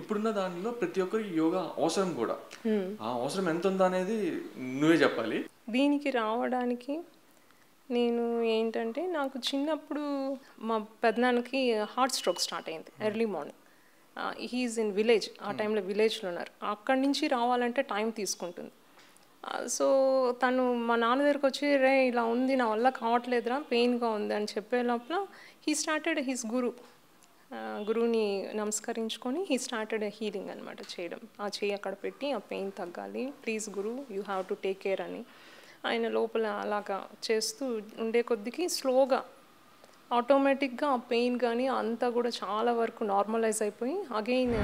ఇప్పుడున్న దానిలో ప్రతి ఒక్కరికి యోగా అవసరం కూడా. ఆ అవసరం ఎంత ఉందా అనేది నువ్వే చెప్పాలి. దీనికి రావడానికి నేను ఏంటంటే, నాకు చిన్నప్పుడు మా పెద్దనాన్నకి హార్ట్ స్ట్రోక్ స్టార్ట్ అయింది early morning. He is in village, ఆ టైంలో విలేజ్లో ఉన్నారు. అక్కడి నుంచి రావాలంటే టైం తీసుకుంటుంది. సో తను మా నాన్న దగ్గరికి వచ్చి, రే ఇలా ఉంది, నా వల్ల కావట్లేదురా, పెయిన్గా ఉంది అని చెప్పే లోపల హీ స్టార్టెడ్ హిస్ గురువుని నమస్కరించుకొని హీ స్టార్టెడ్ హీలింగ్ అనమాట చేయడం. ఆ చెయ్యి అక్కడ పెట్టి ఆ పెయిన్ తగ్గాలి, please Guru you have to take care అని ఆయన లోపల అలాగా చేస్తూ ఉండే కొద్దికి స్లోగా ఆటోమేటిక్గా ఆ పెయిన్ కానీ అంతా కూడా చాలా వరకు నార్మలైజ్ అయిపోయి అగైన్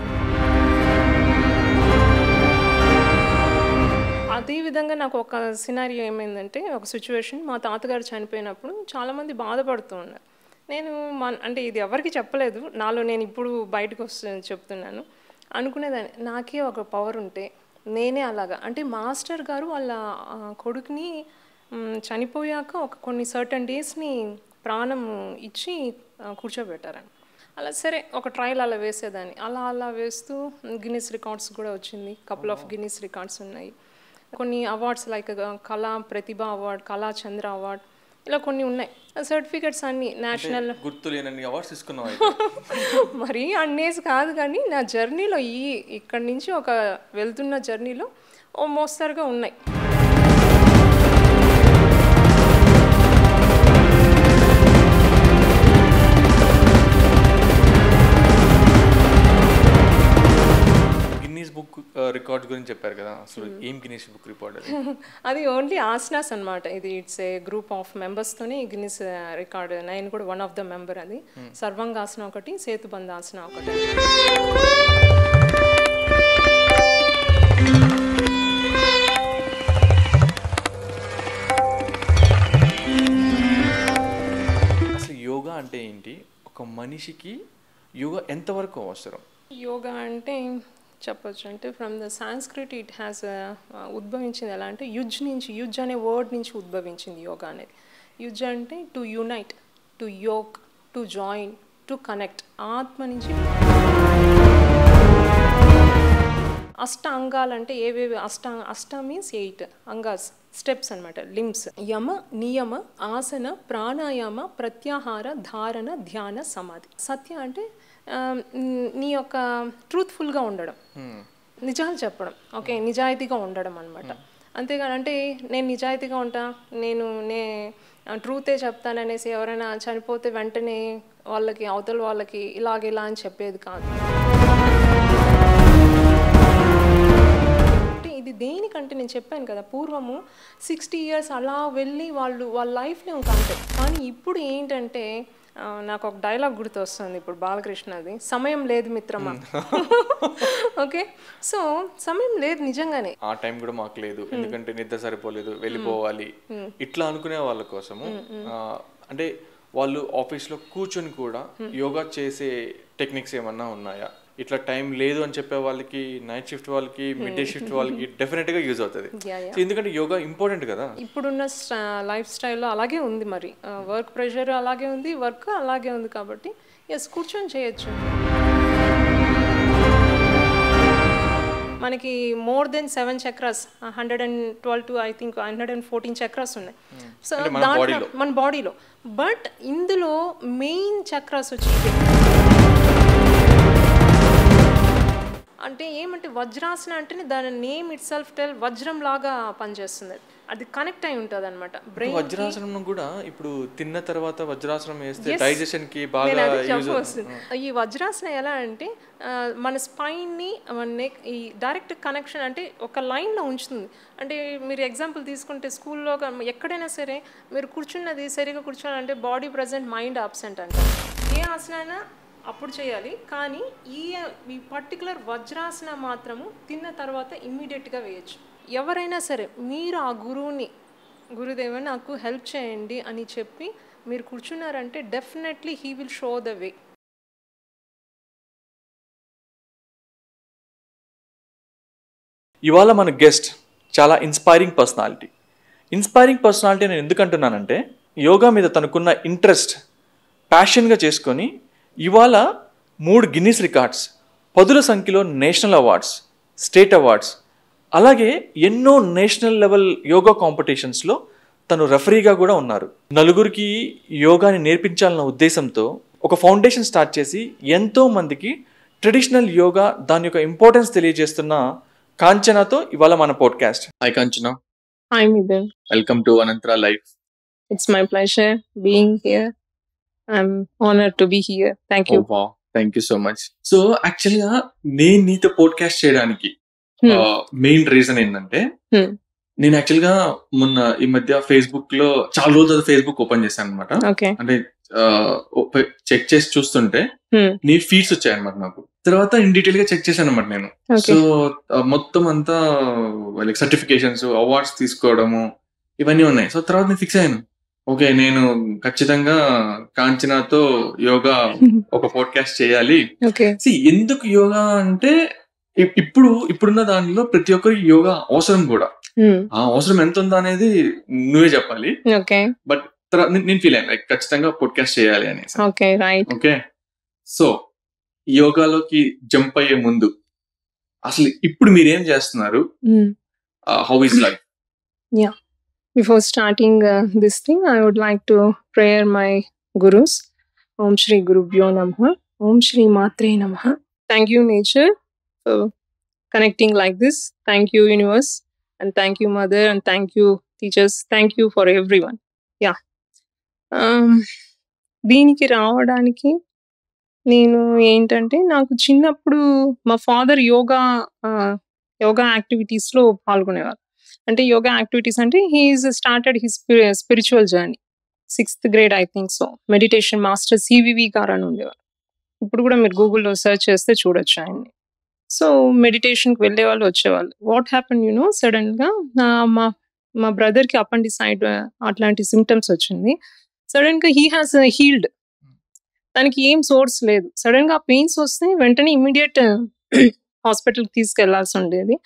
అదేవిధంగా నాకు ఒక సినారియో ఏమైందంటే, ఒక సిచ్యువేషన్, మా తాతగారు చనిపోయినప్పుడు చాలామంది బాధపడుతూ ఉన్నారు. నేను అంటే ఇది ఎవరికి చెప్పలేదు, నాలో నేను ఇప్పుడు బయటకు చెప్తున్నాను. అనుకునేదాన్ని నాకే ఒక పవర్ ఉంటే నేనే అలాగా, అంటే మాస్టర్ గారు వాళ్ళ కొడుకుని చనిపోయాక కొన్ని సర్టన్ డేస్ని ప్రాణం ఇచ్చి కూర్చోబెట్టారని. అలా సరే ఒక ట్రయల్ అలా వేసేదాన్ని. అలా వేస్తూ గిన్నిస్ రికార్డ్స్ కూడా వచ్చింది, కపుల్ ఆఫ్ గిన్నిస్ రికార్డ్స్ ఉన్నాయి. కొన్ని అవార్డ్స్ లైక్ కళా ప్రతిభ అవార్డ్, కళా చంద్ర అవార్డ్, ఇలా కొన్ని ఉన్నాయి. సర్టిఫికెట్స్ అన్నీ నేషనల్ గుర్తులేనన్ని అవార్డ్స్ తీసుకున్నావు. మరీ అన్నేసి కాదు, కానీ నా జర్నీలో ఇక్కడి నుంచి ఒక వెళ్తున్న జర్నీలో ఓ మోస్తరుగా ఉన్నాయి. బుక్ రికార్డ్ గురించి చెప్పారు కదా, అసలు ఏం గిన్నిస్ బుక్ రికార్డ్ అది ఓన్లీ ఆసనాస్ అనమాట. ఇది ఇట్స్ ఏ గ్రూప్ ఆఫ్ మెంబర్స్తోనే గిన్నిస్ రికార్డ్. నేను కూడా వన్ ఆఫ్ ద మెంబర్. అది సర్వాంగాసన ఒకటి, సేతుబంధాసన ఒకటి. అసలు యోగా అంటే ఏంటి, ఒక మనిషికి యోగా ఎంతవరకు అవసరం? యోగా అంటే చెప్పొచ్చు అంటే from the Sanskrit it has ఉద్భవించింది ఎలా అంటే యుజ్ అనే వర్డ్ నుంచి ఉద్భవించింది యోగా అనేది. యుజ్ అంటే to unite, to yoke, to join, to connect. ఆత్మ నుంచి అష్ట అంగాలు అంటే ఏవేవి, అష్ట మీన్స్ 8 అంగాస్, స్టెప్స్ అనమాట, లిమ్స్. యమ, నియమ, ఆసన, ప్రాణాయామ, ప్రత్యాహార, ధారణ, ధ్యాన, సమాధి. సత్య అంటే నీ యొక్క ట్రూత్ఫుల్గా ఉండడం, నిజాలు చెప్పడం, ఓకే, నిజాయితీగా ఉండడం అనమాట. అంతేగాని అంటే నేను నిజాయితీగా ఉంటా, నేను ట్రూతే చెప్తాననేసి ఎవరైనా చనిపోతే వెంటనే వాళ్ళకి అవతల వాళ్ళకి ఇలా అని చెప్పేది కాదు. ఇది దేనికంటే నేను చెప్పాను కదా, పూర్వము 60 years అలా వెళ్ళి వాళ్ళ లైఫ్ని ఇంకా అంతే. కానీ ఇప్పుడు ఏంటంటే నాకు ఒక డైలాగ్ గుర్తు వస్తుంది ఇప్పుడు బాలకృష్ణది, సమయం లేదు మిత్రమా. ఓకే, సో సమయం లేదు నిజంగానే. ఆ టైం కూడా మాకు లేదు, ఎందుకంటే నిద్ర సరిపోలేదు, వెళ్ళిపోవాలి, ఇట్లా అనుకునే వాళ్ళ కోసము అంటే వాళ్ళు ఆఫీస్లో కూర్చొని కూడా యోగా చేసే టెక్నిక్స్ ఏమన్నా ఉన్నాయా? ఇట్లా టైం లేదు అని చెప్పే వాళ్ళకి, నైట్ షిఫ్ట్ వాళ్ళకి, మిడ్ డే షిఫ్ట్ వాళ్ళకి డెఫినెట్గా యూజ్ అవుతుంది. ఎందుకంటే యోగా ఇంపార్టెంట్ కదా. ఇప్పుడున్న లైఫ్ స్టైల్లో అలాగే ఉంది, మరి వర్క్ ప్రెషర్ అలాగే ఉంది, వర్క్ అలాగే ఉంది, కాబట్టి ఎస్ కూర్చొని చేయొచ్చు. మనకి more than 7 chakras, 112 to I think 114 chakras ఉన్నాయి. సో దాంట్లో మన బాడీలో, బట్ ఇందులో మెయిన్ చక్రాస్ వచ్చి అంటే ఏమంటే వజ్రాసన అంటేనే దాని నేమ్ ఇట్ సెల్ఫ్ టెల్ వజ్రం లాగా పనిచేస్తుంది, అది కనెక్ట్ అయి ఉంటుంది అనమాట బ్రెయిన్. వజ్రాసనం కూడా ఇప్పుడు తిన్న తర్వాత వజ్రాసనం వేస్తే డైజెషన్ కి బాగా యూజ్ అవుతుంది. ఈ వజ్రాసన ఎలా అంటే మన స్పైన్ని, మన నెక్, ఈ డైరెక్ట్ కనెక్షన్ అంటే ఒక లైన్లో ఉంచుతుంది. అంటే మీరు ఎగ్జాంపుల్ తీసుకుంటే స్కూల్లో ఎక్కడైనా సరే మీరు కూర్చున్నది సరిగా కూర్చోాలంటే బాడీ ప్రజెంట్, మైండ్ అబ్సెంట్ అంటారు. ఏ ఆసన అప్పుడు చేయాలి, కానీ ఈ పర్టికులర్ వజ్రాసన మాత్రము తిన్న తర్వాత ఇమ్మీడియట్గా వేయచ్చు. ఎవరైనా సరే మీరు ఆ గురుదేవ నాకు హెల్ప్ చేయండి అని చెప్పి మీరు కూర్చున్నారంటే definitely he will show the way. ఇవాళ మన గెస్ట్ చాలా ఇన్స్పైరింగ్ పర్సనాలిటీ నేను ఎందుకు అంటున్నానంటే, యోగా మీద తనకున్న ఇంట్రెస్ట్ ప్యాషన్గా చేసుకొని ఇవాళ 3 గిన్నిస్ రికార్డ్స్, పదుల సంఖ్యలో నేషనల్ అవార్డ్స్, స్టేట్ అవార్డ్స్, అలాగే ఎన్నో నేషనల్ లెవెల్ యోగా కాంపిటీషన్స్లో తను రెఫరీగా కూడా ఉన్నారు. నలుగురికి యోగాని నేర్పించాలన్న ఉద్దేశంతో ఒక ఫౌండేషన్ స్టార్ట్ చేసి ఎంతో మందికి ట్రెడిషనల్ యోగా దాని యొక్క ఇంపార్టెన్స్ తెలియజేస్తున్న కాంచనాతో ఇవాళ మన podcast. Hi Kanchana. Hi, Midin. Welcome to Anantara life. It's my pleasure being here. I'm honored to be here. Thank you. Thank you so much. So యాక్చువల్గా నేను నీతో పోడ్కాస్ట్ చేయడానికి మెయిన్ రీజన్ ఏంటంటే, నేను యాక్చువల్గా మొన్న ఈ మధ్య ఫేస్బుక్ లో చాలా రోజులు ఫేస్బుక్ ఓపెన్ చేశాను అనమాట. Okay. అంటే చెక్ చేసి చూస్తుంటే నీ ఫీడ్స్ వచ్చాయన్నమాట నాకు. తర్వాత ఇన్ డీటెయిల్ గా చెక్ చేశాను అనమాట నేను. Okay. సో మొత్తం అంతా లైక్ సర్టిఫికేషన్స్, అవార్డ్స్ తీసుకోవడము ఇవన్నీ ఉన్నాయి. సో తర్వాత నేను ఫిక్స్ అయ్యాను, ఓకే నేను ఖచ్చితంగా కాంచనాతో యోగా ఒక పోడ్కాస్ట్ చేయాలి. Okay. ఎందుకు యోగా అంటే ఇప్పుడున్న దానిలో ప్రతి ఒక్కరికి యోగా అవసరం కూడా. ఆ అవసరం ఎంత ఉందో అనేది నువ్వే చెప్పాలి. Okay. బట్ నేను ఫీల్ అయ్యాను లైక్ ఖచ్చితంగా పోడ్కాస్ట్ చేయాలి అనేసి. Okay, right. ఓకే, సో యోగాలోకి జంప్ అయ్యే ముందు అసలు ఇప్పుడు మీరేం చేస్తున్నారు? How is life? Yeah. Before starting this thing, I would like to pray my gurus. Om Shri Gurubhyo Namaha. Om Shri Matre Namaha. Thank you, nature, for connecting like this. Thank you, universe. And thank you, mother. And thank you, teachers. Thank you for everyone. Yeah. దీనికి రావడానికి నేను ఏంటంటే, నాకు చిన్నప్పుడు మా father yoga యాక్టివిటీస్లో పాల్గొనేవారు. అంటే యోగా యాక్టివిటీస్ అంటే he is started his spiritual journey 6th grade, I think so. Meditation master CVV గారు అని ఉండేవారు. ఇప్పుడు కూడా మీరు గూగుల్లో సెర్చ్ చేస్తే చూడొచ్చు ఆయన్ని. సో మెడిటేషన్కి వెళ్ళే వాళ్ళు వచ్చేవాళ్ళు. వాట్ హ్యాపెన్ సడన్గా మా బ్రదర్కి అపెండిసైడ్ అట్లాంటి సిమ్టమ్స్ వచ్చింది. సడన్గా హీ హ్యాస్ హీల్డ్. దానికి ఏం సోర్స్ లేదు. సడన్గా ఆ పెయిన్స్ వస్తే వెంటనే ఇమ్మీడియట్ హాస్పిటల్కి తీసుకెళ్లాల్సి ఉండేది.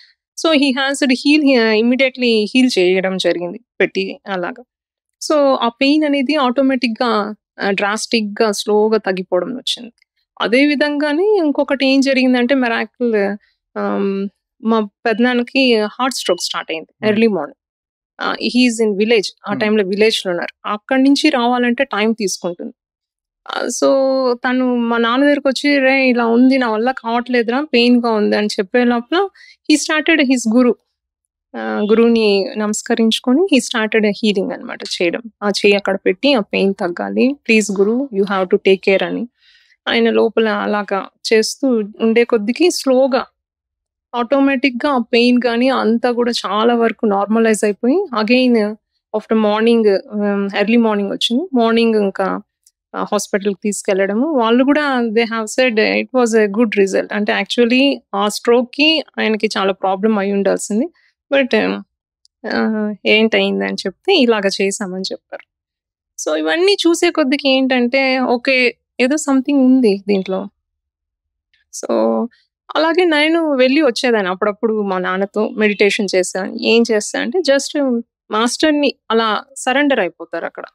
So he has immediately heal చేయడం జరిగింది పెట్టి అలాగా. సో ఆ పెయిన్ అనేది ఆటోమేటిక్గా డ్రాస్టిక్గా స్లోగా తగ్గిపోవడం వచ్చింది. అదే విధంగానే ఇంకొకటి ఏం జరిగిందంటే, మెరాకిల్, మా పెద్దనాన్నకి హార్ట్ స్ట్రోక్ స్టార్ట్ అయింది early morning. He is in village, ఆ టైంలో విలేజ్లో ఉన్నారు. అక్కడి నుంచి రావాలంటే టైం తీసుకుంటుంది. సో తను మా నాన్న దగ్గరకు వచ్చి, రే ఇలా ఉంది, నా వల్ల కావట్లేదురా, పెయిన్గా ఉంది అని చెప్పే లోపల హీ స్టార్టెడ్ హిస్ గురువుని నమస్కరించుకొని హీ స్టార్టెడ్ హీలింగ్ అనమాట చేయడం. ఆ చెయ్యి అక్కడ పెట్టి ఆ పెయిన్ తగ్గాలి, please Guru you have to take care అని ఆయన లోపల అలాగా చేస్తూ ఉండే కొద్దికి స్లోగా ఆటోమేటిక్గా ఆ పెయిన్ కానీ అంతా కూడా చాలా వరకు నార్మలైజ్ అయిపోయి again after morning, early morning వచ్చింది. మార్నింగ్ ఇంకా హాస్పిటల్కి తీసుకెళ్ళడము. వాళ్ళు కూడా they have said it was a good result. అంటే యాక్చువల్లీ ఆ స్ట్రోక్కి ఆయనకి చాలా ప్రాబ్లం అయి ఉండాల్సింది, బట్ ఏంటయిందని చెప్తే ఇలాగ చేసామని చెప్పారు. సో ఇవన్నీ చూసే కొద్దికి ఏంటంటే, ఓకే ఏదో సంథింగ్ ఉంది దీంట్లో. సో అలాగే నేను వెళ్ళి వచ్చేదాన్ని అప్పుడప్పుడు మా నాన్నతో మెడిటేషన్ చేశాను. ఏం చేస్తా అంటే, జస్ట్ మాస్టర్ని అలా సరెండర్ అయిపోతారు అక్కడ.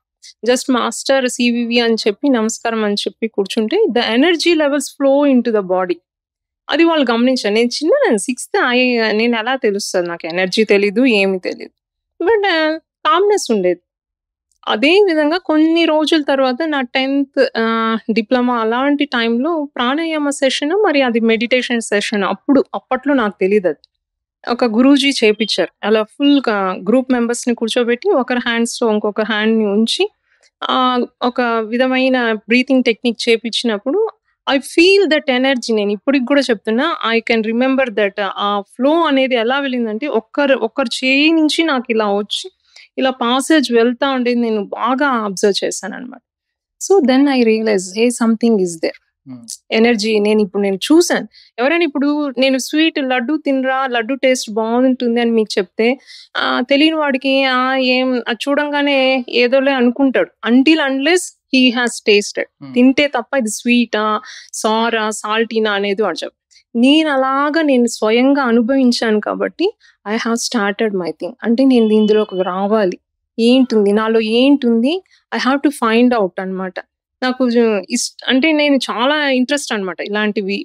జస్ట్ మాస్టర్ సివివి అని చెప్పి నమస్కారం అని చెప్పి కూర్చుంటే the energy levels flow in to the body. అది వాళ్ళు గమనించాను. నేను 6th, నేను ఎలా తెలుస్తుంది, నాకు ఎనర్జీ తెలీదు, ఏమి తెలీదు, బట్ కామ్నెస్ ఉండేది. అదే విధంగా కొన్ని రోజుల తర్వాత నా 10th డిప్లొమా అలాంటి టైంలో ప్రాణాయామ సెషన్, మరి అది మెడిటేషన్ సెషన్. అప్పట్లో నాకు తెలియదు. అది ఒక గురూజీ చేపించారు. అలా ఫుల్గా గ్రూప్ మెంబర్స్ని కూర్చోబెట్టి ఒకరి హ్యాండ్స్లో ఇంకొక హ్యాండ్ని ఉంచి ఒక విధమైన బ్రీతింగ్ టెక్నిక్ చేపించినప్పుడు ఐ ఫీల్ దట్ ఎనర్జీ. నేను ఇప్పటికి కూడా చెప్తున్నా, ఐ కెన్ రిమెంబర్ దట్. ఆ ఫ్లో అనేది ఎలా వెళ్ళిందంటే, ఒక్కరు చేయి నుంచి నాకు ఇలా వచ్చి ఇలా పాసేజ్ వెళ్తా ఉండేది నేను బాగా అబ్జర్వ్ చేశాను అనమాట. So then I realize something is there. Energy నేను చూసాను. ఎవరైనా ఇప్పుడు నేను స్వీట్ లడ్డు తినరా, లడ్డు టేస్ట్ బాగుంటుంది అని మీకు చెప్తే తెలియని వాడికి ఏం అది చూడంగానే ఏదోలే అనుకుంటాడు. Until unless he has tasted, తింటే తప్ప ఇది స్వీటా, సారా, సాల్టీనా అనేది వాడు చెప్పు. నేను స్వయంగా అనుభవించాను కాబట్టి I have started my thing. అంటే నేను ఇందులోకి రావాలి, ఏంటుంది నాలో, ఏంటుంది, I have to find out అనమాట. నాకు అంటే నేను చాలా ఇంట్రెస్ట్ అనమాట ఇలాంటివి.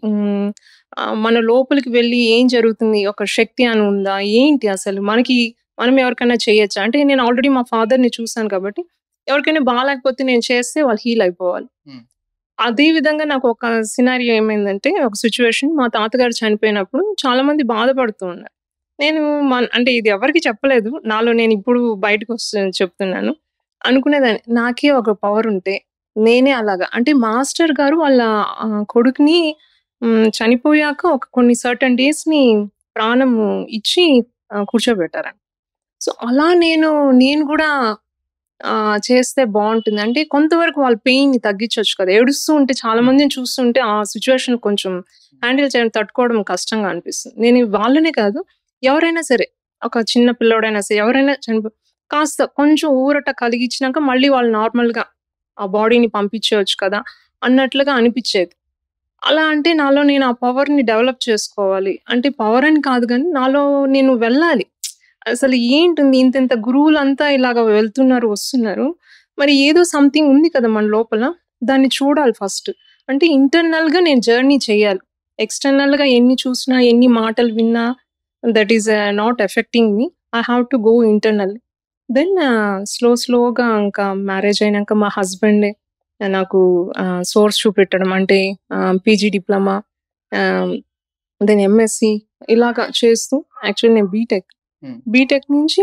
మన లోపలికి వెళ్లి ఏం జరుగుతుంది? ఒక శక్తి అని ఉందా? ఏంటి అసలు? మనం ఎవరికైనా చేయొచ్చా? అంటే నేను ఆల్రెడీ మా ఫాదర్‌ని చూసాను కాబట్టి, ఎవరికైనా బాలేకపోతే నేను చేస్తే వాళ్ళు హీల్ అయిపోవాలి. అదే విధంగా నాకు ఒక సినారియో ఏమైందంటే, ఒక సిట్యుయేషన్ మా తాతగారు చనిపోయినప్పుడు చాలా మంది బాధపడుతూ ఉన్నారు. నేను అంటే ఇది ఎవరికీ చెప్పలేదు. నాలో నేను ఇప్పుడు చెప్తున్నాను. అనుకునేదాన్ని నాకే ఒక పవర్ ఉంటే, నేనే అలాగా అంటే మాస్టర్ గారు వాళ్ళ కొడుకుని చనిపోయాక ఒక కొన్ని సర్టెన్ డేస్‌ని ప్రాణము ఇచ్చి కూర్చోబెట్టారంట. సో, అలా నేను గూడా చేస్తే బావుంటుంది. అంటే కొంతవరకు వాళ్ళ పెయిన్‌ని తగ్గించొచ్చు కదా! ఏడుస్తూ ఉంటే చాలా మందిని చూస్తుంటే ఆ సిట్యుయేషన్ కొంచెం హ్యాండిల్ చేయడం, తట్టుకోవడం కష్టంగా అనిపిస్తుంది. నేను వాళ్ళనే కాదు, ఎవరైనా సరే, ఒక చిన్న పిల్లోడైనా సరే, ఎవరైనా కాస్త కొంచెం ఊరట కలిగించినాక మళ్ళీ వాళ్ళు నార్మల్‌గా ఆ బాడీని పంపించేయొచ్చు కదా! అన్నట్లుగా అనిపిచ్చేది. అలా అంటే నాలో నేను ఆ పవర్‌ని డెవలప్ చేసుకోవాలి. అంటే పవర్ అని కాదు గానీ, నాలో నేను వెళ్ళాలి. అసలు ఏంటుంది ఇంతింత గురువులంతా ఇలాగ వెళ్తున్నారు, వస్తున్నారు. మరి ఏదో సంథింగ్ ఉంది కదా మన లోపల. దాన్ని చూడాలి ఫస్ట్. అంటే ఇంటర్నల్‌గా నేను జర్నీ చేయాలి. ఎక్స్‌టర్నల్‌గా ఎన్ని చూసినా, ఎన్ని మాటలు విన్నా that is not affecting me. I have to go internal. Then స్లోగా ఇంకా మ్యారేజ్ అయినాక మా హస్బెండే నాకు సోర్స్ చూపెట్టడం. అంటే పీజీ డిప్లొమా, ఆహ్, దెన్ ఎంఎస్‌సి ఇలాగ చేస్తూ యాక్చువల్లీ నేను బీటెక్ నుంచి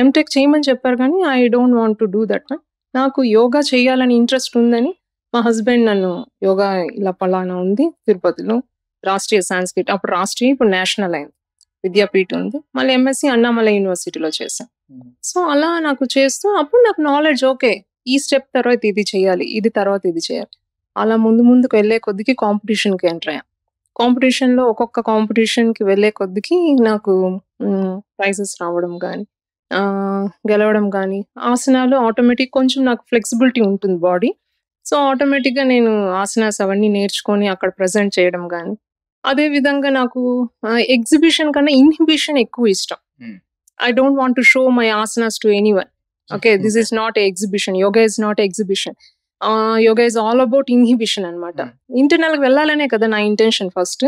ఎంటెక్ చేయమని చెప్పారు కానీ I don't want to do that. నాకు యోగా చేయాలని ఇంట్రెస్ట్ ఉందని మా హస్బెండ్ నన్ను యోగా ఇలా పలానా ఉంది తిరుపతిలో రాష్ట్రీయ సాంస్క్రిట్, అప్పుడు రాష్ట్రీయ ఇప్పుడు నేషనల్ అయింది. విద్యాపీఠ ఉంది. మళ్ళీ ఎంఎస్‌సి అన్నామలై యూనివర్సిటీలో చేశాను. సో, అలా నాకు చేస్తూ అప్పుడు నాకు నాలెడ్జ్ ఓకే. ఈ స్టెప్ తర్వాత ఇది చేయాలి. ఇది తర్వాత ఇది చేయాలి. అలా ముందుకు వెళ్ళే కొద్దికి కాంపిటీషన్‌కి ఎంటర్ అయ్యా. కాంపిటీషన్‌లో ఒక్కొక్క కాంపిటీషన్‌కి వెళ్ళే కొద్దికి నాకు ప్రైజెస్ రావడం గానీ, గెలవడం గానీ, ఆసనాలు ఆటోమేటిక్ కొంచెం నాకు ఫ్లెక్సిబిలిటీ ఉంటుంది బాడీ. సో, ఆటోమేటిక్‌గా నేను ఆసనాస్ అవన్నీ నేర్చుకొని అక్కడ ప్రెజెంట్ చేయడం గానీ, అదే విధంగా నాకు ఎగ్జిబిషన్ కన్నా ఇన్హిబిషన్ ఎక్కువ ఇష్టం. I don't want to show my asanas to anyone. Okay, this is not a exhibition. Yoga is not a exhibition. Yoga is all about inhibition అన్నమాట. ఇంటర్నల్‌గా వెళ్ళాలనే కదా నా ఇంటెన్షన్ ఫస్ట్.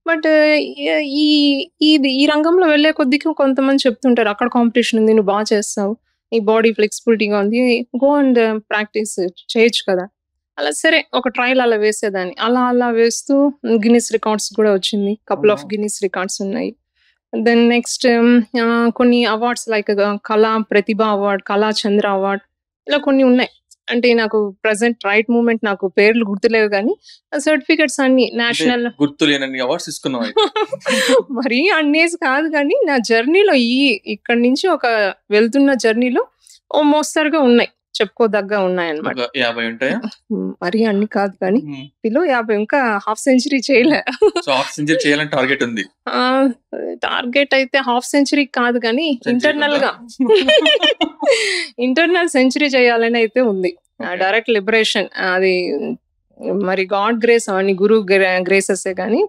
బట్ ఈ రంగంలో వెళ్ళే కొద్దికి కొంతమంది చెప్తుంటారు, అక్కడ కాంపిటీషన్ ఉంది, నువ్వు బాగా చేస్తావు, నీ బాడీ ఫ్లెక్సిబిలిటీగా ఉంది, గో అండ్ ప్రాక్టీస్ చేయొచ్చు కదా. అలా సరే ఒక ట్రయల్ అలా వేసేదాన్ని. అలా వేస్తూ గిన్నిస్ రికార్డ్స్ కూడా వచ్చింది. కపుల్ ఆఫ్ గిన్నిస్ రికార్డ్స్ ఉన్నాయి. దెన్ నెక్స్ట్ కొన్ని అవార్డ్స్ లైక్ కళా ప్రతిభ అవార్డ్, కళా చంద్ర అవార్డ్ ఇలా కొన్ని ఉన్నాయి. అంటే నాకు ప్రెజెంట్ రైట్ మూమెంట్ నాకు పేర్లు గుర్తులేవు గానీ సర్టిఫికెట్స్ అన్ని నేషనల్ గుర్తులేనన్ని అవార్డ్స్ తీసుకున్నావు. మరీ అన్నేసి కాదు కానీ నా జర్నీలో ఇక్కడి నుంచి ఒక వెళ్తున్న జర్నీలో ఓ మోస్తరుగా ఉన్నాయి, చెప్పుకోదగ్గ ఉన్నాయన్నమాట. 50 ఉంటాయా? మరీ అన్ని కాదు కానీ బిలో 50. ఇంకా హాఫ్ సెంచరీ చేయలే. సో హాఫ్ సెంచరీ చేయాలని టార్గెట్ ఉంది. టార్గెట్ అయితే హాఫ్ సెంచరీ కాదు కానీ ఇంటర్నల్ సెంచరీ చేయాలని అయితే ఉంది. డైరెక్ట్ లిబరేషన్ అది మరి గాడ్ గ్రేస్ అవన్నీ గురు గ్రేసెసే కానీ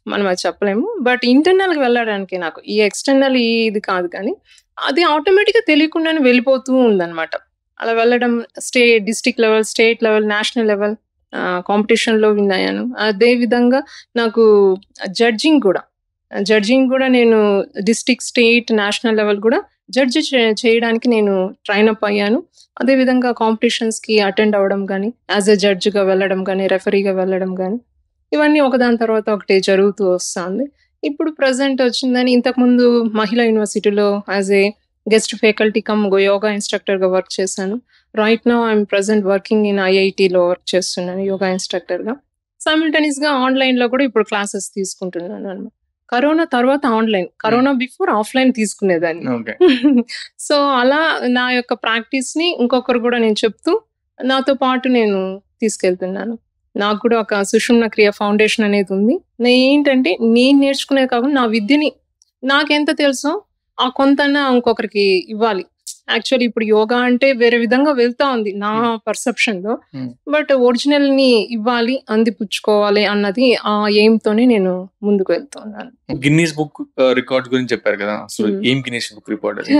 మనం అది చెప్పలేము. బట్ ఇంటర్నల్‌గా వెళ్ళడానికి నాకు ఈ ఎక్స్టర్నల్ ఇది కాదు కానీ అది ఆటోమేటిక్‌గా తెలియకుండానే వెళ్ళిపోతూ ఉందన్నమాట. అలా వెళ్ళడం district level, state level, national level కాంపిటీషన్‌లో విన్ అయ్యాను. అదే విధంగా నాకు జడ్జింగ్ కూడా నేను డిస్ట్రిక్ట్, స్టేట్, నేషనల్ లెవెల్ కూడా జడ్జ్ చేయడానికి నేను ట్రైన్ అప్ అయ్యాను. అదే విధంగా కాంపిటీషన్స్‌కి అటెండ్ అవ్వడం గానీ, యాస్ ఎ జడ్జ్‌గా వెళ్ళడం గానీ, రెఫరీగా వెళ్ళడం గానీ, ఇవన్నీ ఒకదాని తర్వాత ఒకటి జరుగుతూ వస్తాంది. ఇప్పుడు ప్రెజెంట్ వచ్చిందని ఇంతకుముందు మహిళా యూనివర్సిటీలో as a guest faculty cum yoga ఇన్‌స్ట్రక్టర్‌గా వర్క్ చేశాను. Right now I am present working in ఐఐటీలో వర్క్ చేస్తున్నాను యోగా ఇన్‌స్ట్రక్టర్‌గా. సైమల్టేనియస్‌గా ఆన్‌లైన్‌లో కూడా ఇప్పుడు క్లాసెస్ తీసుకుంటున్నాను. కరోనా తర్వాత ఆన్‌లైన్, కరోనా బిఫోర్ ఆఫ్‌లైన్ తీసుకునేదాన్ని. సో, అలా నా యొక్క ప్రాక్టీస్‌ని ఇంకొకరు కూడా నేను చెప్తూ నాతో పాటు నేను తీసుకెళ్తున్నాను. నాకు కూడా ఒక సుషుమ్న క్రియ ఫౌండేషన్ అనేది ఉంది. ఏంటంటే నేను నేర్చుకునేది కాకుండా నా విద్యని నాకెంత తెలుసో ఆ కొంతన్నా ఇంకొకరికి ఇవ్వాలి. యాక్చువల్లీ ఇప్పుడు యోగా అంటే వేరే విధంగా వెళ్తా ఉంది నా పర్సెప్షన్ లో. బట్ ఒరిజినల్ ని ఇవ్వాలి, అందిపుచ్చుకోవాలి అన్నది ఆ ఎయిమ్ తోనే నేను ముందుకు వెళ్తున్నాను. గిన్నీస్ బుక్ రికార్డ్ గురించి చెప్పారు కదా, అసలు ఏం గిన్నీస్ బుక్ రికార్డ్ అది?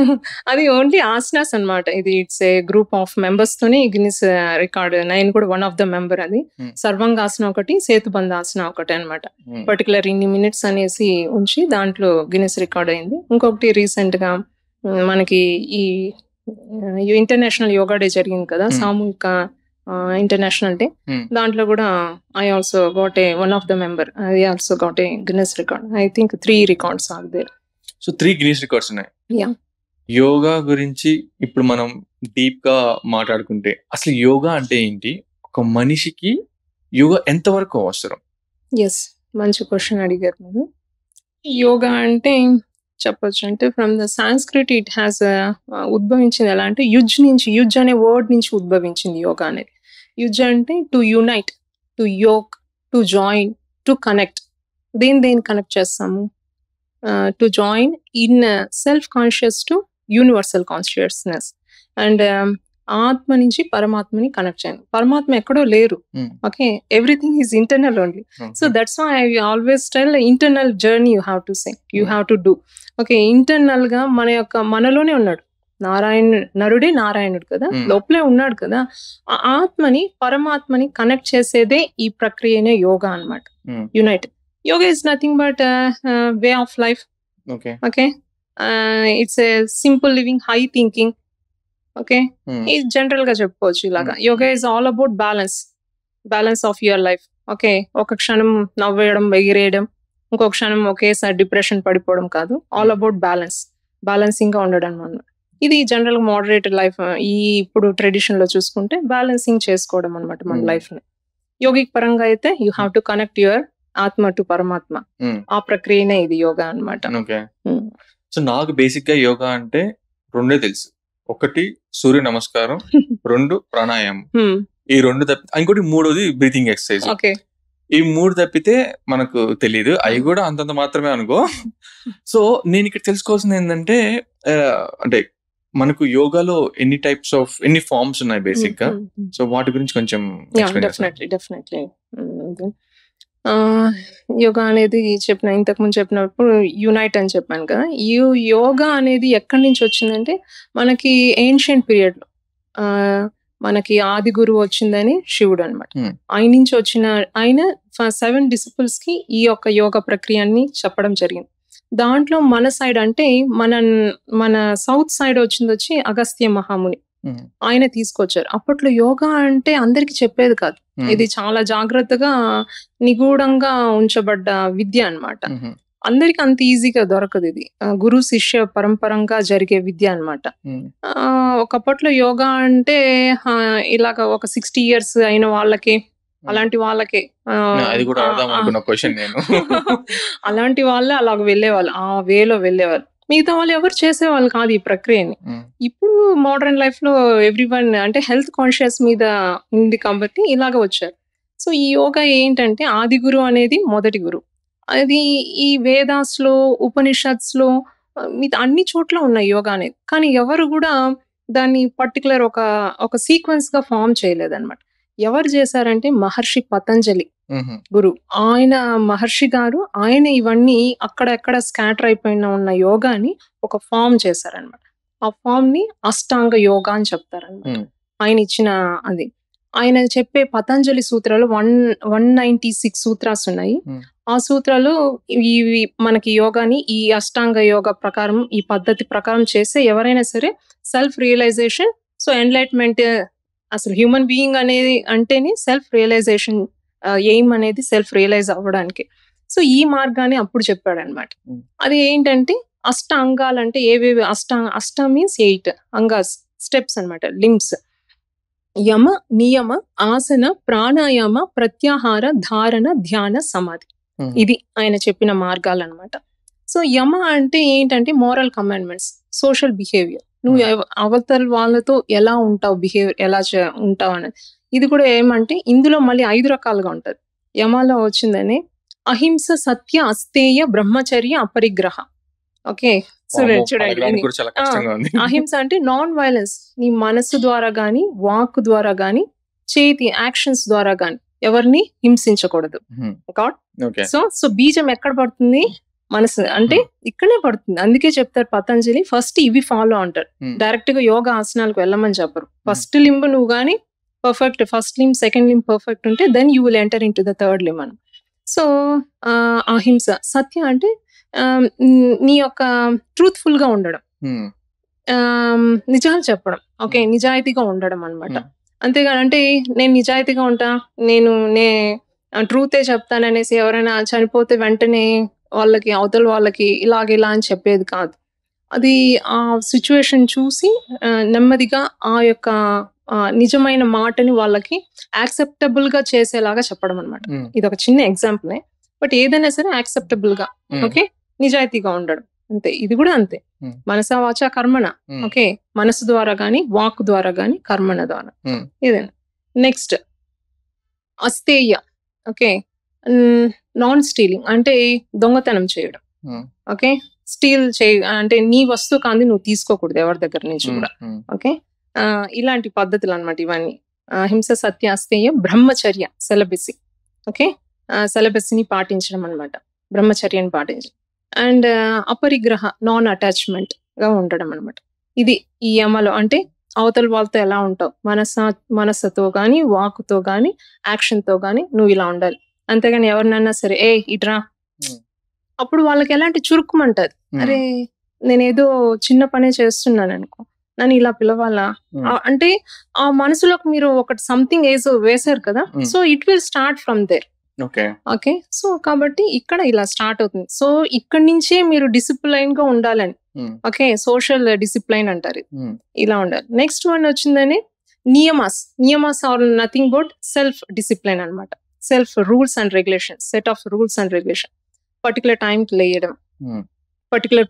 అది ఓన్లీ ఆసనాస్ అన్నమాట. ఇది it's a group of members తోనే గిన్నిస్ రికార్డ్. నేను కూడా వన్ ఆఫ్ ద మెంబర్. అది సర్వాంగాసన ఒకటి, సేతుబంధాసన ఒకటి అనమాట. పర్టికులర్ ఇన్ని మినిట్స్ అనేసి ఉంచి దాంట్లో గిన్నిస్ రికార్డ్ అయింది. ఇంకొకటి రీసెంట్ గా మనకి ఈ ఇంటర్నేషనల్ యోగా డే జరిగింది కదా, సామూహిక ఇంటర్నేషనల్ డే. దాంట్లో కూడా I also got a one of the member. I also got a Guinness record. I think 3 records are there. So 3 Guinness records ఉన్నాయి. యా. యోగా గురించి ఇప్పుడు మనం డీప్ గా మాట్లాడుకుంటే అసలు యోగా అంటే ఏంటి, ఒక మనిషికి యోగా ఎంతవరకు అవసరం? ఎస్, మంచి క్వశ్చన్ అడిగారు మీరు. యోగా అంటే చెప్పొచ్చు అంటే from the Sanskrit it has ఉద్భవించింది ఎలా అంటే యుజ్ నుంచి, యుజ్ అనే వర్డ్ నుంచి ఉద్భవించింది యోగా అనేది. యుజ్ అంటే to unite, to yoke, to join, to connect. దేని కనెక్ట్ చేస్తాము? To join in self conscious to universal consciousness. And ఆత్మ నుంచి పరమాత్మని కనెక్ట్ చేయండి. పరమాత్మ ఎక్కడో లేరు. Okay, everything is internal only. So that's why I always tell internal journey you have to say, you have to do. Okay, internal గా మనలోనే ఉన్నాడు నరుడే నారాయణుడు కదా, లోపలే ఉన్నాడు కదా. ఆ ఆత్మని పరమాత్మని కనెక్ట్ చేసేదే ఈ ప్రక్రియనే యోగా అన్నమాట. Unite. Yoga is nothing but way of life. Okay, it's a simple living, high thinking. Okay, ఇది జనరల్ గా చెప్పుకోవచ్చు ఇలాగా. Yoga is all about balance of your life. Okay, ఒక క్షణం నవ్వేయడం, ఎగిరేయడం, ఇంకొక క్షణం ఒకేసారి డిప్రెషన్ పడిపోవడం కాదు. ఆల్ అబౌట్ బ్యాలెన్సింగ్ గా ఉండడం అన్నమాట. ఇది జనరల్ గా మోడరేటెడ్ లైఫ్. ఈ ఇప్పుడు ట్రెడిషన్ లో చూసుకుంటే బ్యాలెన్సింగ్ చేసుకోవడం అనమాట మన లైఫ్ ని. యోగిక్ పరంగా అయితే you have to connect your ఆత్మ టు పరమాత్మ. ఆ ప్రక్రియనే ఇది యోగా అనమాట. సో నాకు బేసిక్ గా యోగా అంటే 2 తెలుసు. 1 సూర్య నమస్కారం, 2 ప్రాణాయామం. ఈ 2 తప్పితే ఇంకోటి 3వది బ్రీతింగ్ ఎక్సర్సైజ్. ఈ 3 తప్పితే మనకు తెలియదు. అవి కూడా అంతంత మాత్రమే అనుకో. సో నేను ఇక్కడ తెలుసుకోవాల్సింది ఏంటంటే అంటే మనకు యోగాలో ఎన్ని ఫార్మ్స్ ఉన్నాయి బేసిక్ గా. సో వాటి గురించి కొంచెం డెఫినెట్లీ. యోగా అనేది ఇంతకుముందు చెప్పినప్పుడు యునైట్ అని చెప్పాను కదా. యోగా అనేది ఎక్కడి నుంచి వచ్చిందంటే మనకి ఏన్షియంట్ పీరియడ్ లో మనకి ఆది గురువు వచ్చిందని శివుడు అనమాట. ఆయన నుంచి ఆయన 7 డిసిపుల్స్ కి ఈ యొక్క యోగ ప్రక్రియని చెప్పడం జరిగింది. దాంట్లో మన సైడ్ అంటే మన సౌత్ సైడ్ వచ్చి అగస్త్య మహాముని, ఆయన తీసుకొచ్చారు. అప్పట్లో యోగా అంటే అందరికి చెప్పేది కాదు. ఇది చాలా జాగ్రత్తగా నిగూఢంగా ఉంచబడ్డ విద్య అన్నమాట. అందరికి అంత ఈజీగా దొరకదు. ఇది గురు శిష్య పరంపరంగా జరిగే విద్య అన్నమాట. ఒకప్పట్లో యోగా అంటే ఇలాగ ఒక 60 years అయిన వాళ్ళకి, అలాంటి వాళ్ళకే అలాంటి వాళ్ళే అలాగ వెళ్ళేవాళ్ళు, ఆ వేలో వెళ్ళేవాళ్ళు. మిగతా వాళ్ళు ఎవరు చేసేవాళ్ళు కాదు ఈ ప్రక్రియని. ఇప్పుడు మోడర్న్ లైఫ్ లో ఎవ్రీవన్ అంటే హెల్త్ కాన్షియస్ మీద ఉంది కాబట్టి ఇలాగ వచ్చారు. సో ఈ యోగా ఏంటంటే ఆది గురు అనేది మొదటి గురు. అది ఈ వేదాస్ లో, ఉపనిషత్స్ లో, మిగతా అన్ని చోట్ల ఉన్నాయి యోగా అనేది. కానీ ఎవరు కూడా దాన్ని పర్టికులర్ ఒక సీక్వెన్స్ గా ఫామ్ చేయలేదన్నమాట. ఎవరు చేశారంటే మహర్షి పతంజలి గురు. మహర్షి గారు ఆయన ఇవన్నీ అక్కడెక్కడ స్కాటర్ అయిపోయిన ఉన్న యోగాని ఒక ఫామ్ చేశారనమాట. ఆ ఫామ్ ని అష్టాంగ యోగా అని చెప్తారనమాట. ఆయన ఇచ్చిన అది. ఆయన చెప్పే పతంజలి సూత్రాలు 196 సూత్రాస్ ఉన్నాయి. ఆ సూత్రాలు ఇవి మనకి యోగాని ఈ అష్టాంగ యోగ ప్రకారం, ఈ పద్ధతి ప్రకారం చేస్తే ఎవరైనా సరే సెల్ఫ్ రియలైజేషన్, సో ఎన్లైట్మెంట్, అసలు హ్యూమన్ బీయింగ్ అనేది అంటేనే సెల్ఫ్ రియలైజేషన్, ఎయిమ్ అనేది సెల్ఫ్ రియలైజ్ అవ్వడానికి. సో ఈ మార్గాన్ని అప్పుడు చెప్పాడు అనమాట. అది ఏంటంటే అష్ట అంగాలు అంటే ఏవేవి అష్ట మీన్స్ 8 అంగాస్, స్టెప్స్ అనమాట, లిమ్స్. యమ, నియమ, ఆసన, ప్రాణాయామ, ప్రత్యాహార, ధారణ, ధ్యాన, సమాధి. ఇది ఆయన చెప్పిన మార్గాలు అనమాట. సో యమ అంటే ఏంటంటే మోరల్ కమాండ్మెంట్స్, సోషల్ బిహేవియర్. నువ్వు అవతల వాళ్ళతో ఎలా ఉంటావు, బిహేవియర్ ఎలా ఉంటావు అనేది. ఇది కూడా ఏమంటే ఇందులో మళ్ళీ 5 రకాలుగా ఉంటది. యమాలో వచ్చిందని అహింస, సత్య, అస్తేయ, బ్రహ్మచర్య, అపరిగ్రహ. ఓకే, వామ్మో, చూడండి పలకడానికి కూడా చాలా కష్టంగా ఉంది. అహింస అంటే నాన్ వైలెన్స్. నీ మనసు ద్వారా గాని, వాక్ ద్వారా గాని, చేతి యాక్షన్స్ ద్వారా గాని ఎవరిని హింసించకూడదు. గాడ్. ఓకే. సో బీజం ఎక్కడ పడుతుంది? మనసు అంటే ఇక్కడే పడుతుంది. అందుకే చెప్తారు పతంజలి, ఫస్ట్ ఇవి ఫాలో అంటారు. డైరెక్ట్ గా యోగా ఆసనాలకు వెళ్ళమని చెప్పరు. ఫస్ట్ లింబ్ నువ్వు గాని perfect, first limb second limb perfect ఉంటే then you will enter in to the third limb అని. సో అహింస సత్య అంటే నీ యొక్క ట్రూత్ఫుల్ గా ఉండడం, నిజాలు చెప్పడం, ఓకే, నిజాయితీగా ఉండడం అనమాట. అంతేగాని అంటే నేను నిజాయితీగా ఉంటా, నేను ట్రూతే చెప్తాననేసి ఎవరైనా చనిపోతే వెంటనే వాళ్ళకి అవతల వాళ్ళకి ఇలా అని చెప్పేది కాదు. అది ఆ సిచ్యువేషన్ చూసి నెమ్మదిగా ఆ యొక్క నిజమైన మాటని వాళ్ళకి యాక్సెప్టబుల్ గా చేసేలాగా చెప్పడం అనమాట. ఇది ఒక చిన్న ఎగ్జాంపుల్. బట్ ఏదైనా సరే యాక్సెప్టబుల్ గా, ఓకే, నిజాయితీగా ఉండడం అంతే. ఇది కూడా అంతే, మనసా వాచ కర్మణ, ఓకే, మనసు ద్వారా గాని, వాక్ ద్వారా గాని, కర్మణ ద్వారా ఏదైనా. నెక్స్ట్ అస్తేయ, ఓకే, నాన్ స్టీలింగ్ అంటే దొంగతనం చేయడం, ఓకే, స్టీల్ అంటే నీ వస్తువు కాంది నువ్వు తీసుకోకూడదు ఎవరి దగ్గర నుంచి కూడా, ఓకే. ఇలాంటి పద్ధతులు అనమాట ఇవన్నీ. హింస, సత్య, అస్తేయ, బ్రహ్మచర్య, సెలబసీ, ఓకే, సెలబసీని పాటించడం అనమాట, బ్రహ్మచర్యాన్ని పాటించడం. అండ్ అపరిగ్రహ, నాన్ అటాచ్మెంట్ గా ఉండడం అనమాట. ఇది ఈ యమలో అంటే అవతల వాళ్ళతో ఎలా ఉంటావు, మనసుతో గాని, వాకుతో గాని, యాక్షన్ తో గాని నువ్వు ఇలా ఉండాలి. అంతేగాని ఎవరినన్నా సరే ఇట్రా, అప్పుడు వాళ్ళకి ఎలాంటి చురుకుమంటది, అరే నేనేదో చిన్న పనే చేస్తున్నాను అనుకో, నన్ను ఇలా పిలవాలా అంటే ఆ మనసులోకి మీరు ఒకటి సంథింగ్ ఏదో వేశారు కదా. So it will start from there. Okay, so కాబట్టి ఇక్కడ ఇలా స్టార్ట్ అవుతుంది. సో ఇక్కడ నుంచే మీరు డిసిప్లైన్ గా ఉండాలని, ఓకే, సోషల్ డిసిప్లైన్ అంటారు, ఇలా ఉండాలి. నెక్స్ట్ వన్ వచ్చిందని niyamas are nothing but self discipline అనమాట. Self rules and regulation, set of rules and regulation, particular టైంకి లేయడం, పర్టికులర్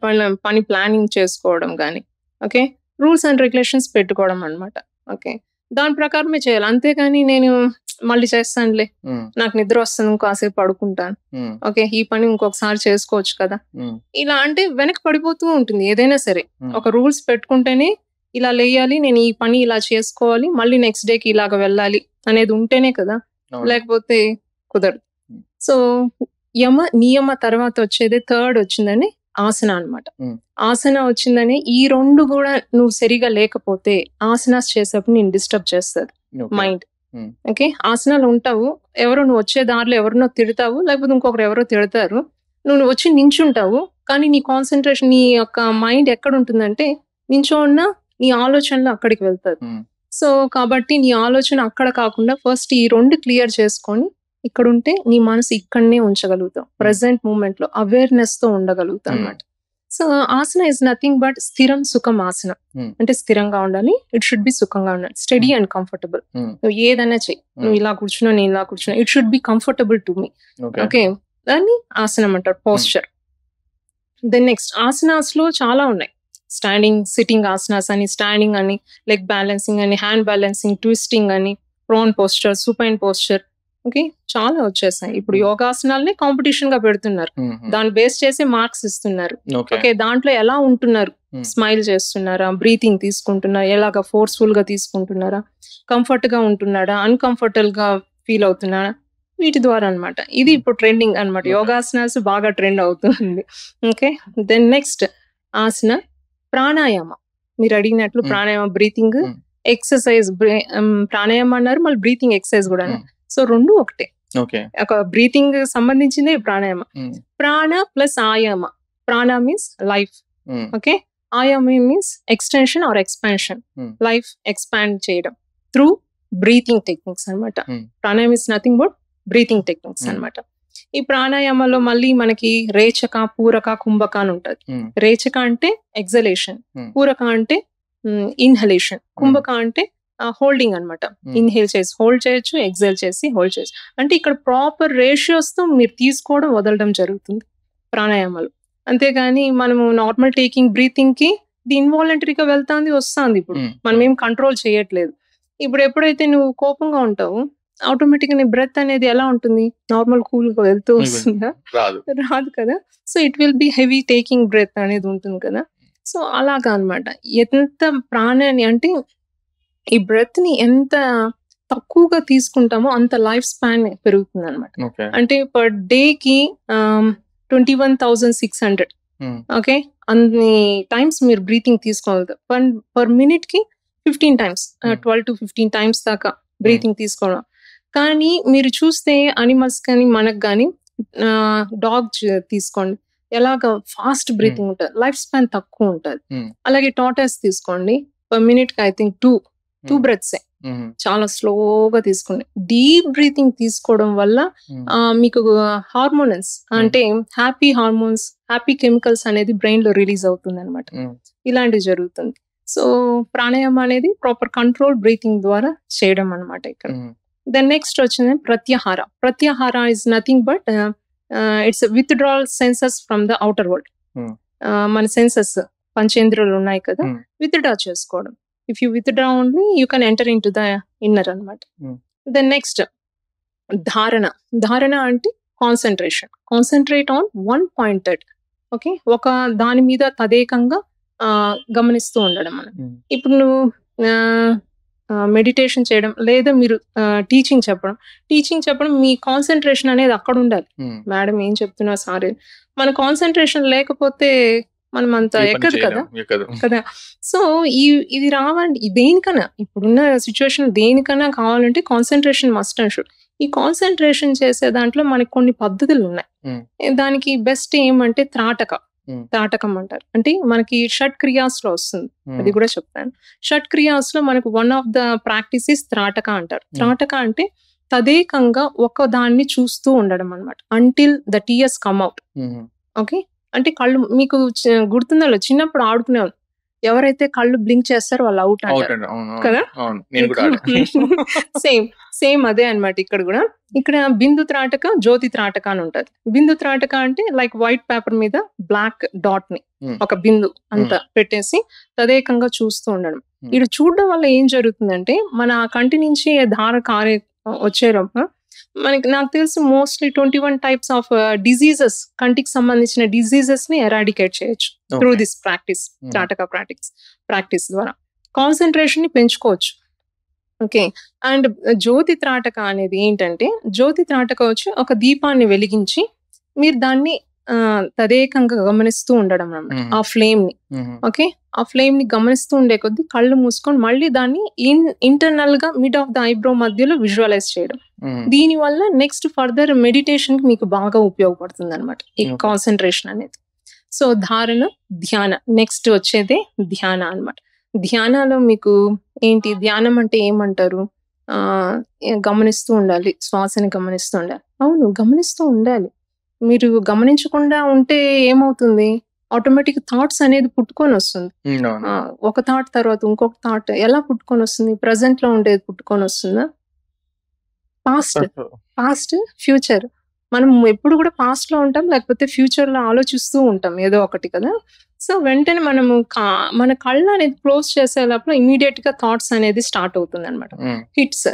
పని ప్లానింగ్ చేసుకోవడం కానీ, ఓకే, రూల్స్ అండ్ రెగ్యులేషన్స్ పెట్టుకోవడం అనమాట. ఓకే, దాని ప్రకారమే చేయాలి. అంతేగాని నేను మళ్ళీ చేస్తానులే, నాకు నిద్ర వస్తుంది, ఇంకోసేపు పడుకుంటాను, ఓకే, ఈ పని ఇంకొకసారి చేసుకోవచ్చు కదా, ఇలా అంటే వెనక్కి పడిపోతూ ఉంటుంది. ఏదైనా సరే ఒక రూల్స్ పెట్టుకుంటేనే ఇలా లేయాలి, నేను ఈ పని ఇలా చేసుకోవాలి, మళ్ళీ నెక్స్ట్ డేకి ఇలాగ వెళ్ళాలి అనేది ఉంటేనే కదా, లేకపోతే కుదరదు. సో నియమ తర్వాత వచ్చేది థర్డ్ వచ్చిందని ఆసన అనమాట. ఆసన వచ్చిందని ఈ రెండు కూడా నువ్వు సరిగా లేకపోతే ఆసనాస్ చేసేప్పుడు నేను డిస్టర్బ్ చేస్తుంది మైండ్. ఓకే, ఆసనాలు ఉంటావు, నువ్వు వచ్చే దారిలో ఎవరినో తిడతావు, లేకపోతే ఇంకొకరు ఎవరో తిడతారు, నువ్వు వచ్చి నించుంటావు, కానీ నీ కాన్సన్ట్రేషన్, నీ యొక్క మైండ్ ఎక్కడ ఉంటుందంటే నించో ఉన్న నీ ఆలోచనలు అక్కడికి వెళ్తారు. సో కాబట్టి నీ ఆలోచన అక్కడ కాకుండా ఫస్ట్ ఈ రెండు క్లియర్ చేసుకొని ఇక్కడ ఉంటే నీ మనసు ఇక్కడనే ఉంచగలుగుతాం, ప్రెసెంట్ మూమెంట్ లో అవేర్నెస్ తో ఉండగలుగుతాం అన్నమాట. So Haasan is nothing but స్థిరం సుఖం ఆసన అంటే స్థిరంగా ఉండాలి, ఇట్ షుడ్ బి సుఖంగా ఉండాలి, స్టడీ అండ్ కంఫర్టబుల్. నువ్వు ఏదైనా చెయ్యి, నువ్వు ఇలా కూర్చున్నా నేను ఇలా కూర్చున్నా, it should be comfortable to me. Okay, దాన్ని ఆసనం అంటారు, పోస్చర్. దెన్ నెక్స్ట్ ఆసనాస్ లో చాలా ఉన్నాయి, స్టాండింగ్ సిట్టింగ్ ఆసనాస్ అని, స్టాండింగ్ అని, లెగ్ బ్యాలెన్సింగ్ అని, హ్యాండ్ బ్యాలెన్సింగ్, ట్విస్టింగ్ అని, prone posture, supine posture, okay, చాలా వచ్చేసాయి. ఇప్పుడు యోగాసనాలనే కాంపిటీషన్ గా పెడుతున్నారు, దాన్ని బేస్ చేసి మార్క్స్ ఇస్తున్నారు. ఓకే, దాంట్లో ఎలా ఉంటున్నారు, స్మైల్ చేస్తున్నారా, బ్రీతింగ్ తీసుకుంటున్నారా, ఎలాగా ఫోర్స్ఫుల్ గా తీసుకుంటున్నారా, కంఫర్ట్ గా ఉంటున్నాడా, అన్కంఫర్టబుల్ గా ఫీల్ అవుతున్నారా, వీటి ద్వారా అనమాట. ఇది ఇప్పుడు ట్రెండింగ్ అనమాట, యోగాసనాస్ బాగా ట్రెండ్ అవుతుంది. ఓకే, దెన్ నెక్స్ట్ ఆసన ప్రాణాయామ. మీరు అడిగినట్లు ప్రాణాయామ బ్రీతింగ్ ఎక్సర్సైజ్, ప్రాణాయామం అన్నారు, మళ్ళీ బ్రీతింగ్ ఎక్సర్సైజ్ కూడా. సో రెండు ఒకటే, ఒక బ్రీతింగ్ సంబంధించిందే ప్రాణాయామ. ప్రాణ plus ayama. Prana means life, okay, ayama means extension or expansion, life expand చేయడం త్రూ బ్రీతింగ్ టెక్నిక్స్ అనమాట. Pranayama is nothing but breathing techniques అనమాట. ఈ ప్రాణాయామంలో మళ్ళీ మనకి రేచక, పూరక, కుంభక అని ఉంటది. రేచక అంటే ఎగ్జలేషన్, పూరక అంటే ఇన్హలేషన్, కుంభక అంటే హోల్డింగ్ అనమాట. ఇన్హేల్ చేసి హోల్డ్ చేయొచ్చు, ఎగ్జేల్ చేసి హోల్డ్ చేయొచ్చు. అంటే ఇక్కడ ప్రాపర్ రేషియోస్ తో మీరు తీసుకోవడం వదలడం జరుగుతుంది ప్రాణాయామాలు. అంతేగాని మనము నార్మల్ టేకింగ్ బ్రీతింగ్ కి ఇది ఇన్వాలంటరీగా వెళ్తాంది వస్తుంది, ఇప్పుడు మనం ఏం కంట్రోల్ చేయట్లేదు. ఇప్పుడు ఎప్పుడైతే నువ్వు కోపంగా ఉంటావు, ఆటోమేటిక్గా నీ బ్రెత్ అనేది ఎలా ఉంటుంది, నార్మల్ కూల్గా వెళ్తూ వస్తుందా, రాదు. రాదు కదా. So it will be heavy taking breath అనేది ఉంటుంది కదా. సో అలాగా అనమాట. ఎంత ప్రాణాన్ని అంటే ఈ బ్రెత్ ని ఎంత తక్కువగా తీసుకుంటామో అంత లైఫ్ స్పాన్ పెరుగుతుంది అనమాట. ఓకే. అంటే పర్ డేకి 21,600 ఓకే అన్ని టైమ్స్ మీరు బ్రీతింగ్ తీసుకోవాలి. పర్ మినిట్ కి 15 times 12 to 15 times దాకా బ్రీతింగ్ తీసుకోవడం. కానీ మీరు చూస్తే అనిమల్స్ కానీ మనకు కానీ డాగ్ తీసుకోండి, ఎలాగ ఫాస్ట్ బ్రీతింగ్ ఉంటుంది, లైఫ్ స్పాన్ తక్కువ ఉంటుంది. అలాగే టార్టాస్ తీసుకోండి, పర్ మినిట్ కి ఐ థింక్ టూ బ్రెత్స్ చాలా స్లోగా తీసుకోండి. డీప్ బ్రీతింగ్ తీసుకోవడం వల్ల మీకు హార్మోన్స్ అంటే హ్యాపీ హార్మోన్స్, హ్యాపీ కెమికల్స్ అనేది బ్రెయిన్ లో రిలీజ్ అవుతుంది అనమాట. ఇలాంటివి జరుగుతుంది. సో ప్రాణాయామం అనేది ప్రాపర్ కంట్రోల్ బ్రీతింగ్ ద్వారా చేయడం అనమాట ఇక్కడ. దెన్ నెక్స్ట్ వచ్చింది pratyahara. Pratyahara is nothing but it's withdrawal senses from the outer world. మన సెన్సెస్ పంచేంద్రియాలు ఉన్నాయి కదా, విత్డ్రా చేసుకోవడం. If you withdraw only you can enter in to the inner అనమాట. Then next dharana. ధారణ అంటే concentration. Concentrate on one pointed. Okay, ఒక దాని మీద తదేకంగా గమనిస్తూ ఉండడం. మనం ఇప్పుడు నువ్వు మెడిటేషన్ చేయడం లేదా మీరు టీచింగ్ చెప్పడం మీ కాన్సన్ట్రేషన్ అనేది అక్కడ ఉండాలి. మేడం ఏం చెప్తున్నా సారీ, మన కాన్సన్ట్రేషన్ లేకపోతే మనం అంత ఎక్కదు కదా. సో ఇది రావాలి దేనికన్నా, ఇప్పుడున్న సిచ్యువేషన్ దేనికన్నా కావాలంటే కాన్సన్ట్రేషన్ మస్ట్ అండ్ షుడ్. ఈ కాన్సన్ట్రేషన్ చేసే దాంట్లో మనకి కొన్ని పద్ధతులు ఉన్నాయి. దానికి బెస్ట్ ఏమంటే త్రాటకం అంటారు. అంటే మనకి షట్ క్రియాస్ లో వస్తుంది, అది కూడా చెప్తాను. షట్ క్రియాస్ లో మనకు వన్ ఆఫ్ ద ప్రాక్టీసెస్ త్రాటక అంటారు. త్రాటక అంటే తదేకంగా ఒక దాన్ని చూస్తూ ఉండడం అనమాట, until the tears come out. Okay, అంటే కళ్ళు మీకు గుర్తుందో చిన్నప్పుడు ఆడుకునేవాళ్ళు, ఎవరైతే కళ్ళు బ్లింక్ చేస్తారో వాళ్ళు అవుట్ అంటారు కదా. సేమ్ అదే అనమాట ఇక్కడ కూడా. ఇక్కడ బిందు త్రాటక, జ్యోతి త్రాటక అని ఉంటది. బిందు త్రాటక అంటే లైక్ వైట్ పేపర్ మీద బ్లాక్ డాట్ ని ఒక బిందు అంతా పెట్టేసి తదేకంగా చూస్తూ ఉండడం. ఇది చూడడం వల్ల ఏం జరుగుతుందంటే మన కంటి నుంచి ధార కారే వచ్చేటప్పుడు నాకు తెలిసి మోస్ట్లీ 21 types ఆఫ్ డిజీజెస్, కంటికి సంబంధించిన డిజీజెస్ ని ఎరాడికేట్ చేయొచ్చు త్రూ దిస్ ప్రాక్టీస్. త్రాటక ప్రాక్టీస్ ద్వారా కాన్సన్ట్రేషన్ ని పెంచుకోవచ్చు. ఓకే, అండ్ జ్యోతి త్రాటక అనేది ఏంటంటే, జ్యోతి త్రాటక వచ్చి ఒక దీపాన్ని వెలిగించి మీరు దాన్ని తదేకంగా గమనిస్తూ ఉండడం అన్నమాట, ఆ ఫ్లేమ్ ని. ఓకే, ఆ ఫ్లేమ్ ని గమనిస్తూ ఉండే కొద్దీ కళ్ళు మూసుకొని మళ్ళీ దాన్ని ఇంటర్నల్ గా మిడ్ ఆఫ్ ద ఐబ్రో మధ్యలో విజువలైజ్ చేయడం. దీని వల్ల నెక్స్ట్ ఫర్దర్ మెడిటేషన్ కి మీకు బాగా ఉపయోగపడుతుంది అనమాట ఈ కాన్సన్ట్రేషన్ అనేది. సో ధారణ, ధ్యాన. నెక్స్ట్ వచ్చేదే ధ్యాన అనమాట. ధ్యానాలో మీకు ఏంటి, ధ్యానం అంటే ఏమంటారు, గమనిస్తూ ఉండాలి, శ్వాసని గమనిస్తూ ఉండాలి. అవును, గమనిస్తూ ఉండాలి. మీరు గమనించకుండా ఉంటే ఏమవుతుంది, ఆటోమేటిక్ థాట్స్ అనేది పుట్టుకొని వస్తుంది. ఒక థాట్ తర్వాత ఇంకొక థాట్ ఎలా పుట్టుకొని వస్తుంది, ప్రజెంట్ లో ఉండేది పుట్టుకొని వస్తుందా, పాస్ట్ ఫ్యూచర్. మనం ఎప్పుడు కూడా పాస్ట్ లో ఉంటాం, లేకపోతే ఫ్యూచర్ లో ఆలోచిస్తూ ఉంటాం ఏదో ఒకటి కదా. సో వెంటనే మనము మన కళ్ళు అనేది క్లోజ్ చేసే లోపల ఇమీడియట్ గా థాట్స్ అనేది స్టార్ట్ అవుతుంది అనమాట. Hits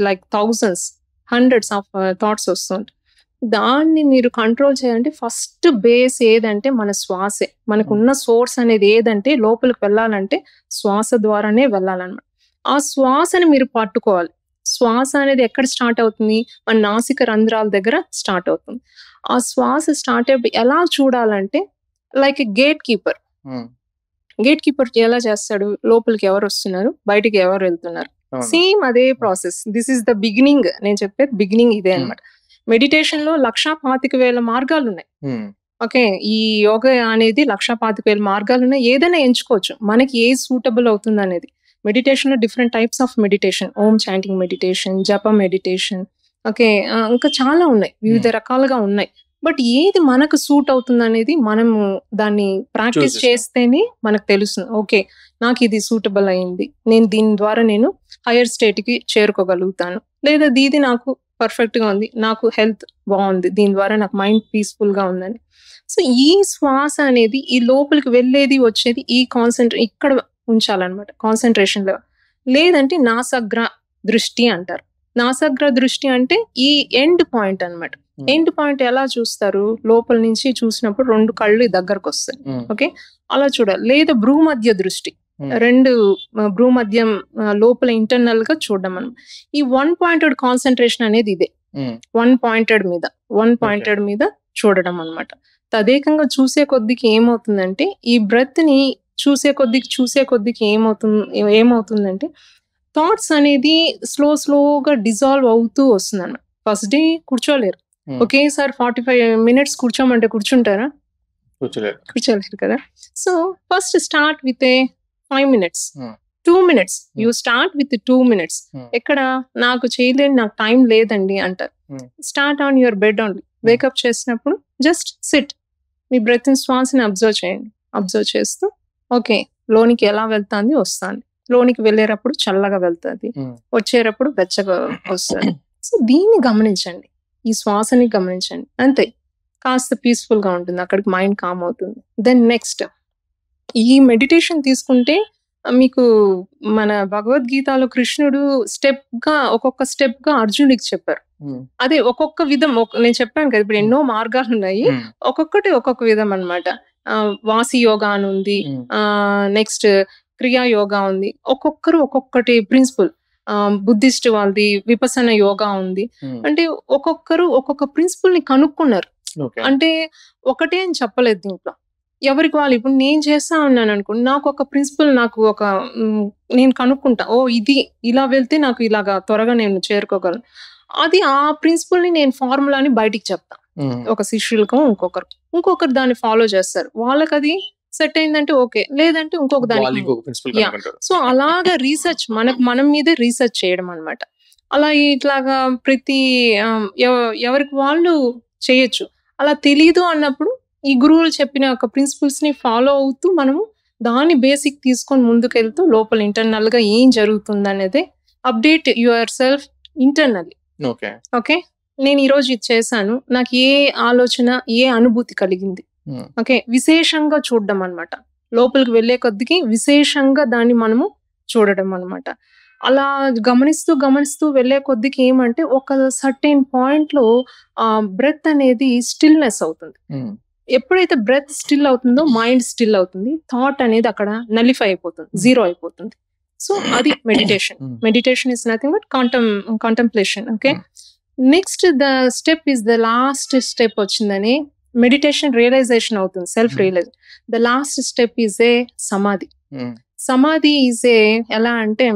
like thousands, hundreds of thoughts వస్తుంటాయి. దాన్ని మీరు కంట్రోల్ చేయాలంటే ఫస్ట్ బేస్ ఏదంటే మన శ్వాసే. మనకున్న సోర్స్ అనేది ఏదంటే లోపలికి వెళ్ళాలంటే శ్వాస ద్వారానే వెళ్ళాలన్నమాట. ఆ శ్వాసని మీరు పట్టుకోవాలి. శ్వాస అనేది ఎక్కడ స్టార్ట్ అవుతుంది, మన నాసిక రంధ్రాల దగ్గర స్టార్ట్ అవుతుంది. ఆ శ్వాస స్టార్ట్ అయ్యి ఎలా చూడాలంటే లైక్ గేట్ కీపర్ ఎలా చేస్తాడు, లోపలికి ఎవరు వస్తున్నారు, బయటికి ఎవరు వెళ్తున్నారు, సేమ్ అదే process. This is the beginning. నేను చెప్పేది బిగినింగ్ ఇదే అనమాట. మెడిటేషన్ లో 1,25,000 మార్గాలు ఉన్నాయి. ఓకే, ఈ యోగా అనేది 1,25,000 మార్గాలు ఉన్నాయి. ఏదైనా ఎంచుకోవచ్చు, మనకి ఏ సూటబుల్ అవుతుంది అనేది. మెడిటేషన్ లో different types of meditation, ohm chanting meditation, జప మెడిటేషన్, ఓకే, ఇంకా చాలా ఉన్నాయి, వివిధ రకాలుగా ఉన్నాయి. బట్ ఏది మనకు సూట్ అవుతుంది అనేది మనము దాన్ని ప్రాక్టీస్ చేస్తేనే మనకు తెలుస్తుంది. ఓకే, నాకు ఇది సూటబుల్ అయింది, నేను దీని ద్వారా నేను హైయర్ స్టేట్ కి చేరుకోగలుగుతాను, లేదా దీది నాకు పర్ఫెక్ట్ గా ఉంది, నాకు హెల్త్ బాగుంది, దీని ద్వారా నాకు మైండ్ పీస్ఫుల్ గా ఉందని. సో ఈ శ్వాస అనేది ఈ లోపలికి వెళ్ళేది వచ్చేది ఈ ఇక్కడ ఉంచాలన్నమాట కాన్సన్ట్రేషన్ లో. లేదంటే నాసగ్ర దృష్టి అంటారు. నాసాగ్ర దృష్టి అంటే ఈ ఎండ్ పాయింట్ అన్నమాట. ఎండ్ పాయింట్ ఎలా చూస్తారు? లోపల నుంచి చూసినప్పుడు 2 కళ్ళు దగ్గరకు వస్తాయి. ఓకే, అలా చూడాలి. లేదా భ్రూమధ్య దృష్టి, 2 భ్రూమధ్యం లోపల ఇంటర్నల్ గా చూడడం మనం. ఈ 1 పాయింటెడ్ కాన్సన్ట్రేషన్ అనేది ఇదే. 1 పాయింటెడ్ మీద చూడడం అన్నమాట. తదేకంగా చూసే కొద్దికి ఏమవుతుందంటే, ఈ బ్రెత్ ని చూసే కొద్దికి ఏమవుతుందంటే థాట్స్ అనేది స్లోగా డిజాల్వ్ అవుతూ వస్తుంది అన్నమాట. ఫస్ట్ డే కూర్చోలేరు, ఒకేసారి 45 minutes కూర్చోమంటే కూర్చుంటారా? కూర్చోలేరు కదా. So first start with 5 minutes, 2 minutes. You start with 2 minutes. ఎక్కడ నాకు చేయలేని, నాకు టైం లేదండి అంటారు. Start on your bed only. Wake up చేసినప్పుడు జస్ట్ సిట్, మీ బ్రెత్ శ్వాసని అబ్జర్వ్ చేయండి. అబ్జర్వ్ చేస్తూ ఓకే, లోనికి ఎలా వెళ్తాంది వస్తుంది, లోనికి వెళ్ళేటప్పుడు చల్లగా వెళ్తుంది, వచ్చేటప్పుడు వెచ్చగా వస్తుంది. సో దీన్ని గమనించండి, ఈ శ్వాసని గమనించండి, అంతే. కాస్త పీస్ఫుల్ గా ఉంటుంది, అక్కడికి మైండ్ కామ్ అవుతుంది. దెన్ నెక్స్ట్ ఈ మెడిటేషన్ తీసుకుంటే మీకు మన భగవద్గీతలో కృష్ణుడు ఒక్కొక్క స్టెప్ గా అర్జునుడికి చెప్పారు. అదే ఒక్కొక్క విధం, నేను చెప్పాను కదా ఇప్పుడు ఎన్నో మార్గాలు ఉన్నాయి, ఒక్కొక్కటి ఒక్కొక్క విధం అన్నమాట. వాసి యోగా అని ఉంది, నెక్స్ట్ క్రియా యోగా ఉంది, ఒక్కొక్కరు ఒక్కొక్కటి ప్రిన్సిపల్. బుద్ధిస్ట్ వాళ్ళది విపసన యోగా ఉంది. అంటే ఒక్కొక్కరు ఒక్కొక్క ప్రిన్సిపల్ ని కనుక్కున్నారు. అంటే ఒకటే అని చెప్పలేదు దీంట్లో, ఎవరికి వాళ్ళు. ఇప్పుడు నేను చేస్తా ఉన్నాను అనుకోండి, నాకు ఒక ప్రిన్సిపల్, నేను కనుక్కుంటా, ఓ ఇది ఇలా వెళ్తే నాకు ఇలాగా త్వరగా నేను చేరుకోగలను. అది ఆ ప్రిన్సిపల్ ని నేను ఫార్ములాని బయటికి చెప్తా ఒక శిష్యులకు, ఇంకొకరు దాన్ని ఫాలో చేస్తారు. వాళ్ళకి అది సెట్ అయిందంటే ఓకే, లేదంటే ఇంకొక దానికి. సో అలాగా రీసెర్చ్, మనం మీదే రీసెర్చ్ చేయడం అన్నమాట. అలా ఇట్లాగా ప్రతి ఎవరికి వాళ్ళు చేయొచ్చు. అలా తెలీదు అన్నప్పుడు ఈ గురువులు చెప్పిన ఒక ప్రిన్సిపల్స్ ని ఫాలో అవుతూ మనము దాన్ని బేసిక్ తీసుకొని ముందుకెళ్తూ లోపల ఇంటర్నల్ గా ఏం జరుగుతుంది అనేది update your self internally. Okay, నేను ఈరోజు ఇది చేశాను, నాకు ఏ ఆలోచన, ఏ అనుభూతి కలిగింది. ఓకే, విశేషంగా చూడడం అన్నమాట. లోపలికి వెళ్ళే కొద్దికి విశేషంగా దాన్ని మనము చూడడం అన్నమాట. అలా గమనిస్తూ వెళ్ళే కొద్దికి ఏమంటే ఒక సర్టెన్ పాయింట్ లో బ్రెత్ అనేది స్టిల్నెస్ అవుతుంది. ఎప్పుడైతే బ్రెత్ స్టిల్ అవుతుందో మైండ్ స్టిల్ అవుతుంది, థాట్ అనేది అక్కడ నలిఫై అయిపోతుంది, జీరో అయిపోతుంది. సో అది meditation is nothing but contemplation. Okay, next the step is the last step వచ్చిందని మెడిటేషన్ రియలైజేషన్ అవుతుంది, self realize. The last step is a samadhi. Samadhi is a ఎలా అంటే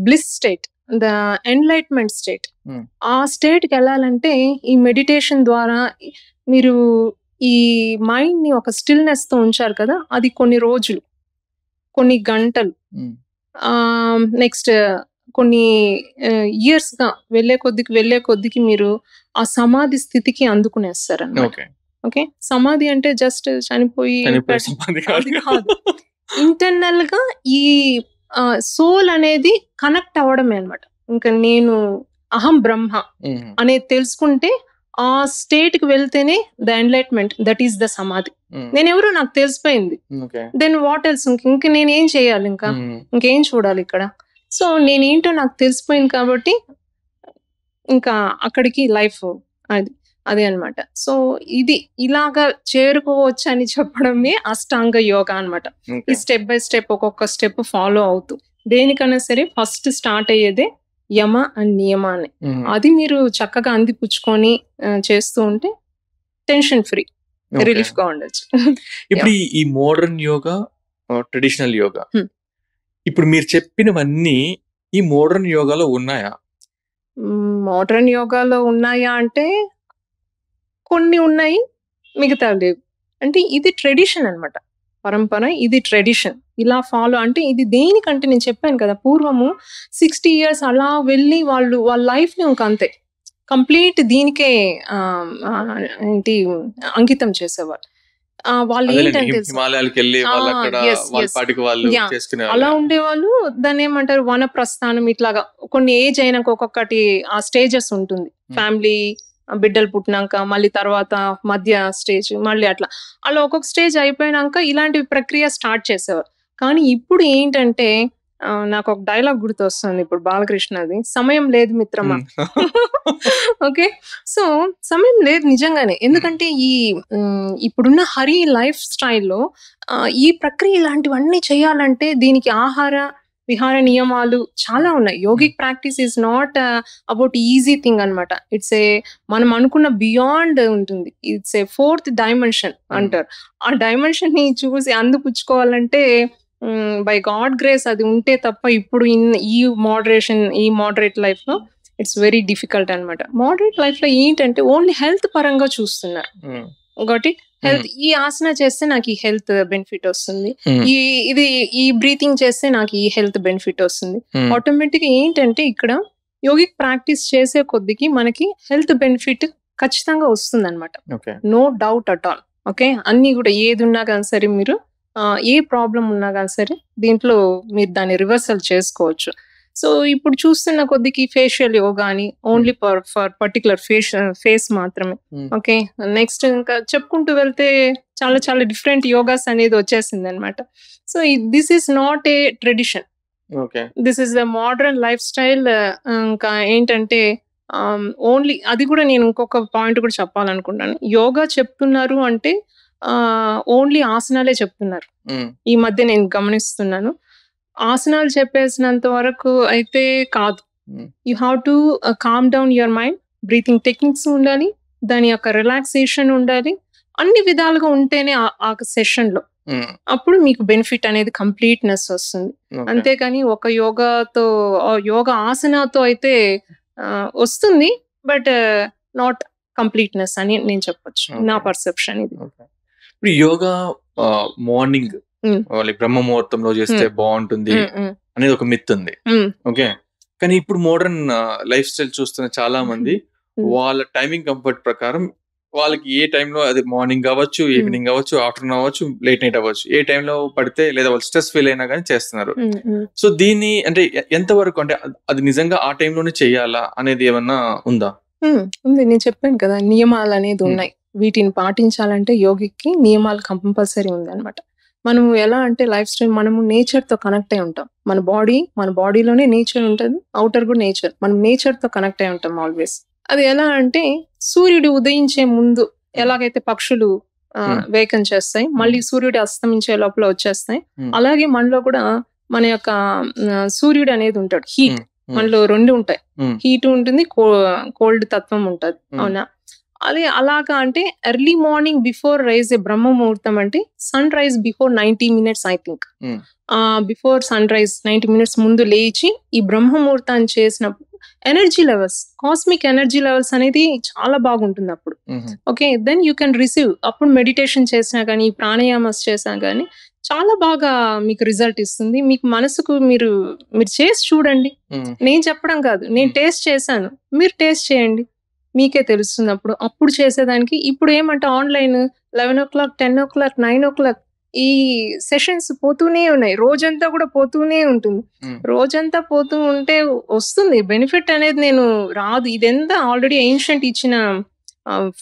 bliss state, the enlightenment state. ఆ స్టేట్కి వెళ్ళాలంటే ఈ మెడిటేషన్ ద్వారా మీరు ఈ మైండ్ ని ఒక స్టిల్నెస్ తో ఉంచారు కదా, అది కొన్ని రోజులు, కొన్ని గంటలు, నెక్స్ట్ కొన్ని ఇయర్స్ గా వెళ్ళే కొద్దికి మీరు ఆ సమాధి స్థితికి అందుకునేస్తారు అన్నమాట. ఓకే, సమాధి అంటే జస్ట్ చనిపోయి కాదు, ఇంటర్నల్ గా ఈ సోల్ అనేది కనెక్ట్ అవ్వడమే అన్నమాట. ఇంకా నేను అహం బ్రహ్మ అనేది తెలుసుకుంటే ఆ స్టేట్ కి వెళ్తేనే the enlightenment, that is the సమాధి. నేనెవరో నాకు తెలిసిపోయింది, దెన్ వాట్ ఎల్స్, ఇంక నేనేం చేయాలి, ఇంకేం చూడాలి ఇక్కడ. సో నేనేంటో నాకు తెలిసిపోయింది కాబట్టి ఇంకా అక్కడికి లైఫ్ అదే అన్నమాట. సో ఇది ఇలాగా చేరుకోవచ్చు అని చెప్పడమే అష్టాంగ యోగా అన్నమాట. ఈ స్టెప్ బై స్టెప్ ఒక్కొక్క స్టెప్ ఫాలో అవుతూ దేనికైనా సరే ఫస్ట్ స్టార్ట్ అయ్యేదే యమ అండ్ నియమ అని. అది మీరు చక్కగా అందిపుచ్చుకొని చేస్తూ ఉంటే టెన్షన్ ఫ్రీ, రిలీఫ్ గా ఉండొచ్చు. ఇప్పుడు ఈ మోడర్న్ యోగా, ట్రెడిషనల్ యోగా, ఇప్పుడు మీరు చెప్పినవన్నీ ఈ మోడర్న్ యోగాలో ఉన్నాయా? మోడర్న్ యోగాలో ఉన్నాయా అంటే కొన్ని ఉన్నాయి, మిగతా లేవు. అంటే ఇది ట్రెడిషన్ అన్నమాట, పరంపర, ఇది ట్రెడిషన్. ఇలా ఫాలో అంటే ఇది దేనికంటే నేను చెప్పాను కదా, పూర్వము 60 years అలా వెళ్ళి వాళ్ళ లైఫ్ ని ఇంకా అంతే కంప్లీట్ దీనికే అంకితం చేసేవాళ్ళు. వాళ్ళు ఏంటంటే అలా ఉండేవాళ్ళు. దాన్ని ఏమంటారు, వనప్రస్థానం. ఇట్లాగా కొన్ని ఏజ్ అయినాక ఒక్కొక్కటి ఆ స్టేజెస్ ఉంటుంది. ఫ్యామిలీ, బిడ్డలు పుట్టినాక, మళ్ళీ తర్వాత మధ్య స్టేజ్, మళ్ళీ అట్లా ఒక్కొక్క స్టేజ్ అయిపోయినాక ఇలాంటి ప్రక్రియ స్టార్ట్ చేసేవారు. కానీ ఇప్పుడు ఏంటంటే నాకు ఒక డైలాగ్ గుర్తొస్తుంది ఇప్పుడు బాలకృష్ణది, సమయం లేదు మిత్రమా. ఓకే, సో సమయం లేదు నిజంగానే. ఎందుకంటే ఇప్పుడున్న హరి లైఫ్ స్టైల్లో ఈ ప్రక్రియ ఇలాంటివన్నీ చేయాలంటే దీనికి ఆహార విహార నియమాలు చాలా ఉన్నాయి. Yogic practice is not about easy thing అనమాట. మనం అనుకున్న బియాండ్ ఉంటుంది. ఇట్స్ ఏ 4th డైమెన్షన్ అంటారు. ఆ డైమెన్షన్ ని చూసి అందిపుచ్చుకోవాలంటే బై గాడ్ గ్రేస్ అది ఉంటే తప్ప ఇప్పుడు ఈ మోడరేట్ లైఫ్ లో ఇట్స్ వెరీ డిఫికల్ట్ అనమాట. మోడరేట్ లైఫ్ లో ఏంటంటే ఓన్లీ హెల్త్ పరంగా చూస్తున్నారు. ఒకటి హెల్త్, ఈ ఆసన చేస్తే నాకు ఈ హెల్త్ బెనిఫిట్ వస్తుంది, ఈ బ్రీతింగ్ చేస్తే నాకు ఈ హెల్త్ బెనిఫిట్ వస్తుంది. ఆటోమేటిక్ ఏంటంటే ఇక్కడ యోగిక్ ప్రాక్టీస్ చేసే కొద్దికి మనకి హెల్త్ బెనిఫిట్ ఖచ్చితంగా వస్తుంది అనమాట. No doubt at all. Okay, అన్ని కూడా ఏది ఉన్నా కానీ సరే, మీరు ఏ ప్రాబ్లం ఉన్నా కానీ సరే దీంట్లో మీరు దాన్ని రివర్సల్ చేసుకోవచ్చు. సో ఇప్పుడు చూస్తున్న కొద్దికి ఫేషియల్ యోగా అని ఓన్లీ ఫర్ పర్టికులర్ ఫేస్ మాత్రమే. ఓకే, నెక్స్ట్ ఇంకా చెప్పుకుంటూ వెళ్తే చాలా చాలా డిఫరెంట్ యోగాస్ అనేది వచ్చేసింది అనమాట. So this is not a tradition, this is the modern life style. ఇంకా ఏంటంటే ఓన్లీ అది కూడా నేను ఇంకొక పాయింట్ కూడా చెప్పాలనుకుంటాను. యోగా చెప్తున్నారు అంటే ఓన్లీ ఆసనాలే చెప్తున్నారు. ఈ మధ్య నేను గమనిస్తున్నాను, ఆసనాలు చెప్పేసినంత వరకు అయితే కాదు. You have to calm down your mind, breathing techniques ఉండాలి, దాని యొక్క రిలాక్సేషన్ ఉండాలి, అన్ని విధాలుగా ఉంటేనే ఆ సెషన్ లో అప్పుడు మీకు బెనిఫిట్ అనేది కంప్లీట్నెస్ వస్తుంది. అంతేకాని ఒక యోగా ఆసనాతో అయితే వస్తుంది, బట్ నాట్ కంప్లీట్నెస్ అని నేను చెప్పొచ్చు. నా పర్సెప్షన్ ఇది. ఇప్పుడు యోగా మార్నింగ్ బ్రహ్మ ముహూర్తంలో చేస్తే బాగుంటుంది అనేది ఒక మిత్ ఉంది. ఓకే, కానీ ఇప్పుడు మోడర్న్ లైఫ్ స్టైల్ చూస్తున్న చాలా మంది వాళ్ళ టైమింగ్ కంఫర్ట్ ప్రకారం వాళ్ళకి ఏ టైంలో, అది మార్నింగ్ అవ్వచ్చు, ఈవినింగ్ అవ్వచ్చు, ఆఫ్టర్నూన్ అవ్వచ్చు, లేట్ నైట్ అవ్వచ్చు, ఏ టైంలో పడితే లేదా వాళ్ళు స్ట్రెస్ ఫీల్ అయినా కానీ చేస్తున్నారు. సో దీన్ని అంటే ఎంతవరకు అంటే అది నిజంగా ఆ టైంలోనే చెయ్యాలా అనేది ఏమన్నా ఉందా? ఉంది, నేను చెప్పాను కదా, నియమాలు అనేది ఉన్నాయి. వీటిని పాటించాలంటే యోగికి నియమాలు కంపల్సరీ ఉంది అనమాట. మనము ఎలా అంటే లైఫ్ స్టైల్, మనము నేచర్తో కనెక్ట్ అయి ఉంటాం. మన బాడీలోనే నేచర్ ఉంటుంది, అవుటర్ కూడా నేచర్. మనం నేచర్తో కనెక్ట్ అయి ఉంటాం ఆల్వేస్. అది ఎలా అంటే సూర్యుడు ఉదయించే ముందు ఎలాగైతే పక్షులు వేకం చేస్తాయి, మళ్ళీ సూర్యుడు అస్తమించే లోపల వచ్చేస్తాయి, అలాగే మనలో కూడా మన యొక్క సూర్యుడు అనేది ఉంటాడు. హీట్ మనలో రెండు ఉంటాయి, హీట్ ఉంటుంది, కోల్డ్ తత్వం ఉంటుంది. అవునా, అది అలాగా అంటే ఎర్లీ మార్నింగ్ బిఫోర్ రైజ్ ఏ బ్రహ్మ ముహూర్తం అంటే sunrise before 90 minutes I think. Before sunrise 90 minutes ముందు లేచి ఈ బ్రహ్మ ముహూర్తాన్ని చేసినప్పుడు energy levels, cosmic energy levels అనేది చాలా బాగుంటుంది అప్పుడు. Okay, then you can receive. అప్పుడు మెడిటేషన్ చేసినా కానీ, ప్రాణాయామస్ చేసినా కానీ చాలా బాగా మీకు రిజల్ట్ ఇస్తుంది. మీకు మనసుకు మీరు చేసి చూడండి. నేను చెప్పడం కాదు, నేను టేస్ట్ చేశాను, మీరు టేస్ట్ చేయండి, మీకే తెలుస్తుంది. అప్పుడు చేసేదానికి ఇప్పుడు ఏమంటే ఆన్లైన్ 11 o'clock, 10 o'clock, 9 o'clock ఈ సెషన్స్ పోతూనే ఉన్నాయి. రోజంతా కూడా పోతూనే ఉంటుంది. రోజంతా పోతూ ఉంటే వస్తుంది బెనిఫిట్ అనేది. నేను రాదు, ఇదంతా ఆల్రెడీ ఏన్షియంట్ ఇచ్చిన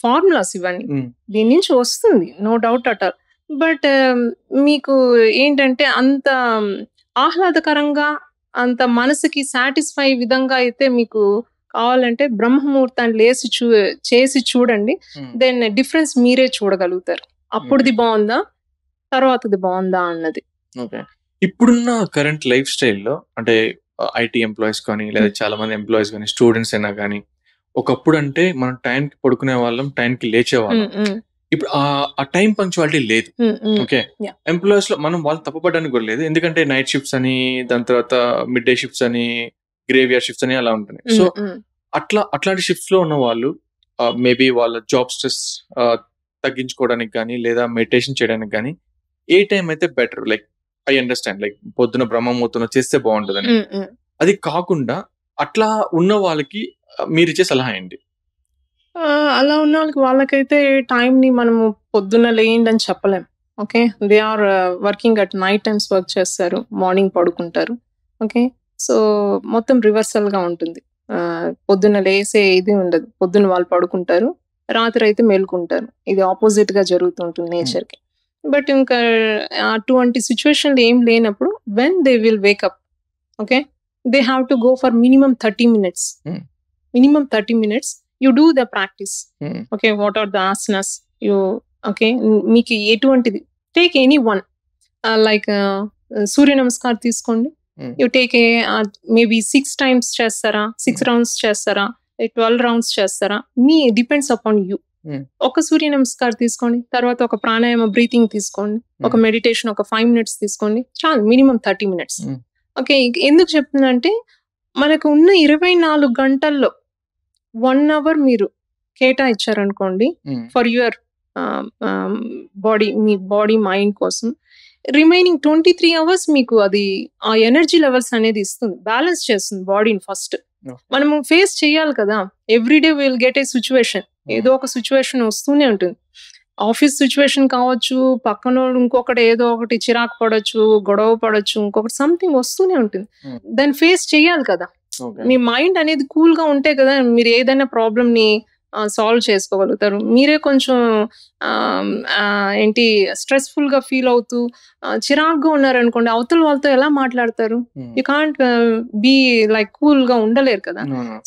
ఫార్ములాస్ ఇవన్నీ, దీని నుంచి వస్తుంది, no doubt at all. But మీకు ఏంటంటే అంత ఆహ్లాదకరంగా, అంత మనసుకి సాటిస్ఫై విధంగా అయితే మీకు కావాలంటే బ్రహ్మ ముహూర్తాన్ని చేసి చూడండి. దెన్ డిఫరెన్స్ మీరే చూడగలుగుతారు. అప్పుడుది బాగుందా, తర్వాతది బాగుందా అన్నది. ఇప్పుడున్న కరెంట్ లైఫ్ స్టైల్లో అంటే ఐటీ ఎంప్లాయీస్ కానీ, లేదా చాలా మంది ఎంప్లాయీస్ కానీ, స్టూడెంట్స్ అయినా కానీ, ఒకప్పుడు అంటే మనం టైంకి పడుకునే వాళ్ళం, టైంకి లేచేవాళ్ళం. ఇప్పుడు ఆ టైం పంక్చువాలిటీ లేదు. ఓకే, ఎంప్లాయీస్ లో మనం వాళ్ళు తప్పపడడానికి కూడా లేదు, ఎందుకంటే నైట్ షిఫ్ట్స్ అని, దాని తర్వాత మిడ్ డే షిఫ్ట్స్ అని, గ్రేవియర్ షిఫ్ట్స్ అని అలా ఉంటున్నాయి. సో అట్లాంటి షిఫ్ట్స్ లో ఉన్న వాళ్ళు మేబీ వాళ్ళ జాబ్ స్ట్రెస్ తగ్గించుకోవడానికి కానీ, లేదా మెడిటేషన్ చేయడానికి కానీ ఏ టైం అయితే better? Like I understand, like పొద్దున బ్రహ్మ ముహూర్తంలో చేస్తే బాగుంటుందని. అది కాకుండా అట్లా ఉన్న వాళ్ళకి మీరు ఇచ్చే సలహా ఏంటి? అలా ఉన్న వాళ్ళకైతే టైంని మనము పొద్దున్న లేయండి అని చెప్పలేం. Okay, they are working at night times work చేస్తారు, మార్నింగ్ పడుకుంటారు. ఓకే, సో మొత్తం రివర్సల్ గా ఉంటుంది. పొద్దున్న లేసే ఇది ఉండదు, పొద్దున్న వాళ్ళు పడుకుంటారు, రాత్రి అయితే మేలుకుంటారు. ఇది ఆపోజిట్ గా జరుగుతుంటుంది నేచర్ కి. బట్ ఇంకా అటువంటి సిచ్యువేషన్లు ఏం లేనప్పుడు when they will wake up, okay, they have to go for minimum 30 minutes. Minimum 30 minutes. You do the practice. Okay, what are the asanas? You, okay, మీకు ఎటువంటిది, take any one. Like సూర్య నమస్కార్ తీసుకోండి. You take maybe 6 times చేస్తారా, 6 rounds చేస్తారా, 12 rounds చేస్తారా, మీ depends upon you. ఒక సూర్య నమస్కార్ తీసుకోండి, తర్వాత ఒక ప్రాణాయామ బ్రీతింగ్ తీసుకోండి, ఒక మెడిటేషన్ ఒక 5 minutes తీసుకోండి, చాలు. Minimum 30 minutes. ఓకే, ఎందుకు చెప్తున్నా అంటే మనకు ఉన్న 24 గంటల్లో 1 hour మీరు కేటాయించారనుకోండి ఫర్ యువర్ బాడీ, మీ బాడీ మైండ్ కోసం, రిమైనింగ్ 23 hours మీకు అది ఆ ఎనర్జీ లెవెల్స్ అనేది ఇస్తుంది, బ్యాలెన్స్ చేస్తుంది బాడీని. ఫస్ట్ మనము ఫేస్ చేయాలి కదా, everyday will get a situation, ఏదో ఒక సిచ్యువేషన్ వస్తూనే ఉంటుంది. ఆఫీస్ సిచ్యువేషన్ కావచ్చు, పక్కన ఇంకొకటి ఏదో ఒకటి చిరాకు పడవచ్చు, గొడవ పడవచ్చు, ఇంకొకటి సంథింగ్ వస్తూనే ఉంటుంది. దాన్ని ఫేస్ చేయాలి కదా. మీ మైండ్ అనేది కూల్ గా ఉంటే కదా మీరు ఏదైనా ప్రాబ్లమ్ ని సాల్వ్ చేసుకోగలుగుతారు. మీరే కొంచెం ఏంటి స్ట్రెస్ఫుల్ గా ఫీల్ అవుతూ చిరాగ్గా ఉన్నారనుకోండి, అవతల వాళ్ళతో ఎలా మాట్లాడతారు? You can't be like cool గా ఉండలేరు కదా.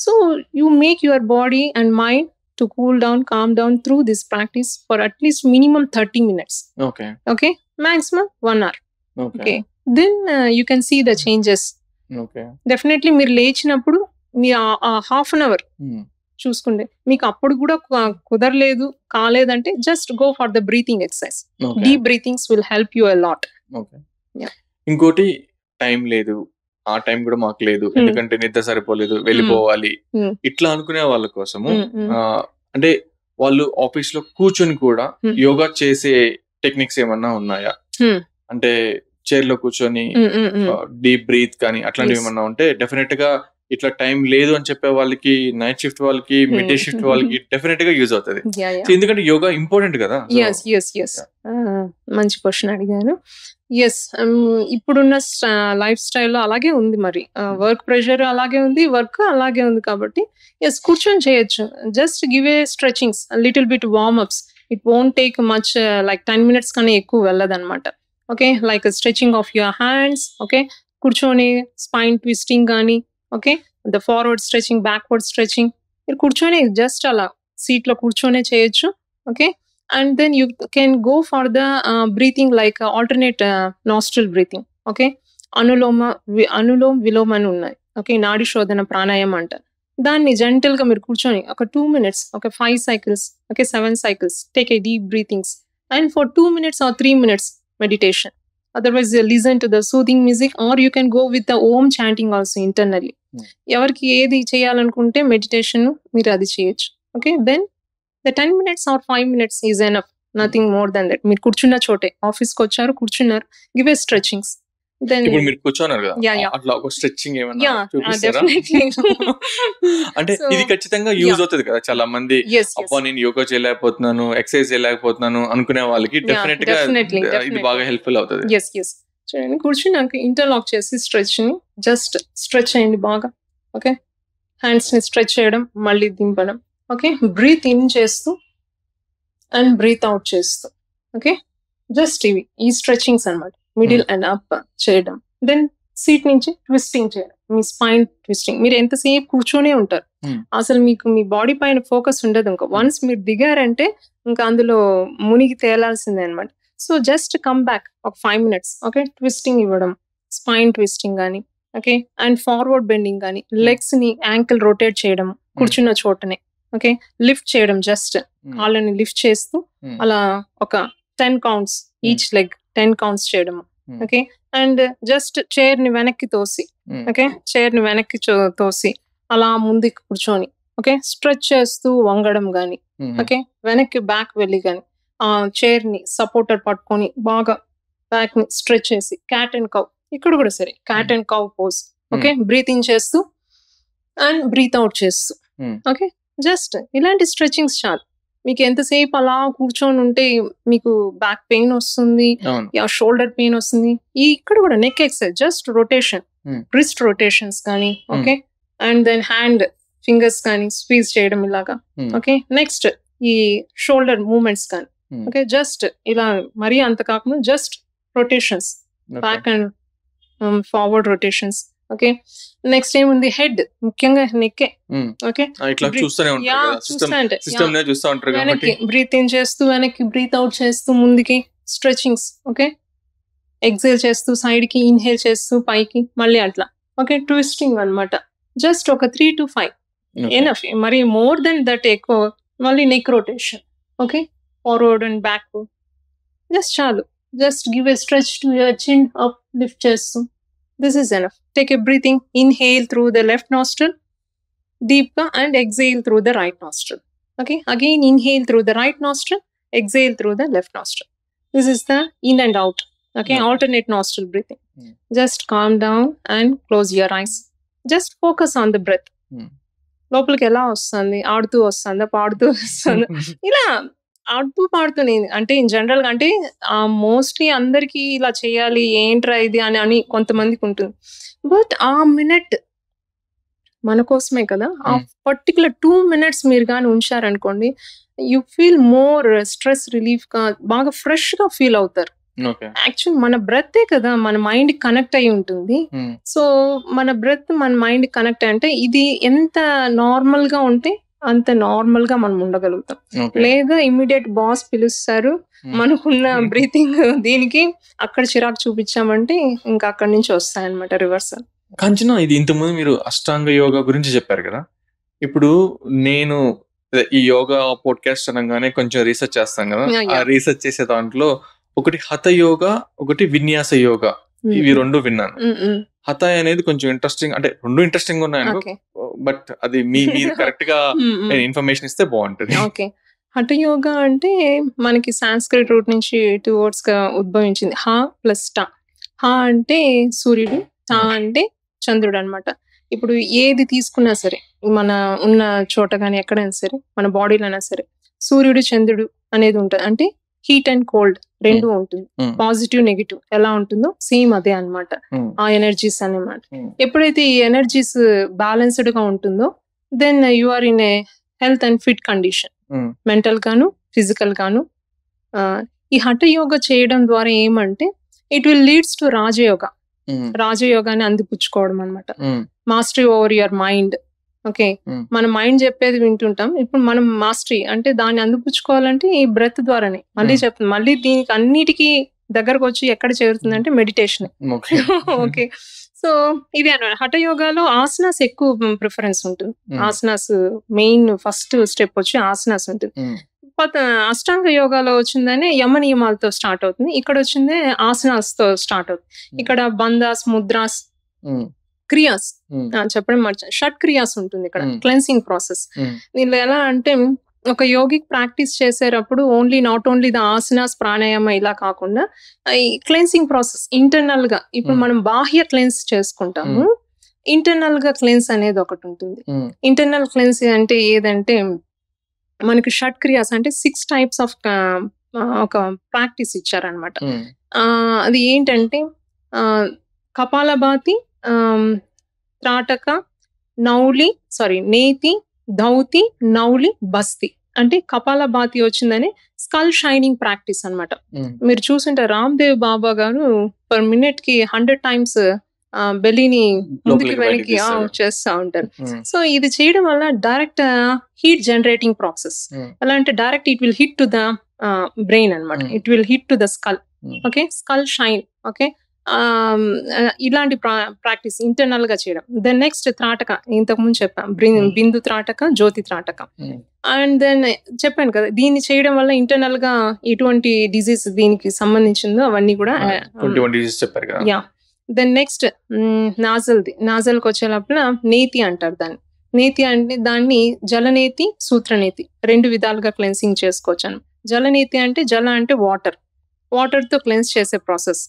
So you make your body and mind to cool down, calm down through this practice for at least minimum 30 minutes. Okay, maximum 1 hour. Okay, then you can see the changes. Definitely మీరు లేచినప్పుడు మీ half an hour చూసుకోండి. మీకు అప్పుడు కూడా కుదరలేదు కాలేదంటే just go for the breathing exercise. Deep breathings will help you a lot. ఇంకోటి, time లేదు, ఆ టైం కూడా మాకు లేదు, ఎందుకంటే నిద్ర సరిపోలేదు, వెళ్ళిపోవాలి, ఇట్లా అనుకునే వాళ్ళ కోసము అంటే వాళ్ళు ఆఫీస్ లో కూర్చొని కూడా యోగా చేసే టెక్నిక్స్ ఏమన్నా ఉన్నాయా? అంటే చైర్ లో కూర్చొని డీప్ బ్రీత్ కానీ అట్లాంటివి ఏమన్నా ఉంటే డెఫినెట్ గా ఇట్లా టైం లేదు అని చెప్పే వాళ్ళకి, నైట్ షిఫ్ట్ వాళ్ళకి, మిడ్ డే షిఫ్ట్ వాళ్ళకి డెఫినెట్ గా యూజ్ అవుతుంది. ఎందుకంటే యోగా ఇంపార్టెంట్ కదా. మంచి క్వశ్చన్ అడిగాను. ఎస్, ఇప్పుడున్న లైఫ్ స్టైల్లో అలాగే ఉంది. మరి వర్క్ ప్రెషర్ అలాగే ఉంది, వర్క్ అలాగే ఉంది కాబట్టి ఎస్ కూర్చొని చేయొచ్చు. Just give a stretchings, little bit warmups. It won't take much, like 10 minutes కన్నా ఎక్కువ వెళ్ళదన్నమాట. Okay, like stretching of your hands. Okay, కూర్చొని స్పైన్ ట్విస్టింగ్ కానీ, okay, the forward stretching, backward stretching, మీరు కూర్చొని జస్ట్ అలా సీట్లో కూర్చొనే చేయొచ్చు. Okay, and then you can go for the breathing like alternate nostril breathing. Okay, anulom vilom అని ఉన్నాయి. ఓకే, నాడి శోధన ప్రాణాయామం అంటారు దాన్ని. జెంటల్ గా మీరు కూర్చొని ఒక 2 minutes, ఒక 5 cycles, okay, 7 cycles, take a deep breathings, and for 2 minutes or 3 minutes meditation. Otherwise you listen to the soothing music, or you can go with the om chanting also internally. ఎవరికి ఏది చేయాలనుకుంటే meditation మీరు అది చేయొచ్చు. Okay, then the 10 minutes or 5 minutes is enough, nothing more than that. మీరు కూర్చున్న చోటే, ఆఫీస్కి వచ్చారు, కూర్చున్నారు, గివ్ ఏ స్ట్రెచింగ్స్. Then ఇప్పుడు మీరు కూర్చున్నారు కదా, అట్లా ఒక స్ట్రెచింగ్ ఏమన్నా చూపిస్తారా? అంటే ఇది ఖచ్చితంగా యూజ్ అవుతుంది కదా చాలా మంది. అబ్బా నేను యోగా చేయలేకపోతున్నాను, ఎక్సర్సైజ్ చేయలేకపోతున్నాను అనుకునే వాళ్ళకి డెఫినెట్ గా ఇది బాగా హెల్ప్ఫుల్ అవుతుంది. చూడండి, కూర్చున్నాక ఇంటర్లాక్ చేసి స్ట్రెచ్ ని జస్ట్ స్ట్రెచ్ అయ్యండి బాగా. ఓకే, హ్యాండ్స్ ని స్ట్రెచ్ చేయడం, మళ్ళీ దింపడం. ఓకే, బ్రీత్ ఇన్ చేస్తూ అండ్ బ్రీత్ అవుట్ చేస్తూ. ఓకే, జస్ట్ ఇవి ఈ స్ట్రెచింగ్స్ అనమాట. మిడిల్ అండ్ అప్ చేయడం. దెన్ సీట్ నుంచి ట్విస్టింగ్ చేయడం, మీ స్పైన్ ట్విస్టింగ్. మీరు ఎంతసేపు కూర్చొనే ఉంటారు, అసలు మీకు మీ బాడీ పైన ఫోకస్ ఉండదు. ఇంకా వన్స్ మీరు దిగారంటే ఇంకా అందులో మునిగి తేలాల్సిందే అనమాట. సో జస్ట్ కమ్ బ్యాక్ ఒక 5 minutes. ఓకే, ట్విస్టింగ్ ఇవ్వడం, స్పైన్ ట్విస్టింగ్ కానీ, ఓకే, అండ్ ఫార్వర్డ్ బెండింగ్ కానీ, లెగ్స్ ని యాంకిల్ రొటేట్ చేయడం కూర్చున్న చోటనే. ఓకే, లిఫ్ట్ చేయడం, జస్ట్ కాళ్ళని లిఫ్ట్ చేస్తూ అలా ఒక 10 counts ఈచ్ లెగ్, 10 counts చేయడము. ఓకే, అండ్ జస్ట్ చైర్ ని వెనక్కి తోసి, ఓకే, చైర్ ని వెనక్కి తోసి అలా ముందుకు కూర్చొని, ఓకే, స్ట్రెచ్ చేస్తూ వంగడం కానీ, ఓకే, వెనక్కి బ్యాక్ వెళ్ళి కానీ, ఆ చైర్ ని సపోర్టర్ పట్టుకొని బాగా బ్యాక్ ని స్ట్రెచ్ చేసి, క్యాట్ అండ్ కవ్, ఇక్కడ కూడా సరే cat and cow pose. Okay, breathe in చేస్తూ అండ్ బ్రీత్ అవుట్ చేస్తూ. ఓకే, జస్ట్ ఇలాంటి స్ట్రెచింగ్స్ చాలు. మీకు ఎంతసేపు అలా కూర్చొని ఉంటే మీకు బ్యాక్ పెయిన్ వస్తుంది, షోల్డర్ పెయిన్ వస్తుంది. ఇక్కడ కూడా neck exercise, just rotation, wrist rotations కానీ, okay, and then hand fingers కానీ స్క్వీజ్ చేయడం ఇలాగా. ఓకే, నెక్స్ట్ ఈ షోల్డర్ మూవ్మెంట్స్ కానీ, ఓకే, జస్ట్ ఇలా మరీ అంత కాకుండా just rotations, back and forward rotations, okay. Next ఏముంది, హెడ్, ముఖ్యంగా నెక్కే. ఓకే, ఇట్లా చూస్తూనే యా ఉంటారు చూస్తా అంటే సిస్టమ్ నే చూస్తూ ఉంటారు వెనక్కి కాబట్టి బ్రీత్ ఇన్ చేస్తూ వెనక్కి బ్రీత్ అవుట్ చేస్తూ ముందుకి స్ట్రెచింగ్స్. ఓకే, ఎక్సేల్ చేస్తూ సైడ్ కి ఇన్హేల్ చేస్తూ పైకి మళ్ళీ అట్లా. ఓకే, ట్విస్టింగ్ అన్నమాట. జస్ట్ ఒక 3 to 5 ఎనఫ్. మరి మోర్ దెన్ దట్ ఎక్కువ. మళ్ళీ neck rotation. Okay, forward and back. Just చాలు. Just give a stretch to your chin up, lift చేస్తూ. This is enough. Take a breathing, inhale through the left nostril డీప్గా and exhale through the right nostril. Okay, again inhale through the right nostril, exhale through the left nostril. This is the in and out. Okay, alternate nostril breathing. Just calm down and close your eyes. Just focus on the breath. లోపలికి ఎలా వస్తుంది, ఆడుతూ వస్తుందా, పాడుతూ వస్తుందా, ఇలా ఆడుతూ పాడుతూ. నేను అంటే ఇన్ జనరల్గా అంటే మోస్ట్లీ అందరికీ ఇలా చేయాలి ఏంట్రా ఇది అని కొంతమందికి ఉంటుంది. బట్ ఆ మినిట్ మన కోసమే కదా. ఆ పర్టికులర్ 2 minutes మీరు కానీ ఉంచారనుకోండి, you feel more stress relief గా, బాగా ఫ్రెష్ గా ఫీల్ అవుతారు. యాక్చువల్ మన బ్రెత్తే కదా మన మైండ్ కనెక్ట్ అయి ఉంటుంది. సో మన బ్రెత్ మన మైండ్ కనెక్ట్ అంటే ఇది ఎంత నార్మల్ గా ఉంటే అంత నార్మల్ గా మనం ఉండగలుగుతాం. లేదా ఇమ్మీడియట్ బాస్ పిలుస్తారు, మనకున్న బ్రీతింగ్ దీనికి అక్కడ చిరాకు చూపించామంటే ఇంకా అక్కడి నుంచి వస్తాయన్నమాట రివర్సల్. కాంచన, ఇది ఇంతకుముందు మీరు అష్టాంగ యోగా గురించి చెప్పారు కదా. ఇప్పుడు నేను ఈ యోగా పాడ్కాస్ట్ అనగానే కొంచెం రీసెర్చ్ చేస్తాను కదా. ఆ రీసెర్చ్ చేసే దాంట్లో ఒకటి హఠ యోగా, ఒకటి విన్యాస యోగా, ఇవి 2 విన్నాను. హఠ అనేది కొంచెం ఇంట్రెస్టింగ్, అంటే 2 ఇంట్రెస్టింగ్ ఉన్నాయనుకో, బట్ అది మీరు కరెక్ట్ గా ఇన్ఫర్మేషన్ ఇస్తే బాగుంటుంది. ఓకే, హఠ యోగా అంటే మనకి సాంస్క్రిట్ రూట్ నుంచి 2 words గా ఉద్భవించింది. హ ప్లస్ ట. హ అంటే సూర్యుడు, ట అంటే చంద్రుడు అన్నమాట. ఇప్పుడు ఏది తీసుకున్నా సరే, మన ఉన్న చోట కానీ ఎక్కడైనా సరే, మన బాడీలో అయినా సరే, సూర్యుడు చంద్రుడు అనేది ఉంటుంది. అంటే హీట్ అండ్ కోల్డ్ 2 ఉంటుంది. పాజిటివ్ నెగిటివ్ ఎలా ఉంటుందో సేమ్ అదే అన్నమాట ఆ ఎనర్జీస్ అన్నమాట. ఎప్పుడైతే ఈ ఎనర్జీస్ బ్యాలెన్స్డ్ గా ఉంటుందో then you are in a health and fit condition, mental గాను ఫిజికల్ గాను. ఈ హఠ యోగా చేయడం ద్వారా ఏమంటే it will leads to Rajayoga. రాజయోగాన్ని అందిపుచ్చుకోవడం అనమాట. Mastery over your mind. Okay, మన మైండ్ చెప్పేది వింటుంటాం. ఇప్పుడు మనం మాస్టరీ అంటే దాన్ని అందిపుచ్చుకోవాలంటే ఈ బ్రెత్ ద్వారానే. మళ్ళీ చెప్తాను, మళ్ళీ దీనికి అన్నిటికీ దగ్గరకు వచ్చి ఎక్కడ చేరుతుందంటే మెడిటేషన్. ఓకే, సో ఇది అన్నమాట. హఠ యోగాలో ఆసనాస్ ఎక్కువ ప్రిఫరెన్స్ ఉంటుంది. ఆసనాస్ మెయిన్ ఫస్ట్ స్టెప్ వచ్చి ఆసనాస్ ఉంటుంది. అష్టాంగ యోగాలో వచ్చిందనే యమ నియమాలతో స్టార్ట్ అవుతుంది. ఇక్కడ వచ్చిందే ఆసనాస్ తో స్టార్ట్ అవుతుంది. ఇక్కడ బంధాస్, ముద్రాస్, క్రియాస్ చెప్పడం మర్చిపోయాను. షట్ క్రియాస్ ఉంటుంది ఇక్కడ, క్లెన్సింగ్ ప్రాసెస్. దీనిలో ఎలా అంటే ఒక యోగిక్ ప్రాక్టీస్ చేసేటప్పుడు not only the asanas, pranayama ఇలా కాకుండా ఈ క్లెన్సింగ్ ప్రాసెస్ ఇంటర్నల్ గా. ఇప్పుడు మనం బాహ్య క్లెన్స్ చేసుకుంటాము, ఇంటర్నల్ గా క్లెన్స్ అనేది ఒకటి ఉంటుంది. ఇంటర్నల్ క్లెన్స్ అంటే ఏదంటే మనకి షట్ క్రియాస్ అంటే 6 types ఆఫ్ ఒక ప్రాక్టీస్ ఇచ్చారనమాట. అది ఏంటంటే కపాలభాతి, త్రాటక, నేతి, ధౌతి, నౌలి, బస్తి. అంటే కపాలభాతి వచ్చిందని స్కల్ షైనింగ్ ప్రాక్టీస్ అన్నమాట. మీరు చూసుంటే రామ్దేవ్ బాబా గారు పర్ మినిట్ కి 100 times బెల్లిని ముందుకి వెనక్కి చేస్తూ ఉంటారు. సో ఇది చేయడం వల్ల డైరెక్ట్ హీట్ జనరేటింగ్ ప్రాసెస్. ఎలా అంటే direct it will hit to the brain అన్నమాట. It will hit to the skull. Okay, skull shine. Okay, ఇలాంటి ప్రాక్టీస్ ఇంటర్నల్ గా చేయడం. దెన్ నెక్స్ట్ త్రాటక, ఇంతకు ముందు చెప్పాం, బిందు త్రాటక, జ్యోతి త్రాటక. అండ్ దెన్ చెప్పాను కదా, దీన్ని చేయడం వల్ల ఇంటర్నల్ గా ఎటువంటి డిజీజ్ దీనికి సంబంధించిందో అవన్నీ కూడా. యా, దెన్ నెక్స్ట్ నాజల్కి వచ్చేటప్పుడు నేతి అంటారు దాన్ని. నేతి అంటే దాన్ని జలనేతి, సూత్రనేతి 2 విధాలుగా క్లెన్సింగ్ చేసుకోవచ్చు. జలనేతి అంటే జల అంటే వాటర్ తో క్లెన్స్ చేసే ప్రాసెస్.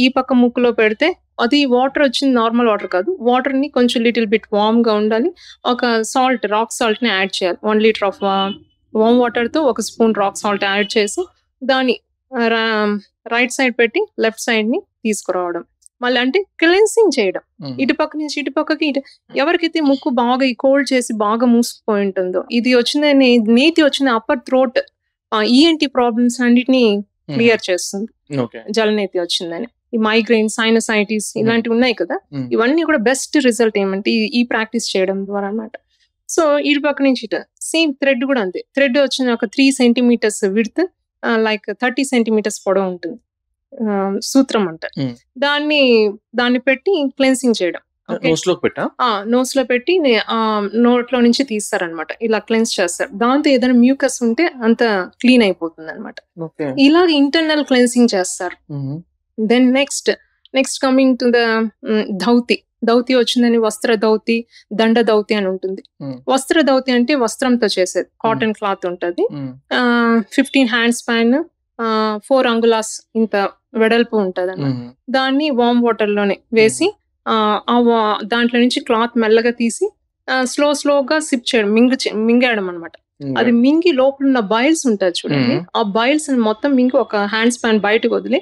ఈ పక్క ముక్కులో పెడితే అది వాటర్ వచ్చింది, నార్మల్ వాటర్ కాదు. వాటర్ ని కొంచెం లిటిల్ బిట్ వార్మ్ గా ఉండాలి. ఒక సాల్ట్, రాక్ సాల్ట్ ని యాడ్ చేయాలి. 1 liter ఆఫ్ వార్మ్ వాటర్ తో 1 spoon రాక్ సాల్ట్ యాడ్ చేసి దాన్ని రైట్ సైడ్ పెట్టి లెఫ్ట్ సైడ్ ని తీసుకురావడం. మళ్ళీ అంటే క్లెన్సింగ్ చేయడం, ఇటుపక్క నుంచి ఇటుపక్కకి. ఎవరికైతే ముక్కు బాగా ఈ కోల్డ్ చేసి బాగా మూసుకుపోయి ఉంటుందో, ఇది వచ్చిందని నేతి వచ్చిన అప్పర్ థ్రోట్ ఈఎన్టీ ప్రాబ్లమ్స్ అన్నిటిని క్లియర్ చేస్తుంది జలనేతి వచ్చిందని. ఈ మైగ్రెయిన్, సైనసైటిస్ ఇలాంటివి ఉన్నాయి కదా, ఇవన్నీ కూడా బెస్ట్ రిజల్ట్ ఏమంటే ఈ ప్రాక్టీస్ చేయడం ద్వారా అన్నమాట. సో ఇటు పక్క నుంచి ఇటు సేమ్ థ్రెడ్ కూడా అంతే. థ్రెడ్ వచ్చిన ఒక 3 సెంటీమీటర్స్ విడ్త్, లైక్ 30 సెంటీమీటర్స్ పొడవు ఉంటుంది, సూత్రం అంటారు. దాన్ని పెట్టి క్లెన్సింగ్ చేయడం. నోస్ లో పెట్టి నోట్లో నుంచి తీస్తారనమాట, ఇలా క్లెన్స్ చేస్తారు. దాంతో ఏదైనా మ్యూకస్ ఉంటే అంత క్లీన్ అయిపోతుంది అనమాట. ఇలాగ ఇంటర్నల్ క్లెన్సింగ్ చేస్తారు. Then next coming to the dhauti వచ్చిందని వస్త్ర దౌతి, దండ దౌతి అని ఉంటుంది. వస్త్ర దౌతి అంటే వస్త్రంతో చేసేది, కాటన్ క్లాత్ ఉంటుంది, 15 హ్యాండ్ స్పాన్, 4 అంగుళాస్ ఇంత వెడల్పు ఉంటుంది అన్నమాట. దాన్ని వామ్ వాటర్ లోనే వేసి దాంట్లో నుంచి క్లాత్ మెల్లగా తీసి స్లోగా సిప్ చేయడం, మింగేయడం అనమాట. అది మింగి లోపల ఉన్న బైల్స్ ఉంటుంది చూడండి, ఆ బైల్స్ మొత్తం మింగి ఒక హ్యాండ్ స్పాన్ బయటకు వదిలి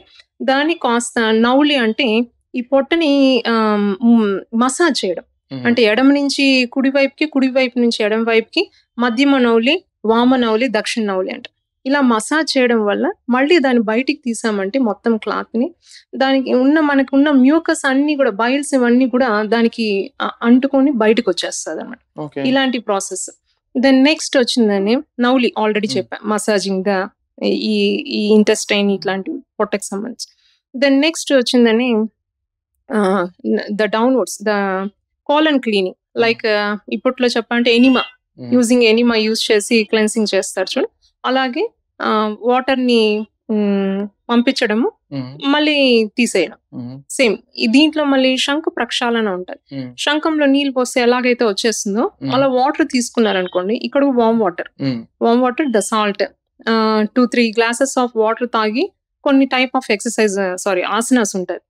దాన్ని కాస్త నౌలి అంటే ఈ పొట్టని మసాజ్ చేయడం. అంటే ఎడమ నుంచి కుడి వైపు నుంచి ఎడమ వైపుకి, మధ్యమ నౌలి, వామ నౌలి, దక్షిణ నౌలి అంట. ఇలా మసాజ్ చేయడం వల్ల మళ్ళీ దాన్ని బయటికి తీసామంటే మొత్తం క్లాత్ ని, దానికి మనకు ఉన్న మ్యూకస్ అన్ని కూడా, బైల్స్ ఇవన్నీ కూడా దానికి అంటుకొని బయటకు వచ్చేస్తుంది అన్నమాట. ఇలాంటి ప్రాసెస్. దెన్ నెక్స్ట్ వచ్చిందని నౌలి ఆల్రెడీ చెప్పా, మసాజింగ్ ద ఈ ఇంటెస్టైన్ ఇట్లాంటివి పొట్టకి సంబంధించి. దెన్ నెక్స్ట్ వచ్చిందని the downwards, the colon cleaning. Like ఇప్పట్లో చెప్పాలంటే ఎనిమా, ఎనిమా యూజ్ చేసి క్లెన్సింగ్ చేస్తారు చూడు, అలాగే వాటర్ ని పంపించడము, మళ్ళీ తీసేయడం. సేమ్ దీంట్లో మళ్ళీ శంఖ ప్రక్షాళన ఉంటది. శంఖంలో నీళ్ళు పోస్తే ఎలాగైతే వచ్చేస్తుందో అలా వాటర్ తీసుకున్నారనుకోండి, ఇక్కడ warm water the salt, 2-3 glasses of water తాగి కొన్ని టైప్ ఆఫ్ ఎక్సర్సైజ్ ఆసనాస్ ఉంటాయి.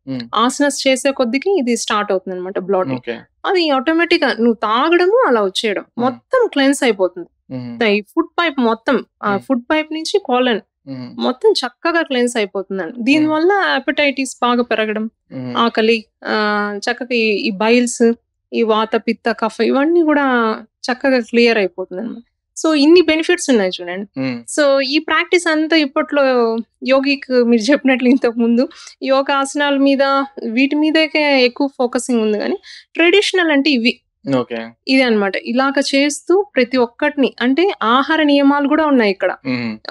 ఆసనాస్ చేసే కొద్దికి ఇది స్టార్ట్ అవుతుంది అనమాట బ్లాటింగ్. అది ఆటోమేటిక్ గా నువ్వు తాగడము అలా వచ్చేయడం మొత్తం క్లెన్స్ అయిపోతుంది. ఈ ఫుడ్ పైప్ నుంచి కాలన్ మొత్తం చక్కగా క్లెన్స్ అయిపోతుందండి. దీనివల్ల హెపటైటిస్ బాగా పెరగడం, ఆకలి, చక్కగా ఈ బైల్స్, ఈ వాత, పిత్త, కఫ ఇవన్నీ కూడా చక్కగా క్లియర్ అయిపోతుంది అనమాట. సో ఇన్ని బెనిఫిట్స్ ఉన్నాయి చూడండి. సో ఈ ప్రాక్టీస్ అంతా ఇప్పట్లో యోగిక్ మీరు చెప్పినట్లు ఇంతకు ముందు యోగాసనాల మీద వీటి మీదకే ఎక్కువ ఫోకసింగ్ ఉంది, కానీ ట్రెడిషనల్ అంటే ఇది అన్నమాట. ఇలాగ చేస్తూ ప్రతి ఒక్కటిని, అంటే ఆహార నియమాలు కూడా ఉన్నాయి ఇక్కడ.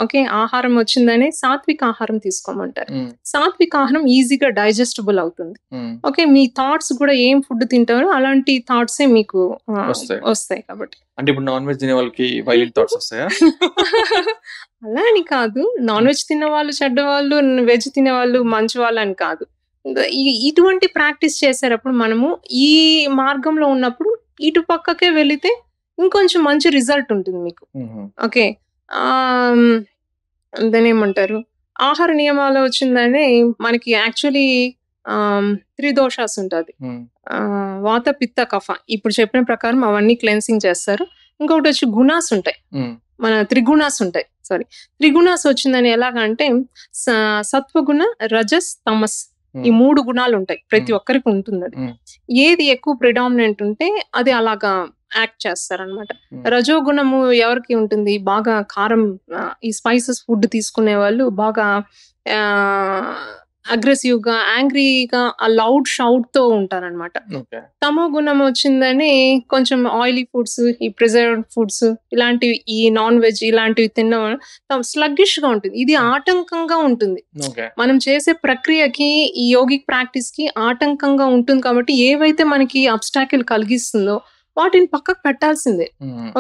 ఓకే, ఆహారం వచ్చిందనే సాత్విక ఆహారం తీసుకోమంటారు. సాత్విక ఆహారం ఈజీగా డైజెస్టబుల్ అవుతుంది. ఓకే, మీ థాట్స్ కూడా ఏం ఫుడ్ తింటారో అలాంటి థాట్సే మీకు వస్తాయి. కాబట్టి అంటే ఇప్పుడు నాన్ వెజ్ తినే వాళ్ళకి వైలెంట్ థాట్స్ వస్తాయా? అలా అని కాదు, నాన్ వెజ్ తినే వాళ్ళు చెడ్డవాళ్ళు, వెజ్ తినే వాళ్ళు మంచి వాళ్ళు అని కాదు. ఇటువంటి ప్రాక్టీస్ చేసేటప్పుడు మనము ఈ మార్గంలో ఉన్నప్పుడు ఇటు పక్కకే వెళితే ఇంకొంచెం మంచి రిజల్ట్ ఉంటుంది మీకు. ఓకే, దాని ఏమంటారు, ఆహార నియమాలు వచ్చిందని మనకి యాక్చువల్లీ 3 దోషాస్ ఉంటుంది, వాత, పిత్త, కఫ. ఇప్పుడు చెప్పిన ప్రకారం అవన్నీ క్లెన్సింగ్ చేస్తారు. ఇంకొకటి వచ్చి గుణాస్ ఉంటాయి, మన త్రిగుణాస్ ఉంటాయి. త్రిగుణాస్ వచ్చిందని ఎలాగంటే సత్వగుణ, రజస్, తమస్, ఈ 3 గుణాలు ఉంటాయి, ప్రతి ఒక్కరికి ఉంటుంది. అది ఏది ఎక్కువ ప్రిడామినెంట్ ఉంటే అది అలాగా యాక్ట్ చేస్తారనమాట. రజోగుణము ఎవరికి ఉంటుంది, బాగా కారం, ఈ స్పైసెస్ ఫుడ్ తీసుకునే వాళ్ళు బాగా అగ్రెసివ్ గా, యాంగ్రీగా, లౌడ్ షౌట్ తో ఉంటారనమాట. తమో గుణం వచ్చిందని కొంచెం ఆయిలీ ఫుడ్స్, ఈ ప్రిజర్వ్డ్ ఫుడ్స్ ఇలాంటివి, ఈ నాన్ వెజ్ ఇలాంటివి తిన్న స్లగ్గిష్ గా ఉంటుంది. ఇది ఆటంకంగా ఉంటుంది, మనం చేసే ప్రక్రియకి, ఈ యోగిక్ ప్రాక్టీస్ కి ఆటంకంగా ఉంటుంది. కాబట్టి ఏవైతే మనకి అబ్స్టాకిల్ కలిగిస్తుందో వాటిని పక్కకు పెట్టాల్సిందే.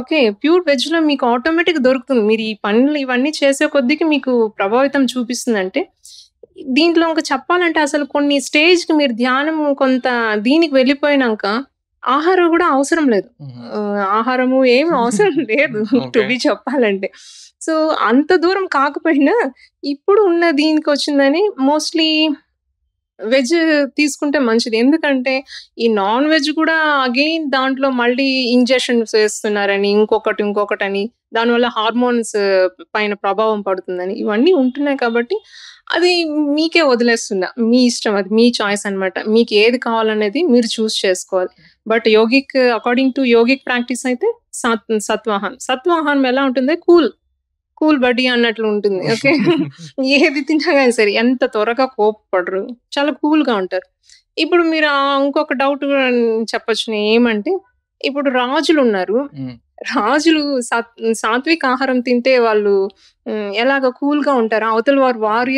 ఓకే, ప్యూర్ వెజ్ లో మీకు ఆటోమేటిక్ దొరుకుతుంది. మీరు ఈ పనులు ఇవన్నీ చేసే కొద్దికి మీకు ప్రభావితం చూపిస్తుందంటే, దీంట్లో ఇంకా చెప్పాలంటే అసలు కొన్ని స్టేజ్ కి మీరు ధ్యానం కొంత దీనికి వెళ్ళిపోయినాక ఆహారం కూడా అవసరం లేదు, ఆహారము ఏమి అవసరం లేదు టు బి చెప్పాలంటే. సో అంత దూరం కాకపోయినా ఇప్పుడు ఉన్న దీనికి వచ్చిందని మోస్ట్లీ వెజ్ తీసుకుంటే మంచిది. ఎందుకంటే ఈ నాన్ వెజ్ కూడా అగైన్ దాంట్లో మళ్ళీ ఇంజెక్షన్స్ వేస్తున్నారని, ఇంకొకటి అని, దానివల్ల హార్మోన్స్ పైన ప్రభావం పడుతుందని ఇవన్నీ ఉంటున్నాయి. కాబట్టి అది మీకే వదిలేస్తున్నా, మీ ఇష్టం, అది మీ చాయిస్ అనమాట. మీకు ఏది కావాలనేది మీరు చూస్ చేసుకోవాలి. But yogic, according to yogic practice అయితే సత్వాహారం ఎలా ఉంటుంది, కూల్ బడ్డీ అన్నట్లు ఉంటుంది. ఓకే. ఏది తిన్నా గాని సరే ఎంత త్వరగా కోపపడరు. చాలా కూల్‌గా ఉంటారు. ఇప్పుడు మీరు ఇంకొక డౌట్ కూడా చెప్పొచ్చు ఏమంటే, ఇప్పుడు రాజులున్నారు. హ్మ్. రాజులు సాత్విక ఆహారం తింటే వాళ్ళు ఎలాగ కూల్‌గా ఉంటారా? అవతల వార్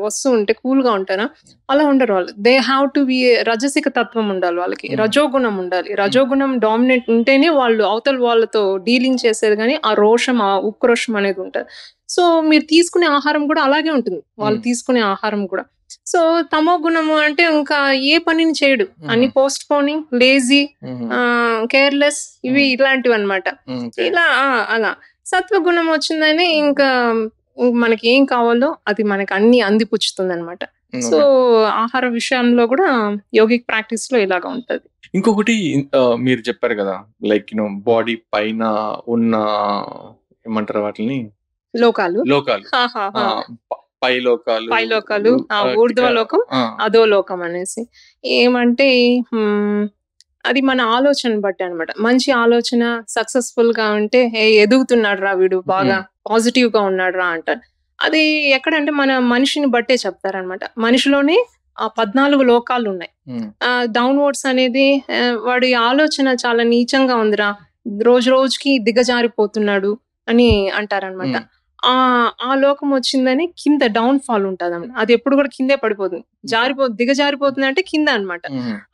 వస్తూ ఉంటే కూల్‌గా ఉంటారా? అలా ఉండరు వాళ్ళు. దే హావ్ టు బి రజసిక తత్వం ఉండాలి వాళ్ళకి. రజోగుణం ఉండాలి. రజోగుణం డామినేట్ ఉంటేనే వాళ్ళు అవతల వాళ్ళతో డీలింగ్ చేసేది గానీ, ఆ రోషం, ఆ ఉక్రోషం అనేది ఉంటది. సో, మీరు తీసుకునే ఆహారం కూడా అలాగే ఉంటుంది. వాళ్ళు తీసుకునే ఆహారం కూడా. సో, తమో గుణము అంటే ఇంకా ఏ పనిని చేయడు. అన్ని పోస్ట్‌పోనింగ్, లేజీ, కేర్‌లెస్ ఇలాంటివన్నమాట. ఇలా అలా. సత్వగుణం వచ్చిందని ఇంకా మనకి ఏం కావాలో అది మనకి అన్ని అందిపుచ్చుతుందన్నమాట. సో, ఆహార విషయంలో కూడా యోగిక్ ప్రాక్టీస్‌లో ఇలాగా ఉంటది. ఇంకొకటి మీరు చెప్పారు కదా! లైక్ బాడీ పైన ఉన్న ఏమంటారు వాటిని? లోకాలు. పైలోకాలు, ఊర్ధ్వలోకం, అధోలోకం అనేసి. ఏమంటే అది మన ఆలోచన బట్టి అన్నమాట. మంచి ఆలోచన సక్సెస్‌ఫుల్‌గా ఉంటే ఎదుగుతున్నాడురా వీడు బాగా పాజిటివ్‌గా ఉన్నాడురా అంటారు. అది ఎక్కడంటే మన మనిషిని బట్టే చెప్తారన్నమాట. మనిషిలోనే 14 లోకాలున్నాయి. డౌన్‌వర్డ్స్ అనేది వాడి ఆలోచన చాలా నీచంగా ఉందిరా, రోజు రోజుకి దిగజారిపోతున్నాడు అని అంటారన్నమాట. ఆ లోకం వచ్చిందని కింద డౌన్ ఫాల్ ఉంటదన్నమాట. అది ఎప్పుడు కూడా కిందే పడిపోతుంది. దిగజారిపోతుంది అంటే కింద అన్నమాట.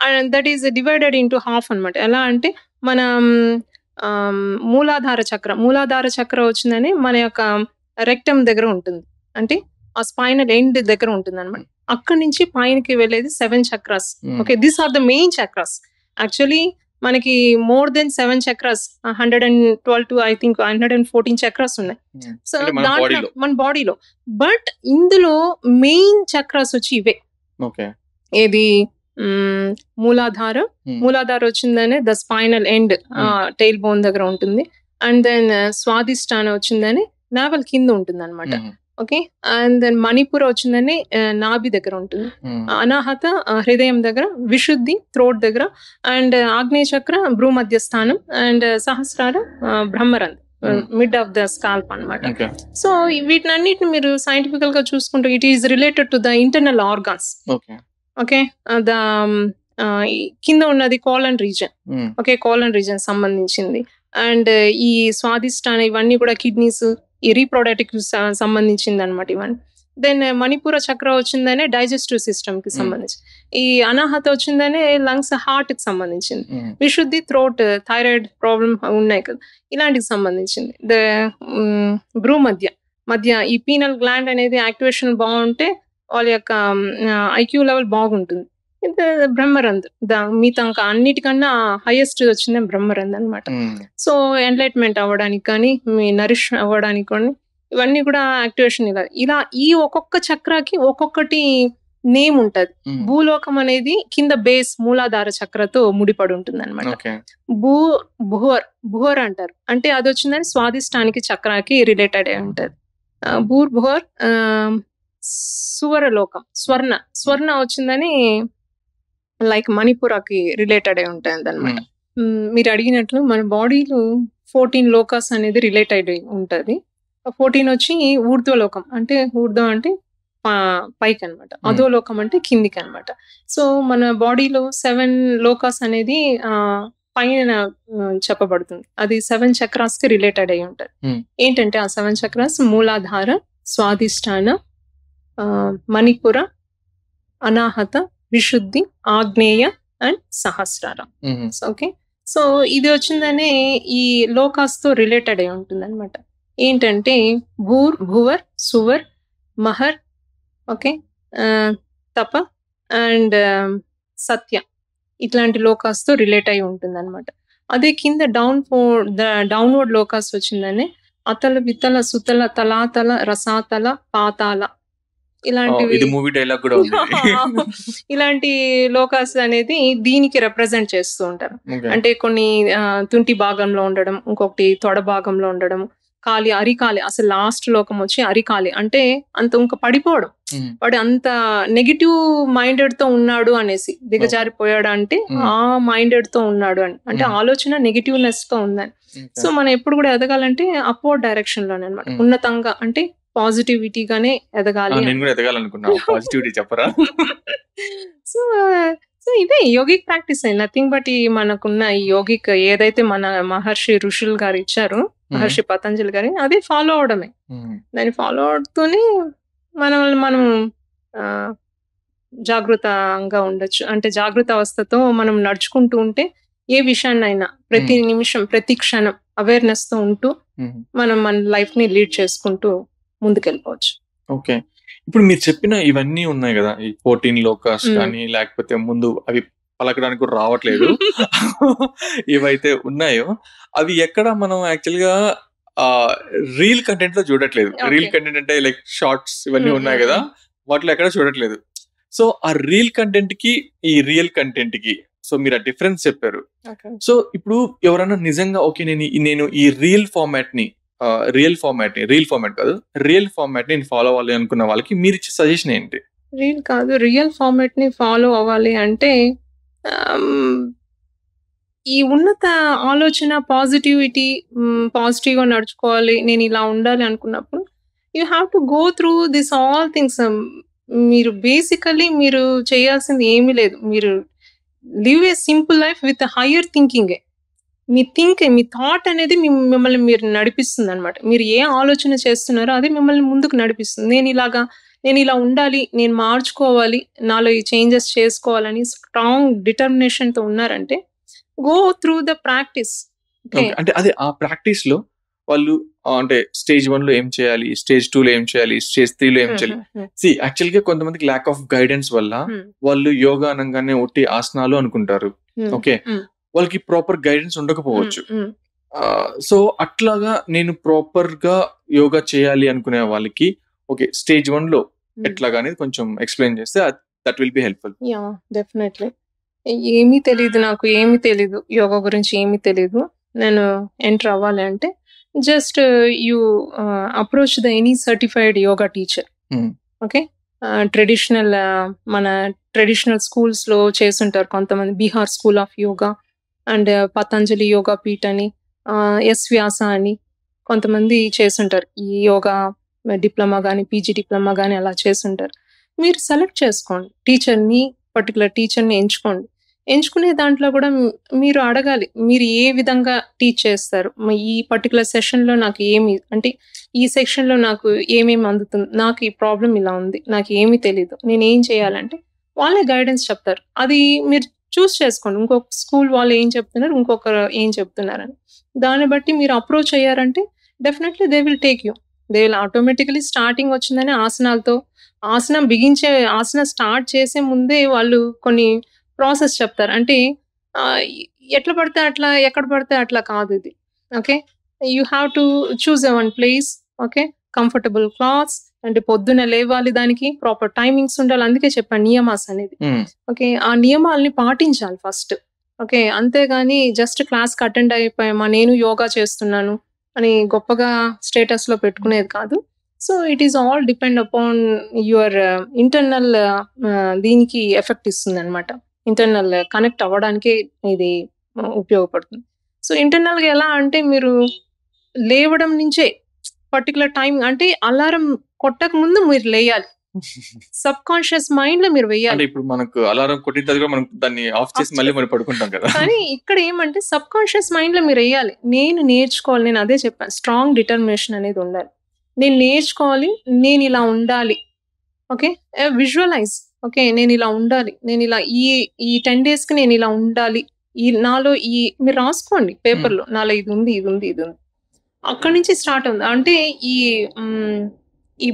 And that is divided into half అన్నమాట. ఎలా అంటే మనం మూలాధార చక్ర వచ్చిందని మన యొక్క రెక్టమ్ దగ్గర ఉంటుంది. అంటే ఆ స్పైనల్ ఎండ్ దగ్గర ఉంటుందన్నమాట. అక్కడి నుంచి పైనకి వెళ్ళేది 7 chakras. Okay, these are the main chakras. Actually మనకి more than 7 chakras, 112 to I think 114 chakras ఉన్నాయి. సో దాంట్లో మన బాడీలో. బట్ ఇందులో మెయిన్ చక్రాస్ వచ్చి ఇవే. ఏది మూలాధార వచ్చిందనే the spinal end tailbone దగ్గర ఉంటుంది. అండ్ దెన్ స్వాదిష్టాన వచ్చిందని నావల్ కింద ఉంటుంది అనమాట. ఓకే, అండ్ దెన్ మణిపుర వచ్చిందని నాభి దగ్గర ఉంటుంది. అనాహత హృదయం దగ్గర, విశుద్ధి థ్రోట్ దగ్గర, అండ్ ఆగ్నేయ చక్ర భ్రూమధ్య స్థానం, and sahasrara brahmarandhra mid of the scalp అన్నమాట. సో వీటినన్నిటిని మీరు సైంటిఫికల్ గా చూసుకుంటే it is related to the internal organs. Okay, the కింద ఉన్నది colon region. Okay, colon region సంబంధించింది. అండ్ ఈ స్వాదిష్టాన ఇవన్నీ కూడా కిడ్నీస్, ఈ రీప్రొడక్టివ్ సంబంధించింది అనమాట ఇవన్నీ. దెన్ మణిపుర చక్ర వచ్చిందనే డైజెస్టివ్ సిస్టమ్ కి సంబంధించి. ఈ అనాహత వచ్చిందనే లంగ్స్, హార్ట్ కి సంబంధించింది. విశుద్ధి థ్రోట్, థైరాయిడ్ ప్రాబ్లమ్ ఉన్నాయి కదా, ఇలాంటికి సంబంధించింది. భ్రూ మధ్య ఈ పీనల్ గ్లాండ్ అనేది యాక్టివేషన్ బాగుంటే వాళ్ళ యొక్క ఐక్యూ లెవెల్ బాగుంటుంది. బ్రహ్మరంధ్ర మిగతా అన్నిటికన్నా హైయెస్ట్ వచ్చింది బ్రహ్మరంధ్ర అనమాట. సో ఎన్లైట్మెంట్ అవ్వడానికి కానీ, మీ నరిష్ అవ్వడానికి కానీ ఇవన్నీ కూడా యాక్టివేషన్ ఇలా ఈ ఒక్కొక్క చక్రాకి ఒక్కొక్కటి నేమ్ ఉంటది. భూలోకం అనేది కింద బేస్ మూలాధార చక్రతో ముడిపడి ఉంటుంది అనమాట. భువర్ అంటారు. అంటే అది వచ్చిందని స్వాదిష్టానికి చక్రాకి రిలేటెడ్ అయి ఉంటది. భూర్ సువరలోకం, స్వర్ణ వచ్చిందని లైక్ మణిపురకి రిలేటెడ్ అయి ఉంటుంది అనమాట. మీరు అడిగినట్లు మన బాడీలో 14 లోకాస్ అనేది రిలేటెడ్ అయి ఉంటది. 14 వచ్చి ఊర్ధ్వలోకం, అంటే ఊర్ధ్వం అంటే పైకి అనమాట, అధోలోకం అంటే కిందికి అనమాట. సో మన బాడీలో 7 లోకాస్ అనేది పైన చెప్పబడుతుంది. అది 7 చక్రాస్ కి రిలేటెడ్ అయి ఉంటది. ఏంటంటే ఆ 7 చక్రాస్ మూలాధార, స్వాదిష్టాన, మణిపుర, అనాహత, విశుద్ధి, ఆగ్నేయ అండ్ సహస్రార. ఓకే, సో ఇది వచ్చిందనే ఈ లోకాస్ తో రిలేటెడ్ అయి ఉంటుంది అనమాట. ఏంటంటే భువర్, సువర్, మహర్, ఓకే, తప అండ్ సత్య, ఇట్లాంటి లోకాస్ తో రిలేట్ అయి ఉంటుంది అనమాట. అదే కింద డౌన్వర్డ్ లోకాస్ వచ్చిందని అతల, వితల, సుతల, తలాతల, రసాతల, పాతాల, ఇలాంటివి ఇలాంటి లోకాస్ అనేది దీనికి రిప్రజెంట్ చేస్తూ ఉంటారు. అంటే కొన్ని తుంటి భాగంలో ఉండడం, ఇంకొకటి తొడ భాగంలో ఉండడం, అరికాలి, అసలు లాస్ట్ లోకం వచ్చి అరికాలి, అంటే అంత ఇంకా పడిపోవడం, వాడు అంత నెగిటివ్ మైండెడ్ తో ఉన్నాడు అనేసి, దిగజారిపోయాడు అంటే ఆ మైండెడ్ తో ఉన్నాడు అని, అంటే ఆలోచన నెగిటివ్నెస్ తో ఉందని. సో మనం ఎప్పుడు కూడా ఎదగాలంటే అప్వర్డ్ డైరెక్షన్ లోనే అనమాట, ఉన్నతంగా అంటే పాజిటివిటీగానే ఎదగాలి. నేను కూడా ఎదగాలనుకున్నా, పాజిటివిటీ చెప్పరా? సో సో ఇదే యోగిక్ ప్రాక్టీస్, నథింగ్ బట్ ఈ మనకున్న ఈ యోగిక్ ఏదైతే మన మహర్షి ఋషులు గారు ఇచ్చారు, మహర్షి పతంజలి గారి, అదే ఫాలో అవడమే. దాన్ని ఫాలో అవుతూనే మనం జాగృతంగా ఉండొచ్చు. అంటే జాగృత అవస్థతో మనం నడుచుకుంటూ ఉంటే ఏ విషయాన్నైనా ప్రతి నిమిషం ప్రతి క్షణం అవేర్నెస్ తో ఉంటూ మనం మన లైఫ్ ని లీడ్ చేసుకుంటూ ముందుకెళ్ళిపోవచ్చు. ఓకే, ఇప్పుడు మీరు చెప్పిన ఇవన్నీ ఉన్నాయి కదా, ఈ 14 లోకాస్ కానీ లేకపోతే ముందు అవి పలకడానికి కూడా రావట్లేదు ఇవైతే ఉన్నాయో అవి ఎక్కడ మనం యాక్చువల్ గా రీల్ కంటెంట్ లో చూడట్లేదు. రీల్ కంటెంట్ అంటే లైక్ షార్ట్స్ ఇవన్నీ ఉన్నాయి కదా, వాటిలో ఎక్కడ చూడట్లేదు. సో ఆ రీల్ కంటెంట్ కి ఈ రియల్ కంటెంట్ కి సో మీరు ఆ డిఫరెన్స్ చెప్పారు. సో ఇప్పుడు ఎవరైనా నిజంగా ఓకే నేను ఈ రీల్ ఫార్మాట్ కాదు రియల్ ఫార్మాట్ ని ఫాలో అవ్వాలి అనుకున్న వాళ్ళకి మీరు ఇచ్చే సజెషన్ ఏంటి? రీల్ కాదు, రియల్ ఫార్మాట్ ని ఫాలో అవ్వాలి అంటే ఈ ఉన్నత ఆలోచన, పాజిటివ్గా నడుచుకోవాలి, నేను ఇలా ఉండాలి అనుకున్నప్పుడు you have to go through this all things. మీరు బేసికలీ మీరు చేయాల్సింది ఏమీ లేదు, మీరు live A simple life with higher thinking. Me thought అనేది మిమ్మల్ని మీరు నడిపిస్తుంది అనమాట. మీరు ఏ ఆలోచన చేస్తున్నారో అది మిమ్మల్ని ముందుకు నడిపిస్తుంది. నేను ఇలా ఉండాలి, నేను మార్చుకోవాలి, నాలో ఈ చేంజెస్ చేసుకోవాలని స్ట్రాంగ్ డిటర్మినేషన్ తో ఉన్నారంటే గో త్రూ ద ప్రాక్టీస్. అంటే అదే ఆ ప్రాక్టీస్ లో వాళ్ళు అంటే స్టేజ్ 1 లో ఏం చేయాలి, స్టేజ్ 2 లో ఏం చేయాలి, స్టేజ్ 3 లో ఏం చేయాలి. యాక్చువల్ గా కొంతమందికి ల్యాక్ ఆఫ్ గైడెన్స్ వల్ల వాళ్ళు యోగా అనగానే ఒట్టి ఆసనాలు అనుకుంటారు. ఓకే, వాళ్ళకి ప్రాపర్ గైడెన్స్ ఉండకపోవచ్చు. సో అట్లాగా నేను ప్రాపర్ గా యోగా చేయాలి అనుకునే వాళ్ళకి ఓకే స్టేజ్ 1 లో ఎట్లాగా అనేది కొంచెం ఎక్స్ప్లెయిన్ చేస్తే that will be helpful. Yeah, definitely. నాకు ఏమీ తెలీదు, యోగా గురించి ఏమీ తెలీదు, నేను ఎంటర్ అవ్వాలి అంటే just you approach the any certified yoga teacher. Okay, మన ట్రెడిషనల్ స్కూల్స్ లో చేస్తుంటారు కొంతమంది, Bihar school of yoga and Patanjali Yoga Peeth అని, ఎస్ వ్యాస అని కొంతమంది చేస్తుంటారు. ఈ యోగా డిప్లొమా కానీ పీజీ డిప్లొమా కానీ అలా చేస్తుంటారు. మీరు సెలెక్ట్ చేసుకోండి టీచర్ని, పర్టికులర్ టీచర్ని ఎంచుకునే దాంట్లో కూడా మీరు అడగాలి, మీరు ఏ విధంగా టీచ్ చేస్తారు, ఈ పర్టికులర్ సెషన్లో నాకు ఏమి అంటే ఈ సెక్షన్లో నాకు ఏమేమి అందుతుంది, నాకు ఈ ప్రాబ్లం ఇలా ఉంది, నాకు ఏమీ తెలీదు, నేను ఏం చేయాలంటే వాళ్ళే గైడెన్స్ చెప్తారు. అది మీరు చూస్ చేసుకోండి, ఇంకొక స్కూల్ వాళ్ళు ఏం చెప్తున్నారు, ఇంకొకరు ఏం చెప్తున్నారని. దాన్ని బట్టి మీరు అప్రోచ్ అయ్యారంటే definitely they will take you. They will automatically starting వచ్చిందని ఆసనం స్టార్ట్ చేసే ముందే వాళ్ళు కొన్ని ప్రాసెస్ చెప్తారు. అంటే ఎట్లా పడితే అట్లా, ఎక్కడ పడితే అట్లా కాదు ఇది. Okay, you have to choose a one place. Okay, comfortable clothes, అంటే పొద్దున లేవాలి, దానికి ప్రాపర్ టైమింగ్స్ ఉండాలి. అందుకే చెప్పాను నియమాస్ అనేది. ఓకే, ఆ నియమాల్ని పాటించాలి ఫస్ట్. ఓకే, అంతేగాని జస్ట్ క్లాస్కి అటెండ్ అయిపోయామా, నేను యోగా చేస్తున్నాను అని గొప్పగా స్టేటస్ లో పెట్టుకునేది కాదు. So it is all depend upon your internal, దీనికి ఎఫెక్ట్ ఇస్తుంది అనమాట. ఇంటర్నల్ కనెక్ట్ అవ్వడానికి ఇది ఉపయోగపడుతుంది. సో ఇంటర్నల్గా ఎలా అంటే మీరు లేవడం నుంచే పర్టికులర్ టైం, అంటే అలారం కొట్టక ముందు మీరు లేయాలి, సబ్ కాన్షియస్ మైండ్ లో మీరు వేయాలి. ఇప్పుడు మనకు అలారం కొట్టిన తర్వాత మనం దాన్ని ఆఫ్ చేసి మళ్ళీ మనం పడుకుంటాం కదా. కానీ ఇక్కడ ఏమంటే సబ్ కాన్షియస్ మైండ్ లో మీరు వేయాలి, నేను నేర్చుకోవాలి. నేను అదే చెప్పాను, స్ట్రాంగ్ డిటర్మినేషన్ అనేది ఉండాలి. నేను నేర్చుకోవాలి, నేను ఇలా ఉండాలి. Okay, visualise. ఓకే, నేను ఇలా ఉండాలి, నేను ఇలా ఈ 10 days కి నేను ఇలా ఉండాలి, నాలో మీరు రాసుకోండి పేపర్లో, నాలో ఇది ఉంది. అక్కడి నుంచి స్టార్ట్ ఉంది. అంటే ఈ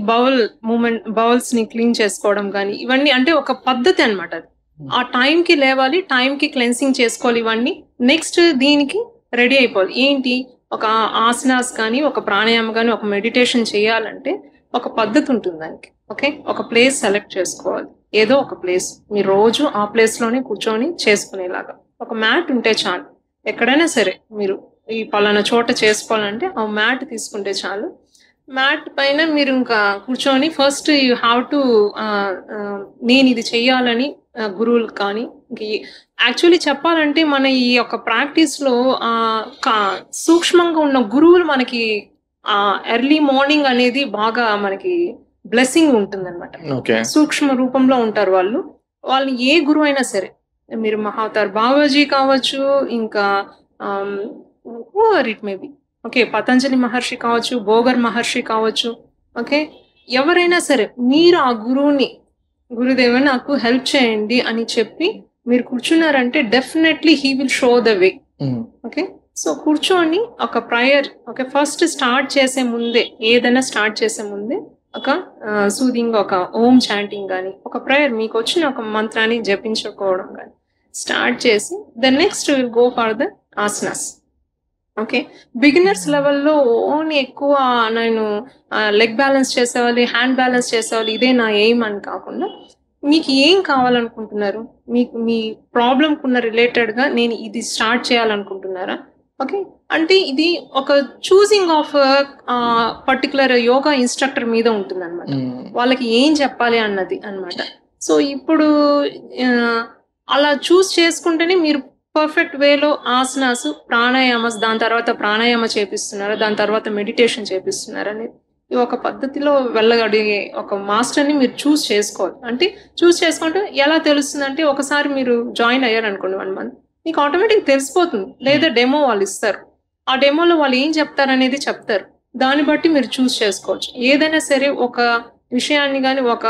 బౌల్స్ ని క్లీన్ చేసుకోవడం కానీ ఇవన్నీ అంటే ఒక పద్ధతి అనమాట. అది ఆ టైంకి లేవాలి, టైంకి క్లెన్సింగ్ చేసుకోవాలి, ఇవన్నీ నెక్స్ట్ దీనికి రెడీ అయిపోవాలి. ఏంటి, ఒక ఆసనాస్ కానీ, ఒక ప్రాణాయామం కానీ, ఒక మెడిటేషన్ చేయాలంటే ఒక పద్ధతి ఉంటుంది దానికి. ఓకే, ఒక ప్లేస్ సెలెక్ట్ చేసుకోవాలి, ఏదో ఒక ప్లేస్, మీరు రోజు ఆ ప్లేస్లోనే కూర్చొని చేసుకునేలాగా ఒక మ్యాట్ ఉంటే చాలు. ఎక్కడైనా సరే మీరు ఈ పలానా చోట చేసుకోవాలంటే ఆ మ్యాట్ తీసుకుంటే చాలు. మ్యాట్ పైన మీరు ఇంకా కూర్చొని ఫస్ట్ యూ హ్యావ్ టు నేను ఇది చెయ్యాలని గురువులు కానీ యాక్చువల్లీ చెప్పాలంటే మన ఈ యొక్క ప్రాక్టీస్లో సూక్ష్మంగా ఉన్న గురువులు మనకి ఎర్లీ మార్నింగ్ అనేది బాగా మనకి బ్లెస్సింగ్ ఉంటుందన్నమాట. ఓకే. సూక్ష్మ రూపంలో ఉంటారు వాళ్ళు. వాళ్ళని ఏ గురువు అయినా సరే, మీరు మహావతార్ బాబాజీ కావచ్చు, ఇంకా it may be okay Patanjali Maharshi కావచ్చు, బోగర్ మహర్షి కావచ్చు, ఓకే ఎవరైనా సరే మీరు ఆ గురువుని గురుదేవ నాకు హెల్ప్ చేయండి అని చెప్పి మీరు కూర్చున్నారంటే definitely he will show the way. Okay, so కూర్చొని ఒక ప్రేయర్, ఓకే ఫస్ట్ స్టార్ట్ చేసే ముందే, ఏదైనా స్టార్ట్ చేసే ముందే ఒక సూదింగ్ ఒక ఓం చాంటింగ్ కానీ ఒక ప్రేయర్ మీకు వచ్చిన ఒక మంత్రాన్ని జపించుకోవడం కానీ స్టార్ట్ చేసి then next will go for the asanas. Okay, beginners లెవెల్లో ఓన్లీ ఎక్కువ నేను లెగ్ బ్యాలెన్స్ చేసేవాలి, హ్యాండ్ బ్యాలెన్స్ చేసేవాలి, ఇదే నా ఎయిమ్ అని కాకుండా మీకు ఏం కావాలనుకుంటున్నారు, మీకు మీ ప్రాబ్లంకు ఉన్న రిలేటెడ్గా నేను ఇది స్టార్ట్ చేయాలనుకుంటున్నారా? ఓకే, అంటే ఇది ఒక choosing of particular yoga instructor మీద ఉంటుంది అనమాట, వాళ్ళకి ఏం చెప్పాలి అన్నది అనమాట. సో ఇప్పుడు అలా చూస్ చేసుకుంటేనే మీరు పర్ఫెక్ట్ వేలో ఆసనాస్, ప్రాణాయామస్, దాని తర్వాత ప్రాణాయామ చేపిస్తున్నారా, దాని తర్వాత మెడిటేషన్ చేపిస్తున్నారా అనేది ఒక పద్ధతిలో వెళ్ళగలిగే ఒక మాస్టర్ని మీరు చూస్ చేసుకోవాలి. అంటే చూస్ చేసుకుంటే ఎలా తెలుస్తుందంటే ఒకసారి మీరు జాయిన్ అయ్యారు అనుకోండి 1 month, మీకు ఆటోమేటిక్ తెలిసిపోతుంది. లేదా డెమో వాళ్ళు ఇస్తారు, ఆ డెమోలో వాళ్ళు ఏం చెప్తారనేది చెప్తారు, దాన్ని బట్టి మీరు చూస్ చేసుకోవచ్చు. ఏదైనా సరే ఒక విషయాన్ని కానీ ఒక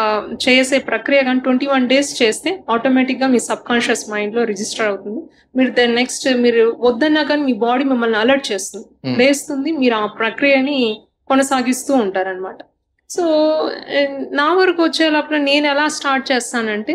చేసే ప్రక్రియ కానీ 21 days చేస్తే ఆటోమేటిక్గా మీ సబ్ కాన్షియస్ మైండ్లో రిజిస్టర్ అవుతుంది. మీరు దాని నెక్స్ట్ మీరు వద్దన్నా కానీ మీ బాడీ మిమ్మల్ని అలర్ట్ చేస్తుంది, లేస్తుంది, మీరు ఆ ప్రక్రియని కొనసాగిస్తూ ఉంటారనమాట. సో నా వరకు వచ్చేటప్పుడు నేను ఎలా స్టార్ట్ చేస్తానంటే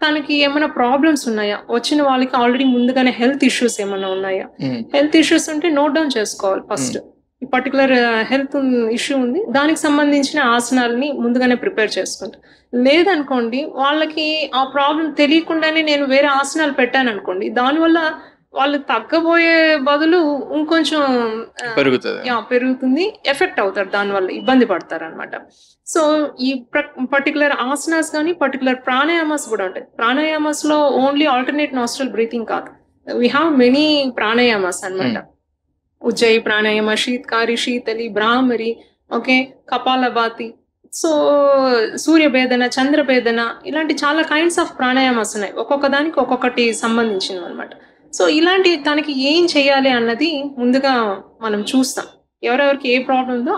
తనకి ఏమైనా ప్రాబ్లమ్స్ ఉన్నాయా, వచ్చిన వాళ్ళకి ఆల్రెడీ ముందుగానే హెల్త్ ఇష్యూస్ ఏమైనా ఉన్నాయా, హెల్త్ ఇష్యూస్ ఉంటే నోట్ డౌన్ చేసుకోవాలి ఫస్ట్. ఈ పర్టికులర్ హెల్త్ ఇష్యూ ఉంది, దానికి సంబంధించిన ఆసనాలని ముందుగానే ప్రిపేర్ చేసుకుంటారు. లేదనుకోండి వాళ్ళకి ఆ ప్రాబ్లం తెలియకుండానే నేను వేరే ఆసనాలు పెట్టాను అనుకోండి, దానివల్ల వాళ్ళు తగ్గబోయే బదులు ఇంకొంచెం పెరుగుతుంది, ఎఫెక్ట్ అవుతారు, దానివల్ల ఇబ్బంది పడతారు అనమాట. సో ఈ పర్టికులర్ ఆసనాస్ కానీ పర్టికులర్ ప్రాణాయామాస్ కూడా ఉంటాయి. ప్రాణాయామాస్లో ఓన్లీ ఆల్టర్నేట్ నాస్ట్రల్ బ్రీతింగ్ కాదు, వీ హ్యావ్ మెనీ ప్రాణాయామాస్ అనమాట. ఉజ్జయి ప్రాణాయామ, శీత్కారి, శీతలి, బ్రాహ్మరి, ఓకే కపాలభాతి, సో సూర్యభేదన, చంద్రభేదన, ఇలాంటి చాలా కైండ్స్ ఆఫ్ ప్రాణాయామాస్ ఉన్నాయి, ఒక్కొక్క దానికి ఒక్కొక్కటి సంబంధించినవి అనమాట. సో ఇలాంటి దానికి ఏం చేయాలి అన్నది ముందుగా మనం చూస్తాం, ఎవరెవరికి ఏ ప్రాబ్లం ఉందో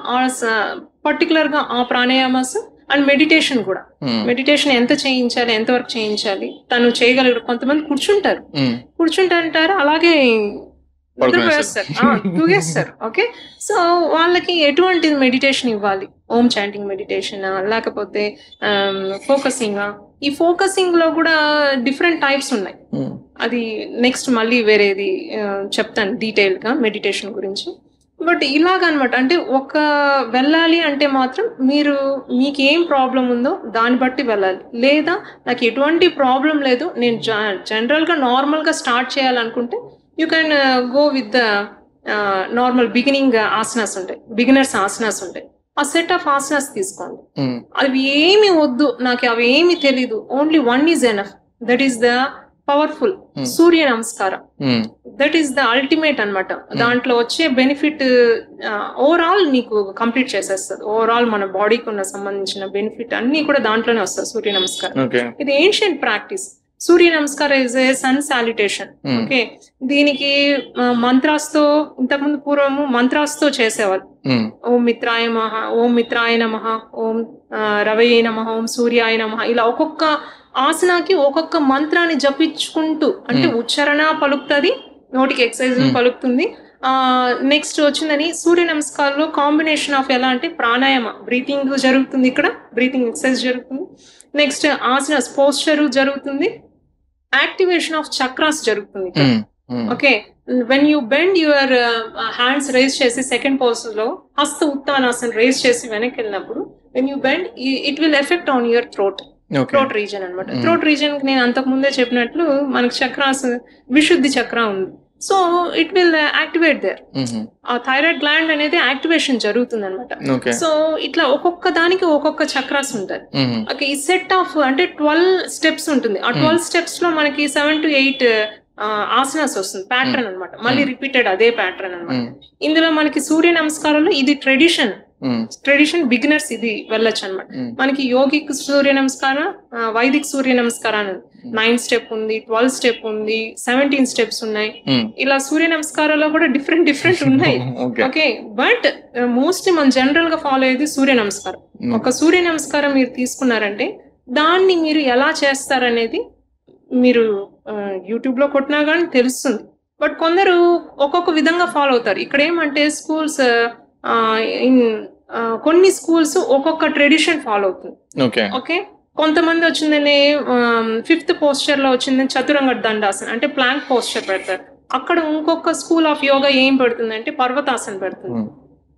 పర్టికులర్గా ఆ ప్రాణాయామాస్ అండ్ మెడిటేషన్ కూడా. మెడిటేషన్ ఎంత చేయించాలి, ఎంతవరకు చేయించాలి, తను చేయగలరు. కొంతమంది కూర్చుంటారంటారు అలాగే తూగేస్తారు. ఓకే, సో వాళ్ళకి ఎటువంటి మెడిటేషన్ ఇవ్వాలి, ఓం చాంటింగ్ మెడిటేషన్ లేకపోతే ఫోకసింగ్. ఈ ఫోకసింగ్ లో కూడా డిఫరెంట్ టైప్స్ ఉన్నాయి, అది నెక్స్ట్ మళ్ళీ వేరేది చెప్తాను డీటెయిల్ గా మెడిటేషన్ గురించి. బట్ ఇలాగనమాట, అంటే ఒక వెళ్ళాలి అంటే మాత్రం మీకు ఏం ప్రాబ్లం ఉందో దాన్ని బట్టి వెళ్ళాలి. లేదా నాకు ఎటువంటి ప్రాబ్లం లేదు, నేను జనరల్గా నార్మల్గా స్టార్ట్ చేయాలనుకుంటే you can go with the normal beginning asanas ఉంటాయి, బిగినర్స్ ఆసనాస్ ఉంటాయి, ఆ సెట్ ఆఫ్ ఆసనాస్ తీసుకోండి. అవి ఏమి వద్దు, నాకు అవి ఏమి తెలీదు, only one is enough, that is the powerful Surya namaskaram. That is the ultimate అనమాట. దాంట్లో వచ్చే బెనిఫిట్ ఓవరాల్ నీకు కంప్లీట్ చేసేస్తుంది. ఓవరాల్ మన బాడీకి ఉన్న సంబంధించిన బెనిఫిట్ అన్ని కూడా దాంట్లోనే వస్తుంది సూర్య నమస్కారం. ఇది ancient practice. Surya namaskaram is a sun salutation. Okay, దీనికి మంత్రాస్తో ఇంతకుముందు పూర్వము మంత్రాస్తో చేసేవాళ్ళు. ఓం మిత్రాయ నమః, ఓం మిత్రాయ నమః, ఓం రవయే నమః, ఓం సూర్యాయ నమః, ఇలా ఒక్కొక్క ఆసనాకి ఒక్కొక్క మంత్రాన్ని జపించుకుంటూ, అంటే ఉచ్చారణ పలుకుతుంది, నోటికి ఎక్సర్సైజ్ పలుకుతుంది. నెక్స్ట్ వచ్చిందని సూర్య నమస్కారంలో కాంబినేషన్ ఆఫ్ ఎలా అంటే ప్రాణాయామ, బ్రీతింగ్ జరుగుతుంది, ఇక్కడ బ్రీతింగ్ ఎక్సర్సైజ్ జరుగుతుంది. నెక్స్ట్ ఆసనాస్ పోస్చర్ జరుగుతుంది, యాక్టివేషన్ ఆఫ్ చక్రాస్ జరుగుతుంది. Okay, when you bend your hands raise చేసి సెకండ్ పోజ్ లో హస్త ఉత్తానాసన్ రేజ్ చేసి వెనక్కి వెళ్ళినప్పుడు when you bend it will effect on your throat region అనమాట. థ్రోట్ రీజన్ నేను అంతకు ముందే చెప్పినట్లు మనకు చక్రాస్, విశుద్ధి చక్ర ఉంది, so it will activate there. ఆ థైరాయిడ్ గ్లాండ్ అనేది యాక్టివేషన్ జరుగుతుంది అనమాట. సో ఇట్లా ఒక్కొక్క దానికి ఒక్కొక్క చక్రాస్ ఉంటుంది. ఓకే, ఈ సెట్ ఆఫ్ అంటే 12 స్టెప్స్ ఉంటుంది. ఆ 12 స్టెప్స్ లో మనకి 7 to 8 ఆసనాస్ వస్తుంది, ప్యాటర్న్ అనమాట. మళ్ళీ రిపీటెడ్ అదే ప్యాటర్న్ అనమాట. ఇందులో మనకి సూర్య నమస్కారంలో ఇది ట్రెడిషన్ బిగినర్స్ ఇది వెళ్ళొచ్చు అనమాట. మనకి యోగిక్ సూర్య నమస్కారం, వైదిక్ సూర్య నమస్కారం 9 స్టెప్ ఉంది, 12 స్టెప్ ఉంది, 17 స్టెప్స్ ఉన్నాయి. ఇలా సూర్య నమస్కారాల్లో కూడా డిఫరెంట్ ఉన్నాయి. ఓకే, బట్ మోస్ట్లీ మనం జనరల్ గా ఫాలో అయ్యేది సూర్య నమస్కారం. ఒక సూర్య నమస్కారం మీరు తీసుకున్నారంటే దాన్ని మీరు ఎలా చేస్తారనేది మీరు యూట్యూబ్ లో కొట్టినా కానీ తెలుస్తుంది. బట్ కొందరు ఒక్కొక్క విధంగా ఫాలో అవుతారు. ఇక్కడ ఏమంటే స్కూల్స్ కొన్ని స్కూల్స్ ఒక్కొక్క ట్రెడిషన్ ఫాలో అవుతుంది. ఓకే, కొంతమంది వచ్చిందని 5th పోస్చర్ లో వచ్చిందని చతురంగ దండాసన అంటే ప్లాంక్ పోస్చర్ పెడతారు. అక్కడ ఇంకొక స్కూల్ ఆఫ్ యోగా ఏం పెడుతుంది అంటే పర్వతాసన పెడుతుంది.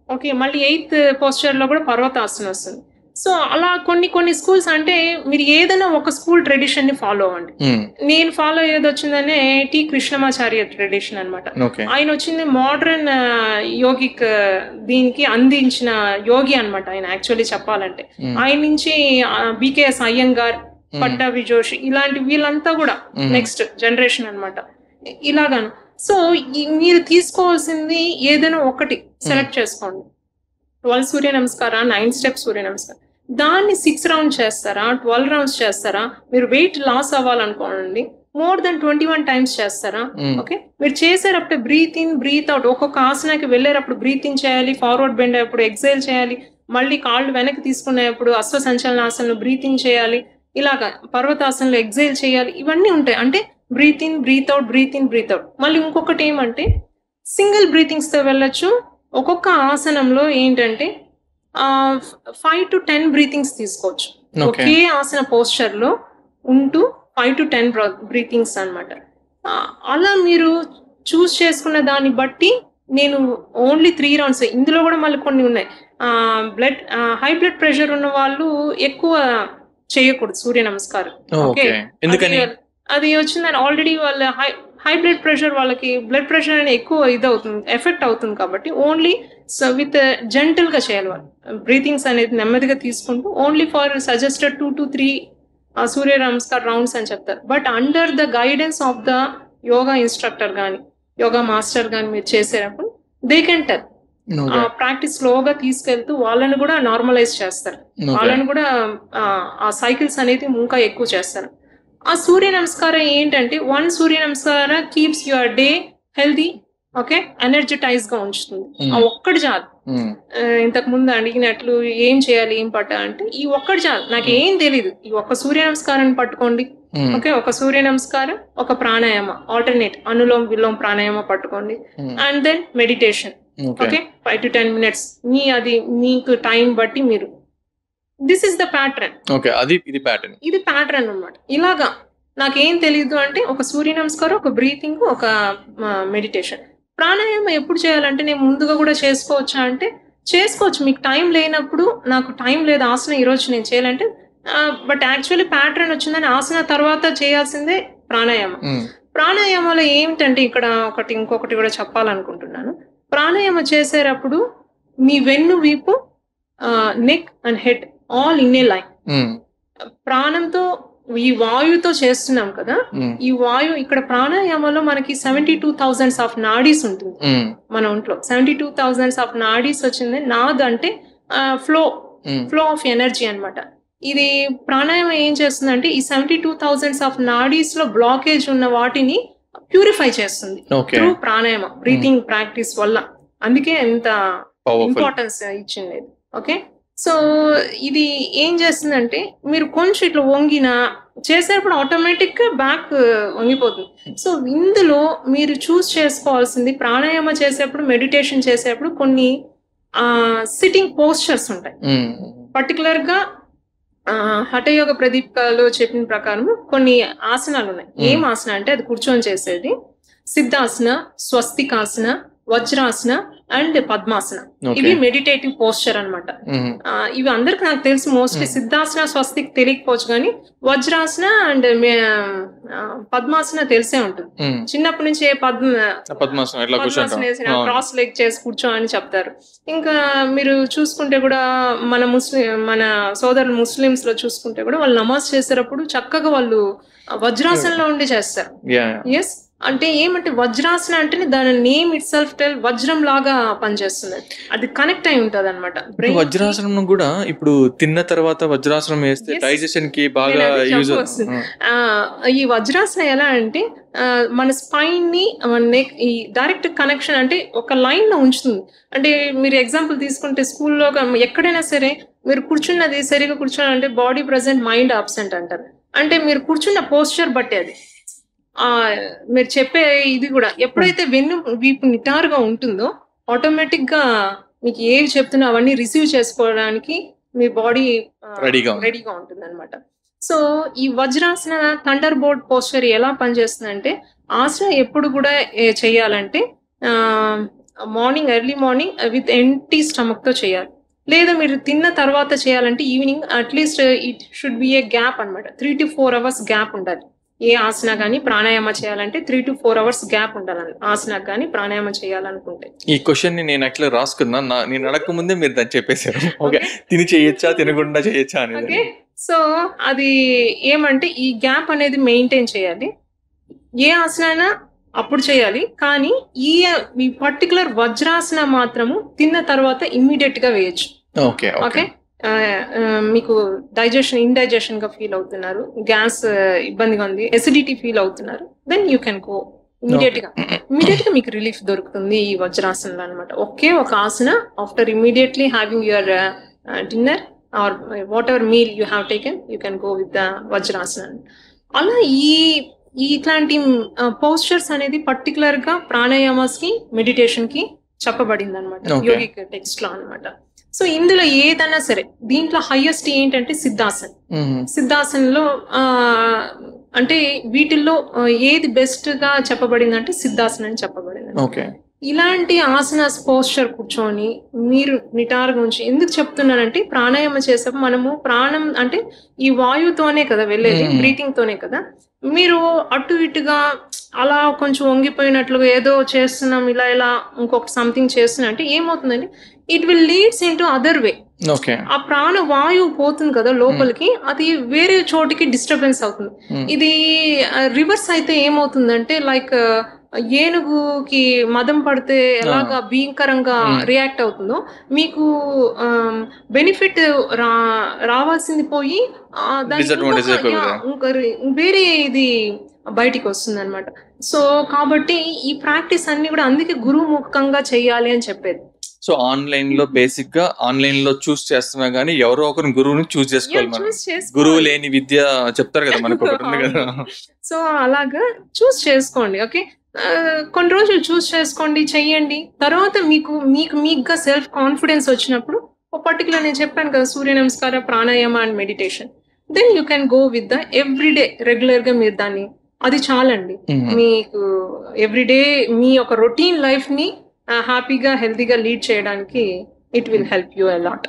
ఓకే, మళ్ళీ 8th పోస్చర్ లో కూడా పర్వతాసన వస్తుంది. సో అలా కొన్ని స్కూల్స్ అంటే మీరు ఏదైనా ఒక స్కూల్ ట్రెడిషన్ ని ఫాలో అవ్వండి. నేను ఫాలో అయ్యేది వచ్చిందనే టి కృష్ణమాచార్య ట్రెడిషన్ అనమాట. ఆయన వచ్చింది మోడర్న్ యోగిక్ దీనికి అందించిన యోగి అనమాట ఆయన. యాక్చువల్లీ చెప్పాలంటే ఆయన నుంచి బికేఎస్ అయ్యంగార్, పట్టాభి జోషి ఇలాంటి వీళ్ళంతా కూడా నెక్స్ట్ జనరేషన్ అనమాట. ఇలాగాను. సో మీరు తీసుకోవాల్సింది ఏదైనా ఒకటి సెలెక్ట్ చేసుకోండి. 12 సూర్య నమస్కారం, 9 స్టెప్ సూర్య నమస్కారం, దాన్ని 6 రౌండ్స్ చేస్తారా, 12 రౌండ్స్ చేస్తారా, మీరు వెయిట్ లాస్ అవ్వాలనుకోండి మోర్ దెన్ 21 టైమ్స్ చేస్తారా. ఓకే, మీరు చేసేటప్పుడు బ్రీత్ ఇన్ బ్రీత్ అవుట్, ఒక్కొక్క ఆసనాకి వెళ్ళేటప్పుడు బ్రీత్ ఇన్ చేయాలి, ఫార్వర్డ్ బెండ్ అయ్యేప్పుడు ఎక్సైల్ చేయాలి, మళ్ళీ కాళ్ళు వెనక్కి తీసుకునేప్పుడు అశ్వ సంచలనాసనలో బ్రీత్ ఇన్ చేయాలి, ఇలాగా పర్వతాసనలో ఎక్సైల్ చేయాలి. ఇవన్నీ ఉంటాయి. అంటే breath in breath out, breath in breath out. మళ్ళీ ఇంకొకటి ఏమంటే సింగిల్ బ్రీతింగ్స్ తో వెళ్ళొచ్చు. ఒక్కొక్క ఆసనంలో ఏంటంటే 5 to 10 బ్రీతింగ్స్ తీసుకోవచ్చు. ఒకే ఆసన పోస్చర్ లో ఉంటూ 5 to 10 బ్రీతింగ్స్ అనమాట. అలా మీరు చూస్ చేసుకున్న దాన్ని బట్టి నేను ఓన్లీ 3 రౌండ్స్. ఇందులో కూడా మళ్ళీ కొన్ని ఉన్నాయి. హై బ్లడ్ ప్రెషర్ ఉన్న వాళ్ళు ఎక్కువ చేయకూడదు సూర్య నమస్కారం. ఓకే, అది వచ్చిందని ఆల్రెడీ వాళ్ళ హై బ్లడ్ ప్రెషర్, వాళ్ళకి బ్లడ్ ప్రెషర్ అనేది ఎక్కువ ఇదవుతుంది, ఎఫెక్ట్ అవుతుంది. కాబట్టి ఓన్లీ విత్ జెంటల్ గా చేయాలి వాళ్ళు. బ్రీతింగ్స్ అనేది నెమ్మదిగా తీసుకుంటూ only for suggested 2 to 3 Surya namaskar rounds అని చెప్తారు. But under the guidance of the yoga instructor కానీ యోగా మాస్టర్ కానీ మీరు చేసేటప్పుడు దే కెన్ టెల్. ప్రాక్టీస్ స్లోగా తీసుకెళ్తూ వాళ్ళని కూడా నార్మలైజ్ చేస్తారు. వాళ్ళని కూడా ఆ సైకిల్స్ అనేది ఇంకా ఎక్కువ చేస్తారు. ఆ సూర్య నమస్కారం ఏంటంటే 1 Surya namaskaram keeps your day healthy, okay, energize గా ఉంచుతుంది. ఆ ఒక్కటి చాలు. ఇంతకు ముందు అడిగినట్లు ఏం చేయాలి ఏం పట్ట అంటే ఈ ఒక్కటి చాలు. నాకు ఏం తెలీదు, ఈ ఒక్క సూర్య నమస్కారాన్ని పట్టుకోండి. ఓకే, ఒక సూర్య నమస్కారం, ఒక ప్రాణాయామ ఆల్టర్నేట్ అనులోమ్ విలోమ్ ప్రాణాయామ పట్టుకోండి. And then meditation. Okay, 5 to 10 minutes అది మీకు టైం బట్టి మీరు. This is the pattern. Okay, ఇది ప్యాటర్న్ అన్నమాట. ఇలాగా నాకేం తెలియదు అంటే ఒక సూర్య నమస్కారం, ఒక బ్రీతింగ్, ఒక మెడిటేషన్. ప్రాణాయామం ఎప్పుడు చేయాలంటే నేను ముందుగా కూడా చేసుకోవచ్చా అంటే చేసుకోవచ్చు. మీకు టైం లేనప్పుడు నాకు టైం లేదు ఆసనం ఈరోజు నేను చేయాలంటే, బట్ యాక్చువల్లీ ప్యాటర్న్ వచ్చిందని ఆసన తర్వాత చేయాల్సిందే ప్రాణాయామం. ప్రాణాయామంలో ఏమిటంటే ఇక్కడ ఇంకొకటి కూడా చెప్పాలనుకుంటున్నాను. ప్రాణాయామం చేసేటప్పుడు మీ వెన్ను వీపు, neck and head all in a line. ప్రాణంతో ఈ వాయుతో చేస్తున్నాం కదా, ఈ వాయు ఇక్కడ ప్రాణాయామంలో మనకి 72,000 ఆఫ్ నాడీస్ ఉంటుంది మన ఒంట్లో. 72,000 ఆఫ్ నాడీస్ వచ్చింది. నాద్ అంటే ఫ్లో ఆఫ్ ఎనర్జీ అనమాట. ఇది ప్రాణాయామం ఏం చేస్తుందంటే ఈ 72,000 ఆఫ్ నాడీస్ లో బ్లాకేజ్ ఉన్న వాటిని ప్యూరిఫై చేస్తుంది త్రూ ప్రాణాయామం, బ్రీతింగ్ ప్రాక్టీస్ వల్ల. అందుకే ఎంత ఇంపార్టెన్స్ ఇచ్చింది. ఓకే, సో ఇది ఏం చేస్తుందంటే మీరు కొంచెం ఇట్లా వంగిన చేసేటప్పుడు ఆటోమేటిక్ గా బ్యాక్ వంగిపోతుంది. సో ఇందులో మీరు చూస్ చేసుకోవాల్సింది ప్రాణాయామ చేసేటప్పుడు, మెడిటేషన్ చేసేటప్పుడు కొన్ని సిట్టింగ్ పోస్చర్స్ ఉంటాయి. పర్టికులర్ గా హఠయోగ ప్రదీప్కలో చెప్పిన ప్రకారం కొన్ని ఆసనాలు ఉన్నాయి. ఏం ఆసన అంటే అది కూర్చొని చేసేది సిద్ధాసన, స్వస్తికాసన, వజ్రాసన అండ్ పద్మాసన. ఇవి మెడిటేటివ్ పోస్చర్ అనమాట. ఇవి అందరికి నాకు తెలిసి మోస్ట్లీ సిద్ధాసన స్వస్తికి తెలియకపోవచ్చు, కానీ వజ్రాసన అండ్ పద్మాసన తెలిసే ఉంటుంది. చిన్నప్పటి నుంచి పద్మాసన వేసిన క్రాస్ లెగ్ చేసి కూర్చో అని చెప్తారు. ఇంకా మీరు చూసుకుంటే కూడా మన సోదరులు ముస్లిమ్స్ లో చూసుకుంటే కూడా వాళ్ళు నమాజ్ చేసేటప్పుడు చక్కగా వాళ్ళు వజ్రాసనంలో ఉండి చేస్తారు. ఎస్, అంటే ఏమంటే వజ్రాసన అంటే దాని నేమ్ ఇట్ సెల్ఫ్ టెల్ వజ్రం లాగా పనిచేస్తుంది, అది కనెక్ట్ అయి ఉంటది అనమాట. వజ్రాసనం కూడా ఇప్పుడు తిన్న తర్వాత వజ్రాసనం వేస్తే డైజెషన్ కి బాగా యూజ్ అవుతుంది. ఈ వజ్రాసనం ఎలా అంటే మన స్పైన్ ని నెక్ ఈ డైరెక్ట్ కనెక్షన్ అంటే ఒక లైన్ లో ఉంచుతుంది. అంటే మీరు ఎగ్జాంపుల్ తీసుకుంటే స్కూల్లో ఎక్కడైనా సరే మీరు కూర్చున్నది సరిగా కూర్చోాలంటే బాడీ ప్రెసెంట్ మైండ్ అబ్సెంట్ అంటారు. అంటే మీరు కూర్చున్న పోస్చర్ బట్టి అది మీరు చెప్పే ఇది కూడా ఎప్పుడైతే వీపు నిటారుగా ఉంటుందో ఆటోమేటిక్ గా మీకు ఏవి చెప్తున్నా అవన్నీ రిసీవ్ చేసుకోవడానికి మీ బాడీ రెడీగా ఉంటుంది అనమాట. సో ఈ వజ్రాసన థండర్ బోల్ట్ పోస్చర్ ఎలా పనిచేస్తుందంటే ఆసన ఎప్పుడు కూడా చేయాలంటే morning early morning with empty stomach తో చేయాలి, లేదా మీరు తిన్న తర్వాత చేయాలంటే evening at least it should be A gap అనమాట. 3 to 4 hours గ్యాప్ ఉండాలి. ఏ ఆసన కానీ ప్రాణాయామ చేయాలంటే 3 to 4 hours గ్యాప్ ఉండాలి ఆసన కానీ ప్రాణాయామ చేయాలనుకుంటే. ఈ క్వశ్చన్ ని నేను యాక్చువల్లీ రాసుకున్నా, నేను అడగక ముందే మీరు దాన్ని చెప్పేశారు. ఓకే, తిని చేయొచ్చా తినకుండా చేయొచ్చా అనేది. సో అది ఏమంటే ఈ గ్యాప్ అనేది మెయింటైన్ చేయాలి. ఏ ఆసన అప్పుడు చేయాలి, కానీ ఈ పర్టికులర్ వజ్రాసన మాత్రము తిన్న తర్వాత ఇమ్మీడియట్ గా వేయచ్చు. ఓకే, మీకు ఇండైజెషన్ గా ఫీల్ అవుతున్నారు, గ్యాస్ ఇబ్బందిగా ఉంది, ఎసిడిటీ ఫీల్ అవుతున్నారు, then you can go immediate గా మీకు రిలీఫ్ దొరుకుతుంది ఈ వజ్రాసనలో అనమాట. ఒకే ఒక asana after immediately having your dinner or whatever meal you have taken you can go with the vajrasana. అలా ఇట్లాంటి పోస్చర్స్ అనేది పర్టికులర్ గా ప్రాణాయామస్ కి మెడిటేషన్ కి చెప్పబడింది అనమాట యోగిక్ టెక్స్ట్ లో అనమాట. సో ఇందులో ఏదైనా సరే దీంట్లో హైయెస్ట్ ఏంటంటే సిద్ధాసనంలో అంటే వీటిల్లో ఏది బెస్ట్ గా చెప్పబడింది అంటే సిద్ధాసనం అని చెప్పబడింది. ఇలాంటి ఆసనాస్ పోస్చర్ కూర్చొని మీరు నిటారుగా ఉంచి, ఎందుకు చెప్తున్నానంటే ప్రాణాయామం చేసేప్పుడు మనము ప్రాణం అంటే ఈ వాయువుతోనే కదా వెళ్ళేది, బ్రీతింగ్ తోనే కదా. మీరు అటు ఇటుగా అలా కొంచెం వంగిపోయినట్లుగా ఏదో చేస్తున్నాం ఇలా ఇంకొక సంథింగ్ చేస్తున్నా అంటే ఏమవుతుందండి, it will leads in to other way. ఆ ప్రాణ వాయువు పోతుంది కదా లోపలికి, అది వేరే చోటికి డిస్టర్బెన్స్ అవుతుంది. ఇది రివర్స్ అయితే ఏమవుతుందంటే లైక్ ఏనుగుకి మదం పడితే ఎలాగా భయంకరంగా రియాక్ట్ అవుతుందో మీకు బెనిఫిట్ రావాల్సింది పోయి వేరే ఇది బయటికి వస్తుంది అనమాట. సో కాబట్టి ఈ ప్రాక్టీస్ అన్ని కూడా అందుకే గురుముఖంగా చెయ్యాలి అని చెప్పేది. సో ఆన్లైన్ లో బేసిక్ గా ఆన్లైన్ లో చూస్ చేస్తున్నా గానీ ఎవరో ఒకరు గురువుని చూస్ చేసుకోవాలి. గురువు లేని విద్య చెప్తారు కదా మనకు ఒకటి ఉంది కదా. సో అలాగా చూస్ చేసుకోండి. ఓకే, కొన్ని రోజులు చూస్ చేసుకోండి, చెయ్యండి. తర్వాత మీకుగా సెల్ఫ్ కాన్ఫిడెన్స్ వచ్చినప్పుడు ఒక పర్టికులర్ నేను చెప్పాను కదా Surya Namaskar pranayama and meditation, then you can go with the everyday regular గా మీరు దాన్ని అది చాలండి. మీకు ఎవ్రీడే మీ ఒక రొటీన్ లైఫ్ ని హ్యాపీగా హెల్తీగా లీడ్ చేయడానికి it will help you a lot.